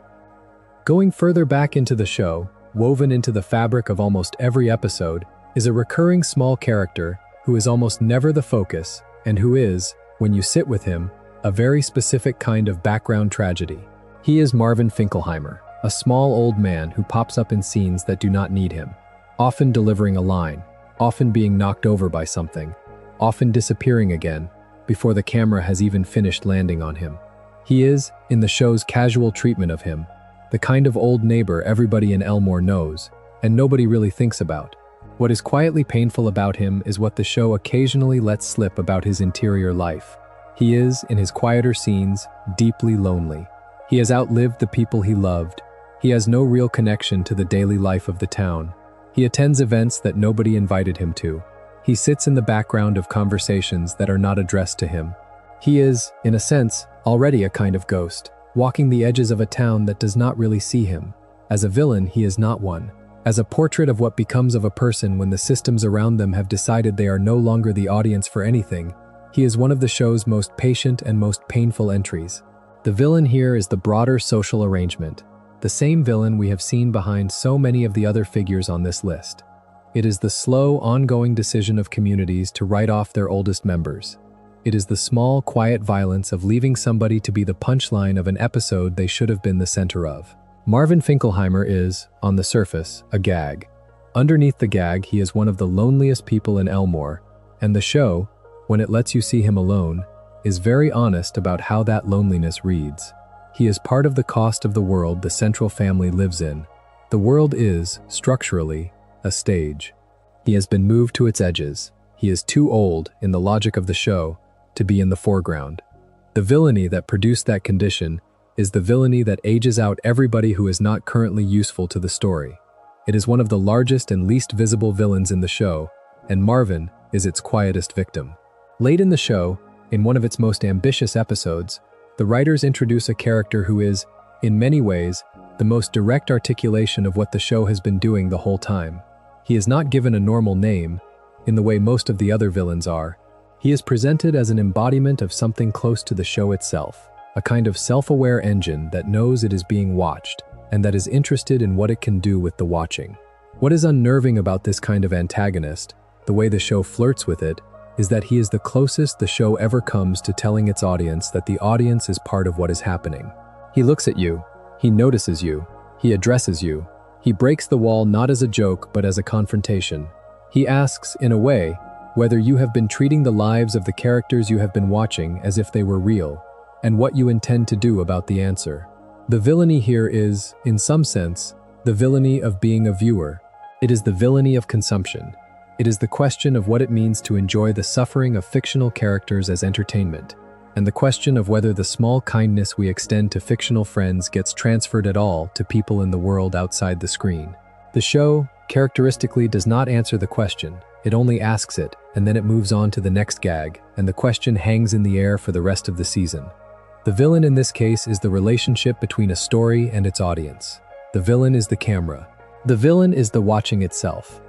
Going further back into the show, woven into the fabric of almost every episode, is a recurring small character who is almost never the focus, and who is, when you sit with him, a very specific kind of background tragedy. He is Marvin Finkelheimer, a small old man who pops up in scenes that do not need him, often delivering a line, often being knocked over by something, often disappearing again, before the camera has even finished landing on him. He is, in the show's casual treatment of him, the kind of old neighbor everybody in Elmore knows, and nobody really thinks about. What is quietly painful about him is what the show occasionally lets slip about his interior life. He is, in his quieter scenes, deeply lonely. He has outlived the people he loved. He has no real connection to the daily life of the town. He attends events that nobody invited him to. He sits in the background of conversations that are not addressed to him. He is, in a sense, already a kind of ghost, walking the edges of a town that does not really see him. As a villain, he is not one. As a portrait of what becomes of a person when the systems around them have decided they are no longer the audience for anything, he is one of the show's most patient and most painful entries. The villain here is the broader social arrangement. the same villain we have seen behind so many of the other figures on this list. It is the slow, ongoing decision of communities to write off their oldest members. It is the small, quiet violence of leaving somebody to be the punchline of an episode they should have been the center of. Marvin Finkelheimer is, on the surface, a gag. Underneath the gag, he is one of the loneliest people in Elmore, and the show, when it lets you see him alone, is very honest about how that loneliness reads. He is part of the cost of the world the central family lives in. The world is, structurally, a stage. He has been moved to its edges. He is too old, in the logic of the show, to be in the foreground. The villainy that produced that condition is the villainy that ages out everybody who is not currently useful to the story. It is one of the largest and least visible villains in the show, and Marvin is its quietest victim. Late in the show, in one of its most ambitious episodes, the writers introduce a character who is, in many ways, the most direct articulation of what the show has been doing the whole time. He is not given a normal name, in the way most of the other villains are. He is presented as an embodiment of something close to the show itself, a kind of self-aware engine that knows it is being watched, and that is interested in what it can do with the watching. What is unnerving about this kind of antagonist, the way the show flirts with it, is that he is the closest the show ever comes to telling its audience that the audience is part of what is happening. He looks at you, he notices you, he addresses you, he breaks the wall not as a joke but as a confrontation. He asks, in a way, whether you have been treating the lives of the characters you have been watching as if they were real, and what you intend to do about the answer. The villainy here is, in some sense, the villainy of being a viewer. It is the villainy of consumption. It is the question of what it means to enjoy the suffering of fictional characters as entertainment, and the question of whether the small kindness we extend to fictional friends gets transferred at all to people in the world outside the screen. The show, characteristically, does not answer the question. It only asks it, and then it moves on to the next gag, and the question hangs in the air for the rest of the season. The villain in this case is the relationship between a story and its audience. The villain is the camera. The villain is the watching itself.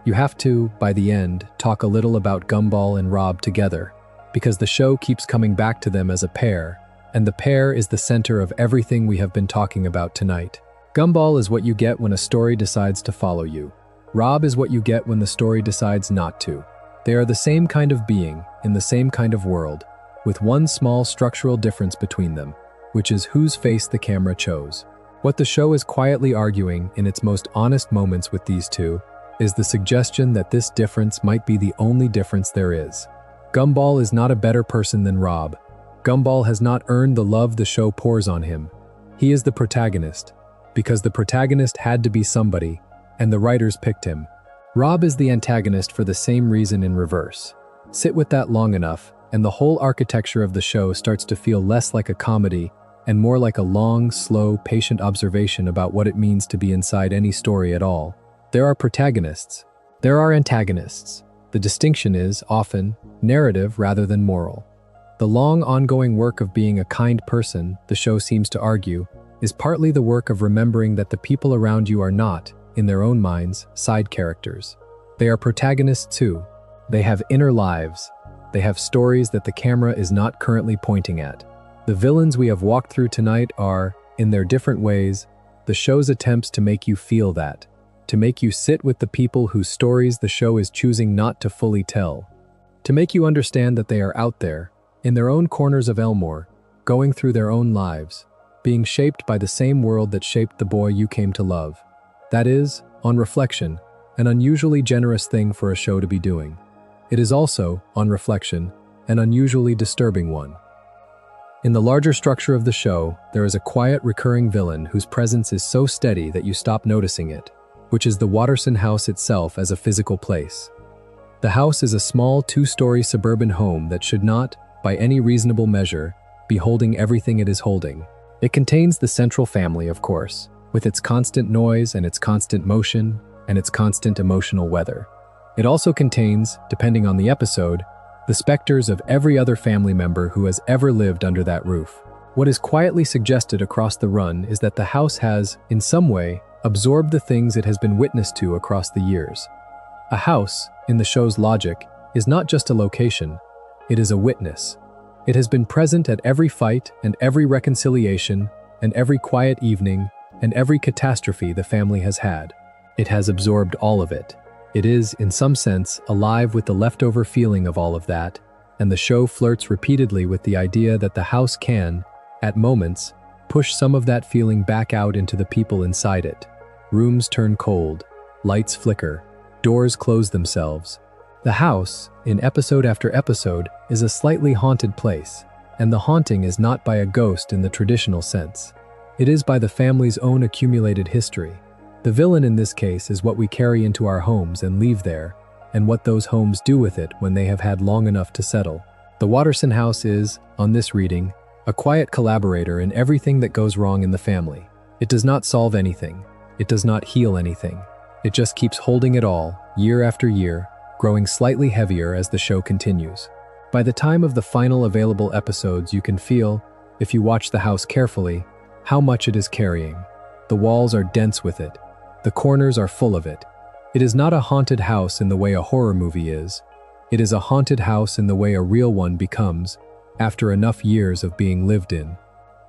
You have to, by the end, talk a little about Gumball and Rob together, because the show keeps coming back to them as a pair, and the pair is the center of everything we have been talking about tonight. Gumball is what you get when a story decides to follow you. Rob is what you get when the story decides not to. They are the same kind of being, in the same kind of world, with one small structural difference between them, which is whose face the camera chose. What the show is quietly arguing in its most honest moments with these two is the suggestion that this difference might be the only difference there is. Gumball is not a better person than Rob. Gumball has not earned the love the show pours on him. He is the protagonist, because the protagonist had to be somebody, and the writers picked him. Rob is the antagonist for the same reason in reverse. Sit with that long enough, and the whole architecture of the show starts to feel less like a comedy and more like a long, slow, patient observation about what it means to be inside any story at all. There are protagonists. There are antagonists. The distinction is, often, narrative rather than moral. The long, ongoing work of being a kind person, the show seems to argue, is partly the work of remembering that the people around you are not, in their own minds, side characters. They are protagonists too. They have inner lives. They have stories that the camera is not currently pointing at. The villains we have walked through tonight are, in their different ways, the show's attempts to make you feel that, to make you sit with the people whose stories the show is choosing not to fully tell, to make you understand that they are out there, in their own corners of Elmore, going through their own lives, being shaped by the same world that shaped the boy you came to love. That is, on reflection, an unusually generous thing for a show to be doing. It is also, on reflection, an unusually disturbing one. In the larger structure of the show, there is a quiet, recurring villain whose presence is so steady that you stop noticing it, which is the Watterson house itself as a physical place. The house is a small, two-story suburban home that should not, by any reasonable measure, be holding everything it is holding. It contains the central family, of course, with its constant noise and its constant motion and its constant emotional weather. It also contains, depending on the episode, the specters of every other family member who has ever lived under that roof. What is quietly suggested across the run is that the house has, in some way, absorbed the things it has been witness to across the years. A house, in the show's logic, is not just a location, it is a witness. It has been present at every fight and every reconciliation and every quiet evening and every catastrophe the family has had. It has absorbed all of it. It is, in some sense, alive with the leftover feeling of all of that, and the show flirts repeatedly with the idea that the house can, at moments, push some of that feeling back out into the people inside it. Rooms turn cold, lights flicker, doors close themselves. The house, in episode after episode, is a slightly haunted place, and the haunting is not by a ghost in the traditional sense. It is by the family's own accumulated history. The villain in this case is what we carry into our homes and leave there, and what those homes do with it when they have had long enough to settle. The Watterson house is, on this reading, a quiet collaborator in everything that goes wrong in the family. It does not solve anything. It does not heal anything. It just keeps holding it all, year after year, growing slightly heavier as the show continues. By the time of the final available episodes, you can feel, if you watch the house carefully, how much it is carrying. The walls are dense with it. The corners are full of it. It is not a haunted house in the way a horror movie is. It is a haunted house in the way a real one becomes, after enough years of being lived in.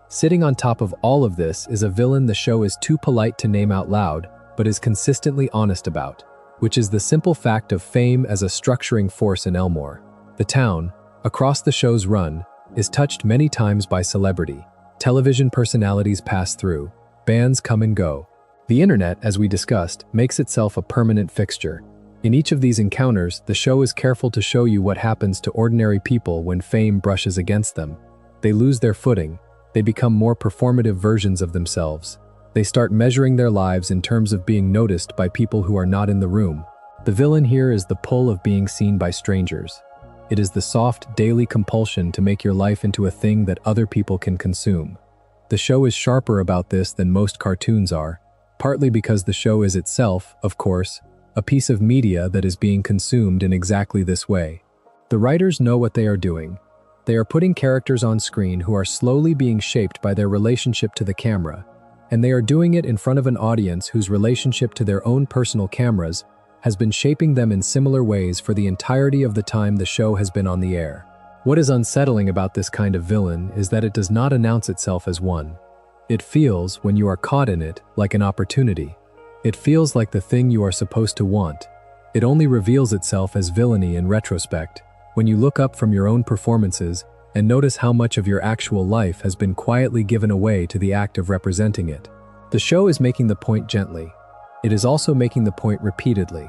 Sitting on top of all of this is a villain the show is too polite to name out loud, but is consistently honest about, which is the simple fact of fame as a structuring force in Elmore. The town, across the show's run, is touched many times by celebrity. Television personalities pass through. Bands come and go. The internet, as we discussed, makes itself a permanent fixture. In each of these encounters, the show is careful to show you what happens to ordinary people when fame brushes against them. They lose their footing. They become more performative versions of themselves. They start measuring their lives in terms of being noticed by people who are not in the room. The villain here is the pull of being seen by strangers. It is the soft, daily compulsion to make your life into a thing that other people can consume. The show is sharper about this than most cartoons are, partly because the show is itself, of course, a piece of media that is being consumed in exactly this way. The writers know what they are doing. They are putting characters on screen who are slowly being shaped by their relationship to the camera, and they are doing it in front of an audience whose relationship to their own personal cameras has been shaping them in similar ways for the entirety of the time the show has been on the air. What is unsettling about this kind of villain is that it does not announce itself as one. It feels, when you are caught in it, like an opportunity. It feels like the thing you are supposed to want. It only reveals itself as villainy in retrospect, when you look up from your own performances and notice how much of your actual life has been quietly given away to the act of representing it. The show is making the point gently. It is also making the point repeatedly.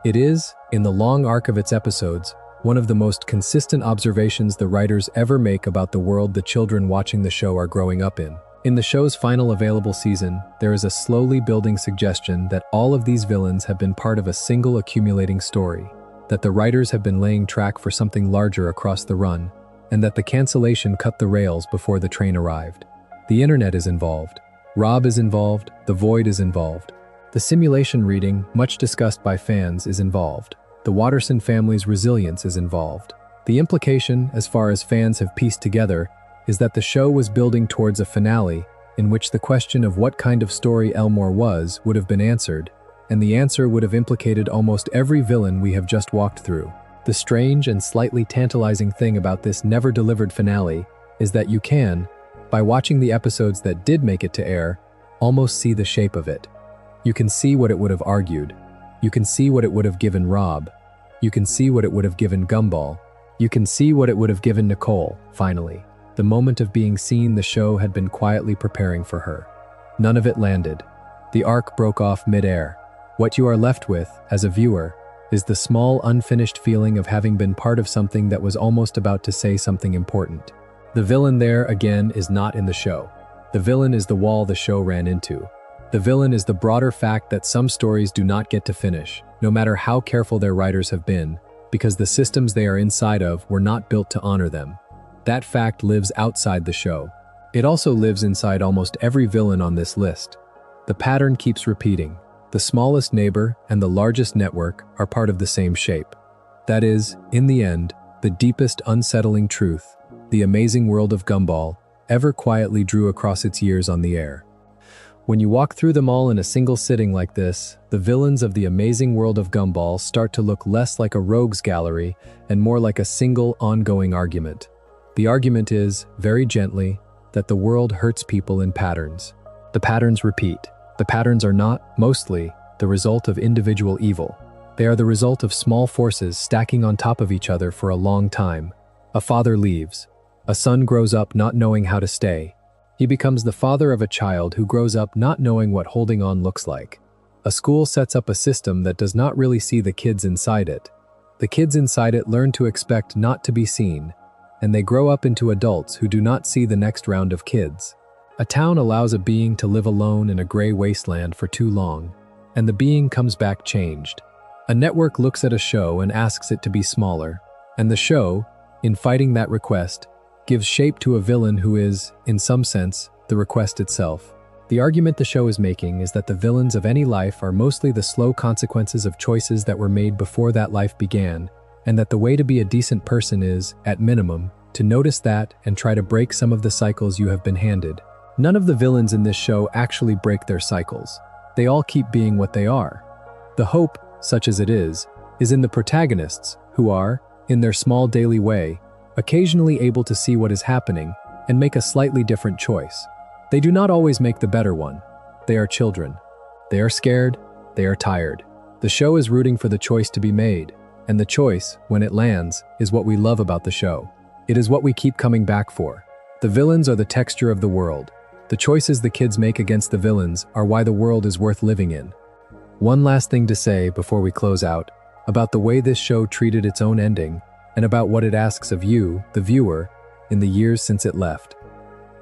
It is, in the long arc of its episodes, one of the most consistent observations the writers ever make about the world the children watching the show are growing up in. In the show's final available season, there is a slowly building suggestion that all of these villains have been part of a single accumulating story, that the writers have been laying track for something larger across the run, and that the cancellation cut the rails before the train arrived. The internet is involved. Rob is involved. The Void is involved. The simulation reading, much discussed by fans, is involved. The Watterson family's resilience is involved. The implication, as far as fans have pieced together, is that the show was building towards a finale in which the question of what kind of story Elmore was would have been answered, and the answer would have implicated almost every villain we have just walked through. The strange and slightly tantalizing thing about this never-delivered finale is that you can, by watching the episodes that did make it to air, almost see the shape of it. You can see what it would have argued. You can see what it would have given Rob. You can see what it would have given Gumball. You can see what it would have given Nicole, finally. The moment of being seen the show had been quietly preparing for her. None of it landed. The arc broke off mid-air. What you are left with, as a viewer, is the small, unfinished feeling of having been part of something that was almost about to say something important. The villain there, again, is not in the show. The villain is the wall the show ran into. The villain is the broader fact that some stories do not get to finish, no matter how careful their writers have been, because the systems they are inside of were not built to honor them. That fact lives outside the show. It also lives inside almost every villain on this list. The pattern keeps repeating. The smallest neighbor and the largest network are part of the same shape. That is, in the end, the deepest unsettling truth, the amazing world of Gumball, ever quietly drew across its years on the air. When you walk through them all in a single sitting like this, the villains of the amazing world of Gumball start to look less like a rogues gallery and more like a single, ongoing argument. The argument is, very gently, that the world hurts people in patterns. The patterns repeat. The patterns are not, mostly, the result of individual evil. They are the result of small forces stacking on top of each other for a long time. A father leaves. A son grows up not knowing how to stay. He becomes the father of a child who grows up not knowing what holding on looks like. A school sets up a system that does not really see the kids inside it. The kids inside it learn to expect not to be seen, and they grow up into adults who do not see the next round of kids. A town allows a being to live alone in a gray wasteland for too long, and the being comes back changed. A network looks at a show and asks it to be smaller, and the show, in fighting that request, gives shape to a villain who is, in some sense, the request itself. The argument the show is making is that the villains of any life are mostly the slow consequences of choices that were made before that life began, and that the way to be a decent person is, at minimum, to notice that and try to break some of the cycles you have been handed. None of the villains in this show actually break their cycles. They all keep being what they are. The hope, such as it is in the protagonists, who are, in their small daily way, occasionally able to see what is happening and make a slightly different choice. They do not always make the better one. They are children. They are scared. They are tired. The show is rooting for the choice to be made, and the choice, when it lands, is what we love about the show. It is what we keep coming back for. The villains are the texture of the world. The choices the kids make against the villains are why the world is worth living in. One last thing to say before we close out, about the way this show treated its own ending, and about what it asks of you, the viewer, in the years since it left.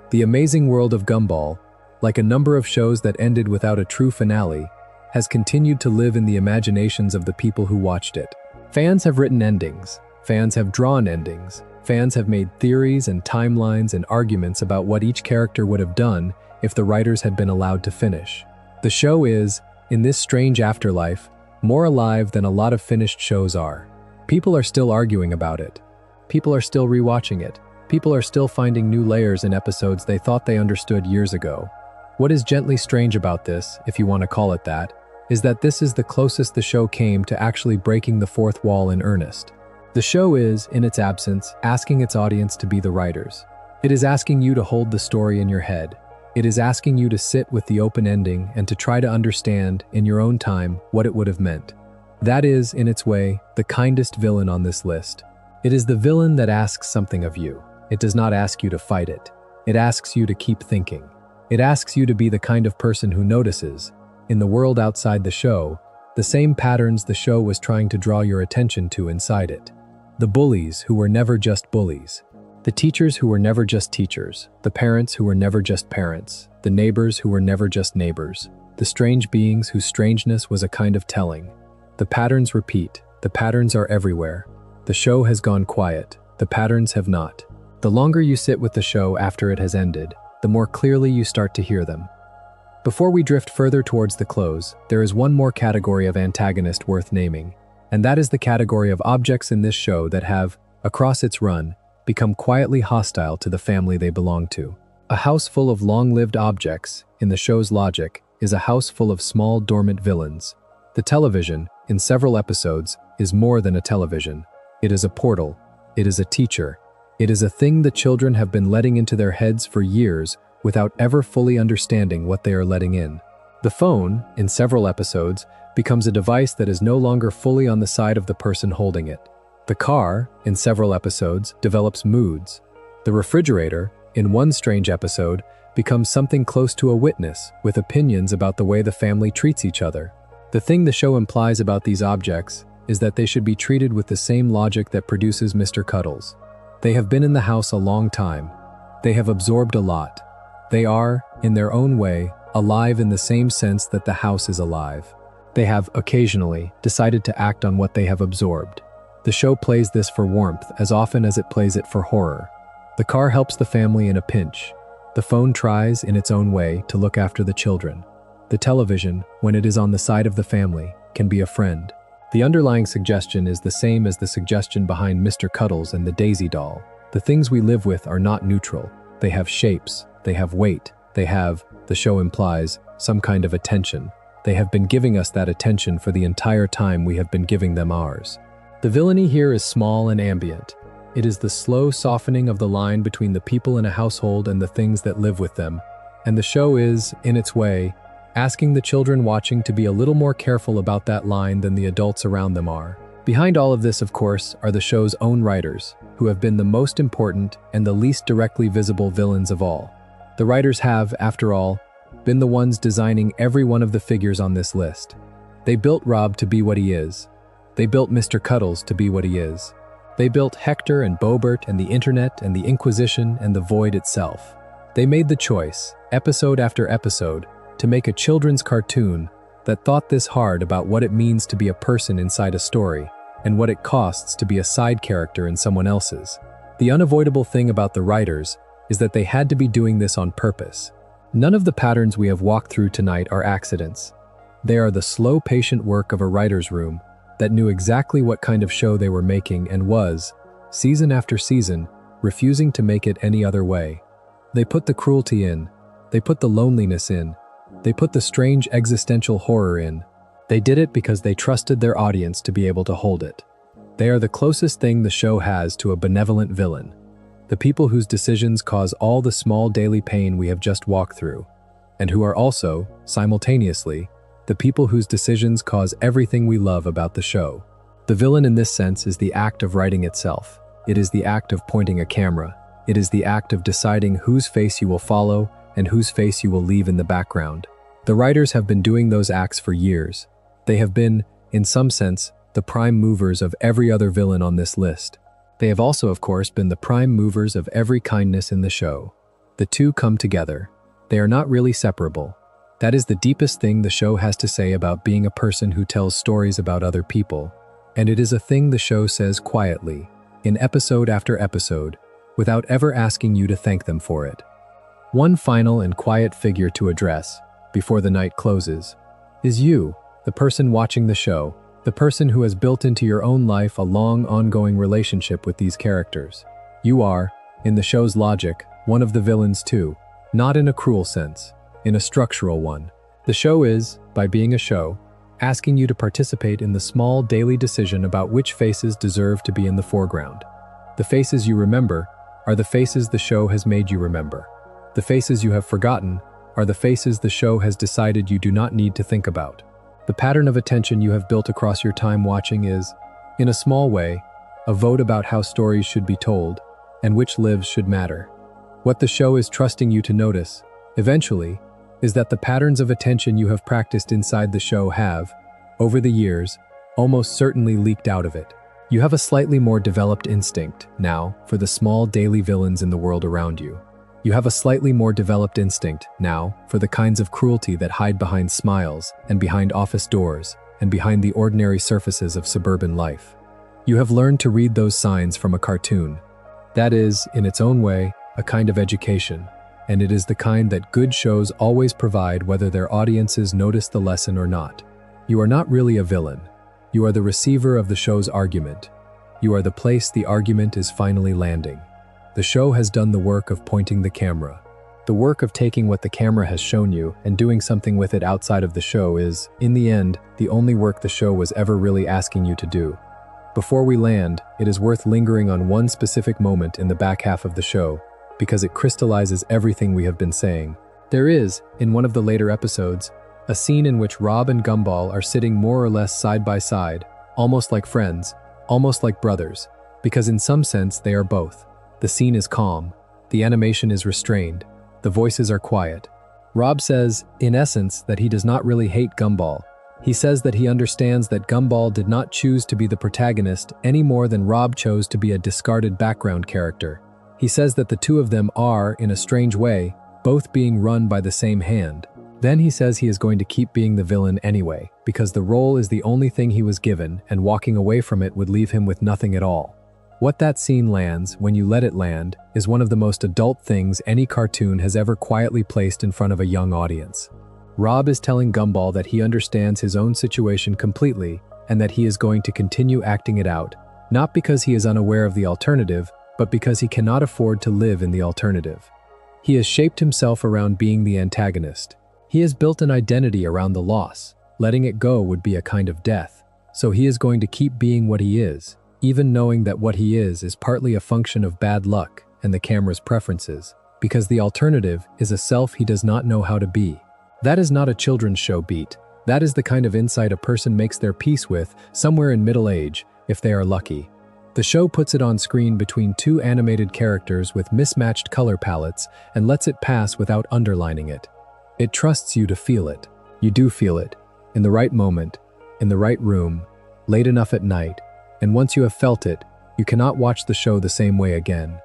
The Amazing World of Gumball, like a number of shows that ended without a true finale, has continued to live in the imaginations of the people who watched it. Fans have written endings. Fans have drawn endings. Fans have made theories and timelines and arguments about what each character would have done if the writers had been allowed to finish. The show is, in this strange afterlife, more alive than a lot of finished shows are. People are still arguing about it. People are still rewatching it. People are still finding new layers in episodes they thought they understood years ago. What is gently strange about this, if you want to call it that, is that this is the closest the show came to actually breaking the fourth wall in earnest. The show is, in its absence, asking its audience to be the writers. It is asking you to hold the story in your head. It is asking you to sit with the open ending and to try to understand, in your own time, what it would have meant. That is, in its way, the kindest villain on this list. It is the villain that asks something of you. It does not ask you to fight it. It asks you to keep thinking. It asks you to be the kind of person who notices, in the world outside the show, the same patterns the show was trying to draw your attention to inside it. The bullies who were never just bullies. The teachers who were never just teachers. The parents who were never just parents. The neighbors who were never just neighbors. The strange beings whose strangeness was a kind of telling. The patterns repeat. The patterns are everywhere. The show has gone quiet. The patterns have not. The longer you sit with the show after it has ended, the more clearly you start to hear them. Before we drift further towards the close, there is one more category of antagonist worth naming, and that is the category of objects in this show that have, across its run, become quietly hostile to the family they belong to. A house full of long-lived objects, in the show's logic, is a house full of small, dormant villains. The television, in several episodes, is more than a television. It is a portal. It is a teacher. It is a thing the children have been letting into their heads for years without ever fully understanding what they are letting in. The phone, in several episodes, becomes a device that is no longer fully on the side of the person holding it. The car, in several episodes, develops moods. The refrigerator, in one strange episode, becomes something close to a witness with opinions about the way the family treats each other. The thing the show implies about these objects is that they should be treated with the same logic that produces Mr. Cuddles. They have been in the house a long time. They have absorbed a lot. They are, in their own way, alive in the same sense that the house is alive. They have, occasionally, decided to act on what they have absorbed. The show plays this for warmth as often as it plays it for horror. The car helps the family in a pinch. The phone tries, in its own way, to look after the children. The television, when it is on the side of the family, can be a friend. The underlying suggestion is the same as the suggestion behind Mr. Cuddles and the Daisy doll. The things we live with are not neutral. They have shapes. They have weight. They have, the show implies, some kind of attention. They have been giving us that attention for the entire time we have been giving them ours. The villainy here is small and ambient. It is the slow softening of the line between the people in a household and the things that live with them, And the show is, in its way, asking the children watching to be a little more careful about that line than the adults around them are. Behind all of this, of course, are the show's own writers, who have been the most important and the least directly visible villains of all. The writers have, after all, been the ones designing every one of the figures on this list. They built Rob to be what he is. They built Mr. Cuddles to be what he is. They built Hector and Bobert and the Internet and the Inquisition and the Void itself. They made the choice, episode after episode, to make a children's cartoon that thought this hard about what it means to be a person inside a story and what it costs to be a side character in someone else's. The unavoidable thing about the writers is that they had to be doing this on purpose. None of the patterns we have walked through tonight are accidents. They are the slow, patient work of a writer's room that knew exactly what kind of show they were making and was, season after season, refusing to make it any other way. They put the cruelty in. They put the loneliness in. They put the strange existential horror in. They did it because they trusted their audience to be able to hold it. They are the closest thing the show has to a benevolent villain. The people whose decisions cause all the small daily pain we have just walked through, and who are also, simultaneously, the people whose decisions cause everything we love about the show. The villain in this sense is the act of writing itself. It is the act of pointing a camera. It is the act of deciding whose face you will follow and whose face you will leave in the background. The writers have been doing those acts for years. They have been, in some sense, the prime movers of every other villain on this list. They have also, of course, been the prime movers of every kindness in the show. The two come together. They are not really separable. That is the deepest thing the show has to say about being a person who tells stories about other people, and it is a thing the show says quietly, in episode after episode, without ever asking you to thank them for it. One final and quiet figure to address, before the night closes, is you, the person watching the show, the person who has built into your own life a long, ongoing relationship with these characters. You are, in the show's logic, one of the villains too, not in a cruel sense, in a structural one. The show is, by being a show, asking you to participate in the small daily decision about which faces deserve to be in the foreground. The faces you remember are the faces the show has made you remember. The faces you have forgotten are the faces the show has decided you do not need to think about. The pattern of attention you have built across your time watching is, in a small way, a vote about how stories should be told and which lives should matter. What the show is trusting you to notice, eventually, is that the patterns of attention you have practiced inside the show have, over the years, almost certainly leaked out of it. You have a slightly more developed instinct, now, for the small daily villains in the world around you. You have a slightly more developed instinct, now, for the kinds of cruelty that hide behind smiles and behind office doors and behind the ordinary surfaces of suburban life. You have learned to read those signs from a cartoon. That is, in its own way, a kind of education, and it is the kind that good shows always provide whether their audiences notice the lesson or not. You are not really a villain. You are the receiver of the show's argument. You are the place the argument is finally landing. The show has done the work of pointing the camera. The work of taking what the camera has shown you and doing something with it outside of the show is, in the end, the only work the show was ever really asking you to do. Before we land, it is worth lingering on one specific moment in the back half of the show, because it crystallizes everything we have been saying. There is, in one of the later episodes, a scene in which Rob and Gumball are sitting more or less side by side, almost like friends, almost like brothers, because in some sense they are both. The scene is calm, the animation is restrained, the voices are quiet. Rob says, in essence, that he does not really hate Gumball. He says that he understands that Gumball did not choose to be the protagonist any more than Rob chose to be a discarded background character. He says that the two of them are, in a strange way, both being run by the same hand. Then he says he is going to keep being the villain anyway, because the role is the only thing he was given, and walking away from it would leave him with nothing at all. What that scene lands, when you let it land, is one of the most adult things any cartoon has ever quietly placed in front of a young audience. Rob is telling Gumball that he understands his own situation completely, and that he is going to continue acting it out, not because he is unaware of the alternative, but because he cannot afford to live in the alternative. He has shaped himself around being the antagonist. He has built an identity around the loss. Letting it go would be a kind of death. So he is going to keep being what he is, even knowing that what he is partly a function of bad luck and the camera's preferences. because the alternative is a self he does not know how to be. That is not a children's show beat. That is the kind of insight a person makes their peace with somewhere in middle age, if they are lucky. The show puts it on screen between two animated characters with mismatched color palettes and lets it pass without underlining it. It trusts you to feel it. You do feel it, in the right moment, in the right room, late enough at night, and once you have felt it, you cannot watch the show the same way again.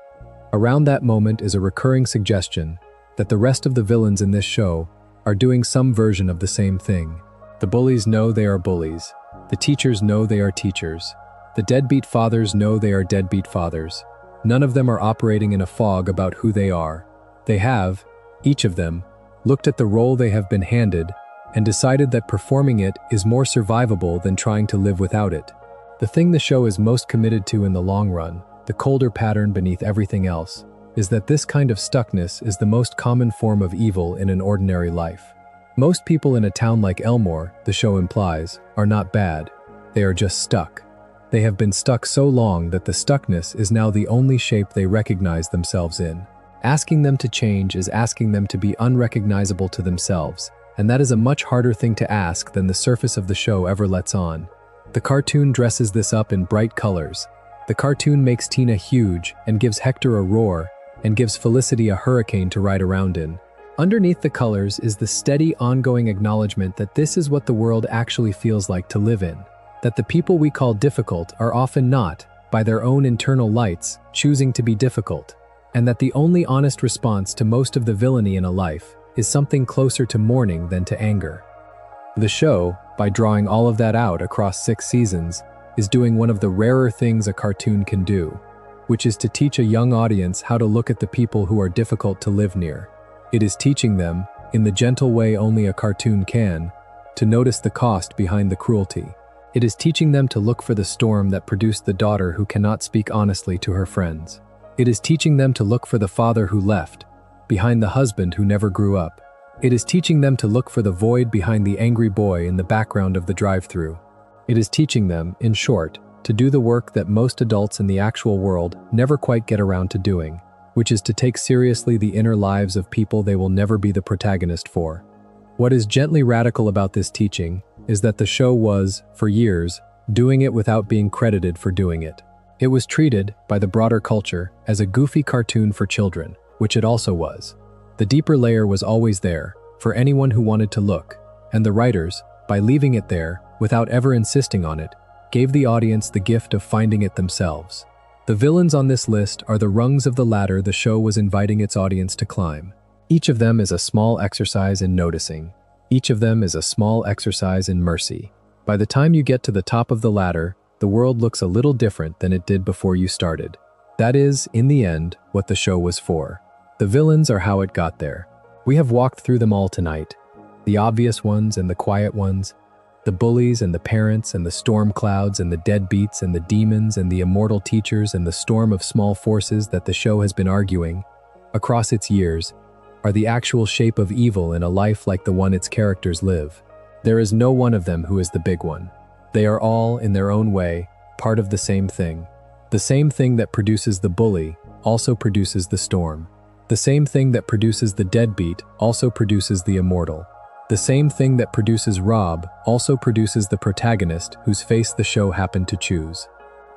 Around that moment is a recurring suggestion that the rest of the villains in this show are doing some version of the same thing. The bullies know they are bullies. The teachers know they are teachers. The deadbeat fathers know they are deadbeat fathers. None of them are operating in a fog about who they are. They have, each of them, looked at the role they have been handed and decided that performing it is more survivable than trying to live without it. The thing the show is most committed to in the long run, the colder pattern beneath everything else, is that this kind of stuckness is the most common form of evil in an ordinary life. Most people in a town like Elmore, the show implies, are not bad. They are just stuck. They have been stuck so long that the stuckness is now the only shape they recognize themselves in. Asking them to change is asking them to be unrecognizable to themselves, and that is a much harder thing to ask than the surface of the show ever lets on. The cartoon dresses this up in bright colors. The cartoon makes Tina huge and gives Hector a roar and gives Felicity a hurricane to ride around in. Underneath the colors is the steady, ongoing acknowledgement that this is what the world actually feels like to live in. That the people we call difficult are often not, by their own internal lights, choosing to be difficult. And that the only honest response to most of the villainy in a life is something closer to mourning than to anger. The show, by drawing all of that out across 6 seasons, is doing one of the rarer things a cartoon can do, which is to teach a young audience how to look at the people who are difficult to live near. It is teaching them, in the gentle way only a cartoon can, to notice the cost behind the cruelty. It is teaching them to look for the storm that produced the daughter who cannot speak honestly to her friends. It is teaching them to look for the father who left, behind the husband who never grew up. It is teaching them to look for the void behind the angry boy in the background of the drive-thru. It is teaching them, in short, to do the work that most adults in the actual world never quite get around to doing, which is to take seriously the inner lives of people they will never be the protagonist for. What is gently radical about this teaching is that the show was, for years, doing it without being credited for doing it. It was treated, by the broader culture, as a goofy cartoon for children, which it also was. The deeper layer was always there, for anyone who wanted to look, and the writers, by leaving it there, without ever insisting on it, gave the audience the gift of finding it themselves. The villains on this list are the rungs of the ladder the show was inviting its audience to climb. Each of them is a small exercise in noticing. Each of them is a small exercise in mercy. By the time you get to the top of the ladder, the world looks a little different than it did before you started. That is, in the end, what the show was for. The villains are how it got there. We have walked through them all tonight. The obvious ones and the quiet ones. The bullies and the parents and the storm clouds and the deadbeats and the demons and the immortal teachers and the storm of small forces that the show has been arguing, across its years, are the actual shape of evil in a life like the one its characters live. There is no one of them who is the big one. They are all, in their own way, part of the same thing. The same thing that produces the bully also produces the storm. The same thing that produces the deadbeat also produces the immortal. The same thing that produces Rob also produces the protagonist whose face the show happened to choose.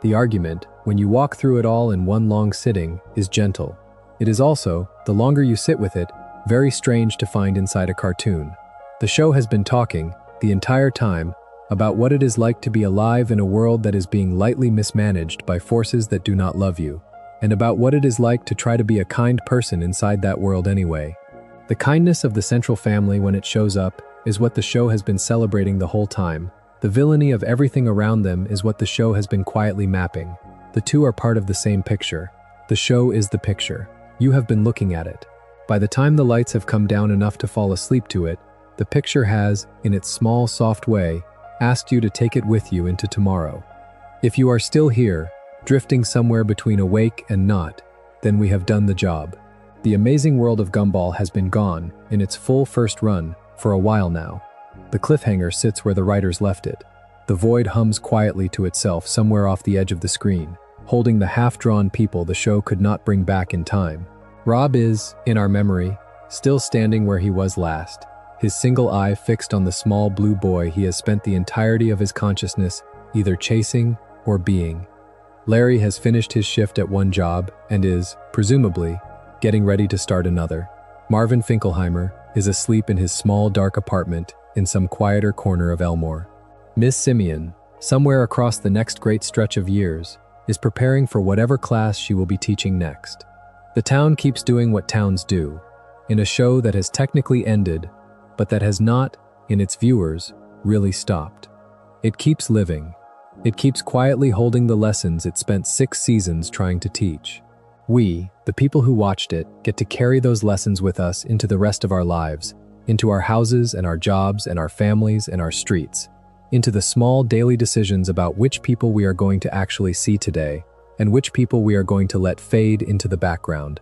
The argument, when you walk through it all in one long sitting, is gentle. It is also, the longer you sit with it, very strange to find inside a cartoon. The show has been talking, the entire time, about what it is like to be alive in a world that is being lightly mismanaged by forces that do not love you, and about what it is like to try to be a kind person inside that world anyway. The kindness of the central family when it shows up is what the show has been celebrating the whole time. The villainy of everything around them is what the show has been quietly mapping. The two are part of the same picture. The show is the picture. You have been looking at it. By the time the lights have come down enough to fall asleep to it, the picture has, in its small, soft way, asked you to take it with you into tomorrow. If you are still here, drifting somewhere between awake and not, then we have done the job. The Amazing World of Gumball has been gone, in its full first run, for a while now. The cliffhanger sits where the writers left it. The void hums quietly to itself somewhere off the edge of the screen, holding the half-drawn people the show could not bring back in time. Rob is, in our memory, still standing where he was last, his single eye fixed on the small blue boy he has spent the entirety of his consciousness either chasing or being. Larry has finished his shift at one job and is, presumably, getting ready to start another. Marvin Finkelheimer is asleep in his small dark apartment in some quieter corner of Elmore. Miss Simian, somewhere across the next great stretch of years, is preparing for whatever class she will be teaching next. The town keeps doing what towns do, in a show that has technically ended, but that has not, in its viewers, really stopped. It keeps living. It keeps quietly holding the lessons it spent 6 seasons trying to teach. We, the people who watched it, get to carry those lessons with us into the rest of our lives, into our houses and our jobs and our families and our streets, into the small daily decisions about which people we are going to actually see today and which people we are going to let fade into the background.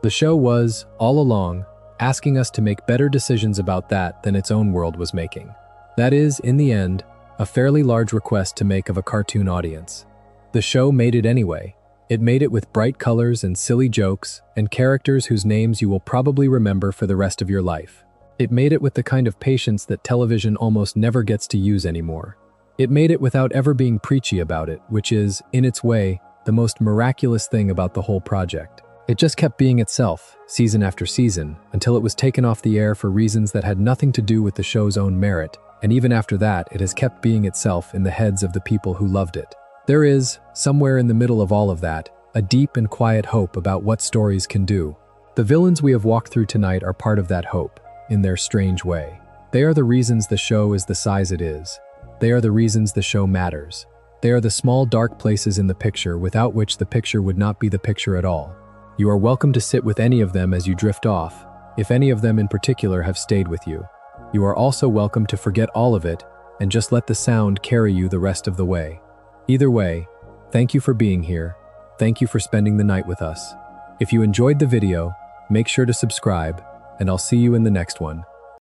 The show was, all along, asking us to make better decisions about that than its own world was making. That is, in the end, a fairly large request to make of a cartoon audience. The show made it anyway. It made it with bright colors and silly jokes and characters whose names you will probably remember for the rest of your life. It made it with the kind of patience that television almost never gets to use anymore. It made it without ever being preachy about it, which is, in its way, the most miraculous thing about the whole project. It just kept being itself, season after season, until it was taken off the air for reasons that had nothing to do with the show's own merit, and even after that, it has kept being itself in the heads of the people who loved it. There is, somewhere in the middle of all of that, a deep and quiet hope about what stories can do. The villains we have walked through tonight are part of that hope, in their strange way. They are the reasons the show is the size it is. They are the reasons the show matters. They are the small dark places in the picture without which the picture would not be the picture at all. You are welcome to sit with any of them as you drift off, if any of them in particular have stayed with you. You are also welcome to forget all of it and just let the sound carry you the rest of the way. Either way, thank you for being here. Thank you for spending the night with us. If you enjoyed the video, make sure to subscribe, and I'll see you in the next one.